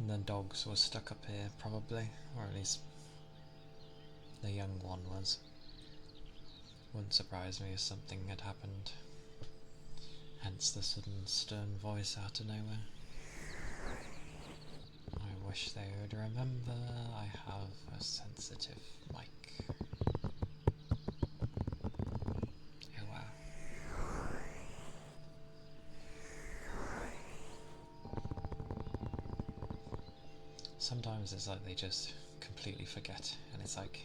And the dogs were stuck up here, probably, or at least the young one was. Wouldn't surprise me if something had happened. Hence the sudden stern voice out of nowhere. I wish they would remember I have a sensitive mic. Oh wow. Sometimes it's like they just completely forget, and it's like,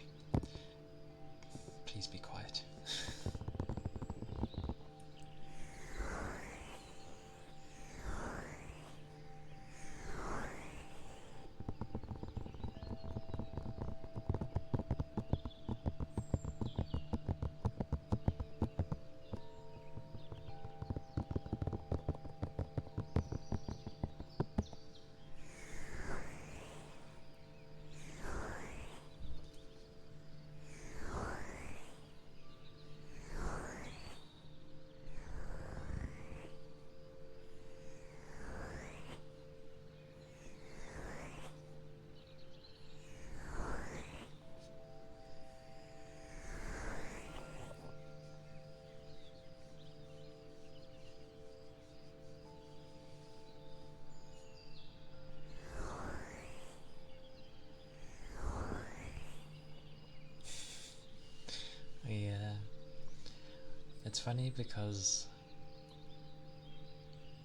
please be quiet. Yeah, it's funny because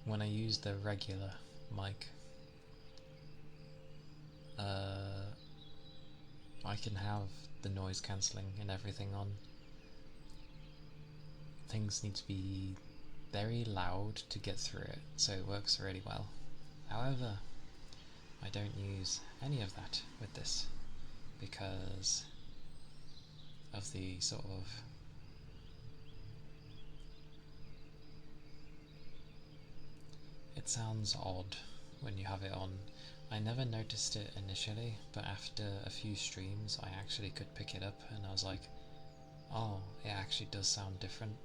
when I use the regular mic, I can have the noise cancelling and everything on. Things need to be very loud to get through it, so it works really well. However, I don't use any of that with this because of the sort of it sounds odd when you have it on. I never noticed it initially, but after a few streams I actually could pick it up and I was like, oh, it actually does sound different.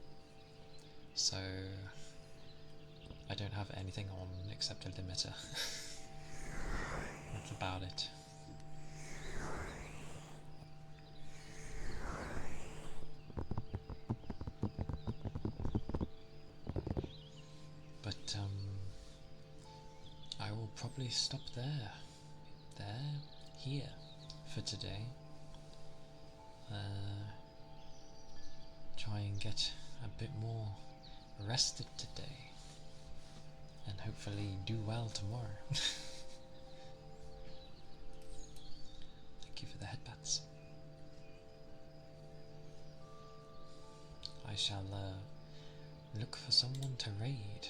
So I don't have anything on except a limiter. That's about it. But I will probably stop here for today. Try and get a bit more rested today and hopefully do well tomorrow. Thank you for the headbats. I shall look for someone to raid.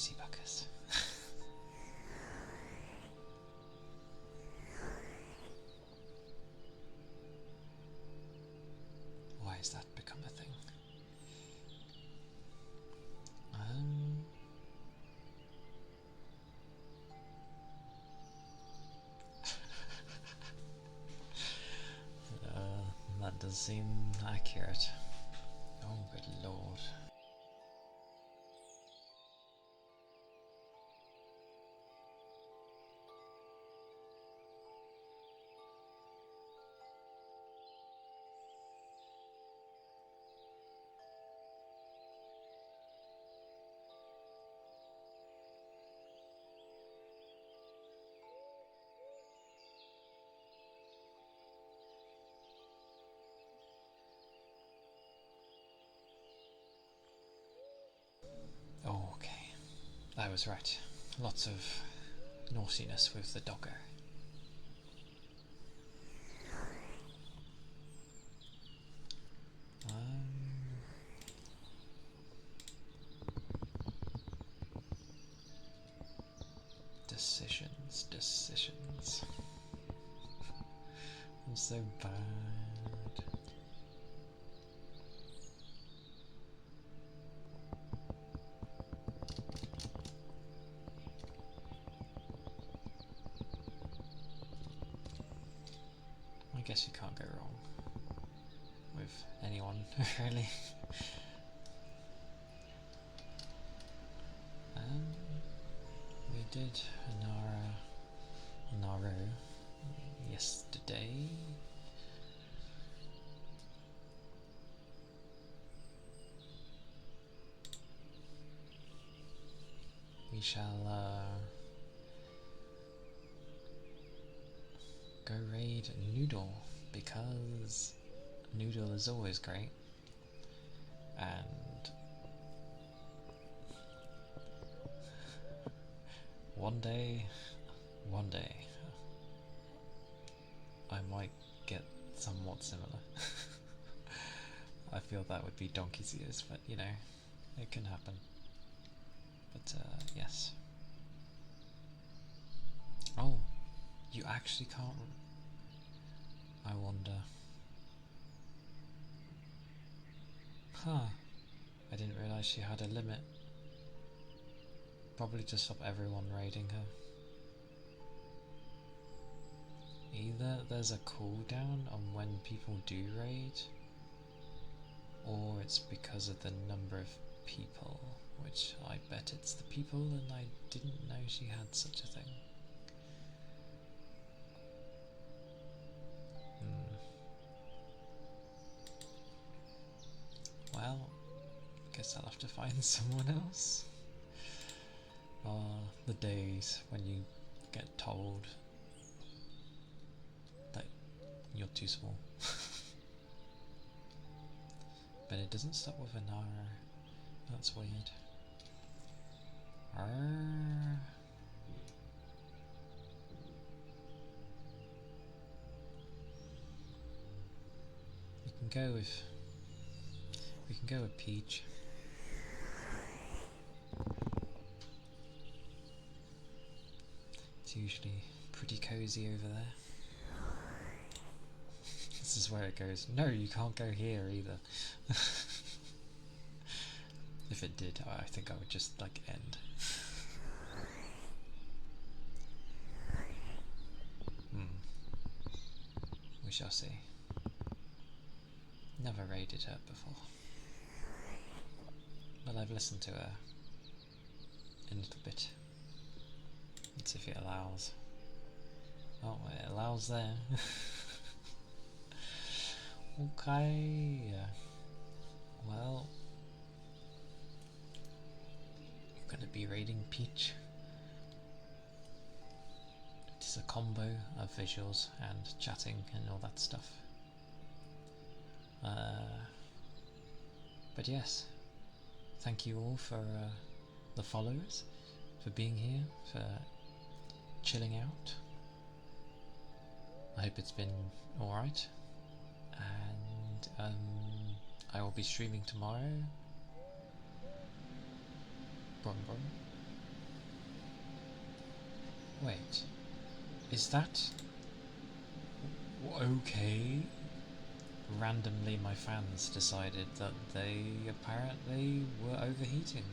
Noisy buggers. Why has that become a thing? That does seem accurate. Oh, good lord. Okay, I was right. Lots of naughtiness with the doggo. Decisions. I'm so bad. I guess you can't go wrong with anyone, really. We did Naru yesterday. We shall go raid Noodle, because Noodle is always great, and one day I might get somewhat similar. I feel that would be donkey's ears, but you know, it can happen. But yes. Oh, you actually can't. I wonder. Huh. I didn't realise she had a limit. Probably to stop everyone raiding her. Either there's a cooldown on when people do raid, or it's because of the number of people, which I bet it's the people, and I didn't know she had such a thing. Well, guess I'll have to find someone else. The days when you get told that you're too small. But it doesn't stop with an R. That's weird. R. We can go with Peach. It's usually pretty cozy over there. This is where it goes. No, you can't go here either. If it did, I think I would just like end. We shall see. Never raided her before. But I've listened to her a little bit. Let's see if it allows. Oh, it allows there. Okay. Well, I'm gonna be raiding Peach. It is a combo of visuals and chatting and all that stuff. But yes, thank you all for the followers, for being here, for chilling out. I hope it's been alright, and I will be streaming tomorrow. Brum brum. Wait, is that okay? Randomly, my fans decided that they apparently were overheating.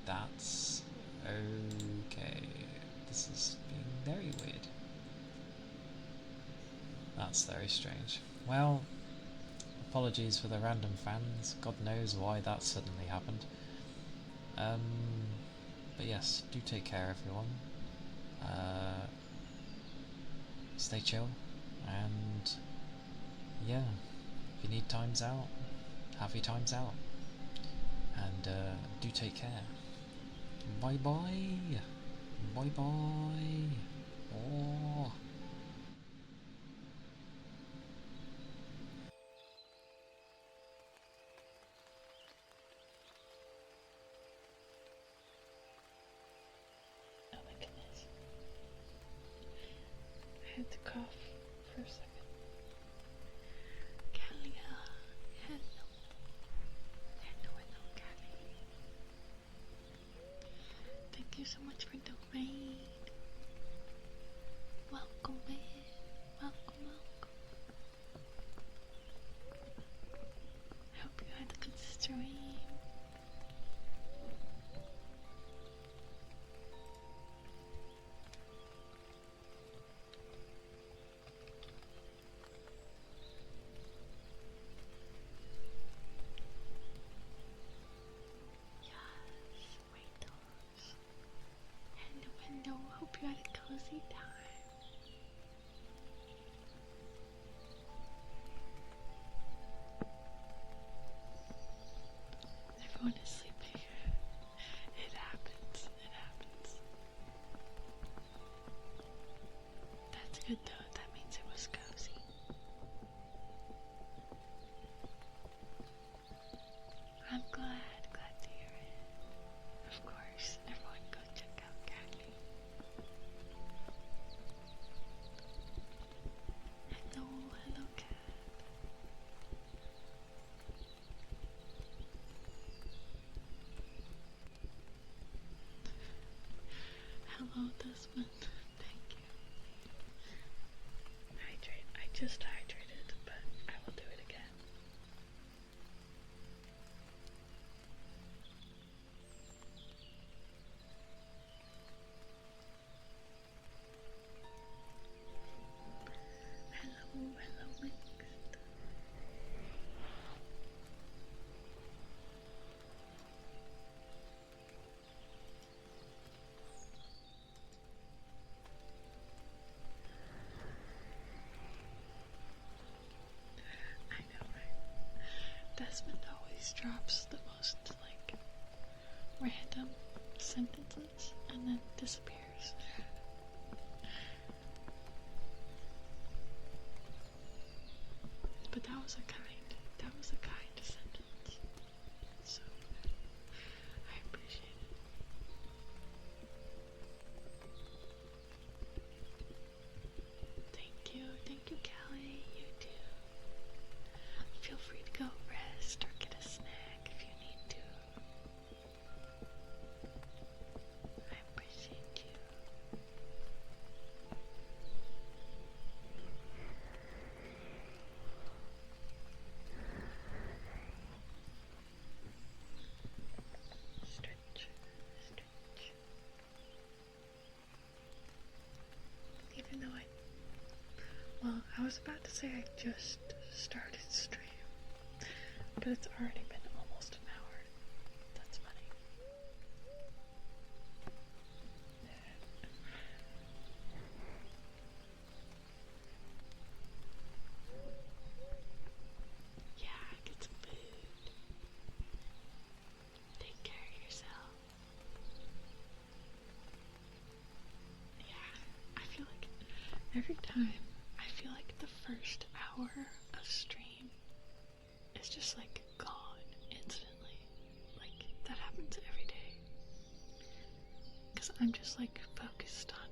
That's okay. This is being very weird. That's very strange. Well, apologies for the random fans. God knows why that suddenly happened. But yes, do take care, everyone. Stay chill, and yeah, if you need times out, have your times out, and do take care. Bye bye. Bye bye. Oh. Oh my goodness. I had to cough for a second. Calia. Hello. Hello, Calia. Thank you so much for the raid. Welcome in. Welcome. I hope you had a good stream. Yes, waiters. Hello. Hope you had a cozy time. Everyone is sleeping. It happens. That's good though. That means it was cozy. I'm glad to hear it. Of course, everyone go check out Calia. Hello, cat. Hello, Desmond. Thank you. I just hydrated, but I will do it again. Hello, mixed. I know, right? Desmond always drops the most, like, random sentences and then disappears. But that was a kind sentence. So, I appreciate it. Thank you, Callie. You too. Feel free to go rest or get a snack if you need to. I appreciate you. Stretch. Even though I was about to say I just started stream, but it's already been almost an hour. That's funny. Yeah, get some food. Take care of yourself. Yeah, I feel like every time, I feel like the first hour of stream is just like gone instantly. Like that happens every day. Because I'm just like focused on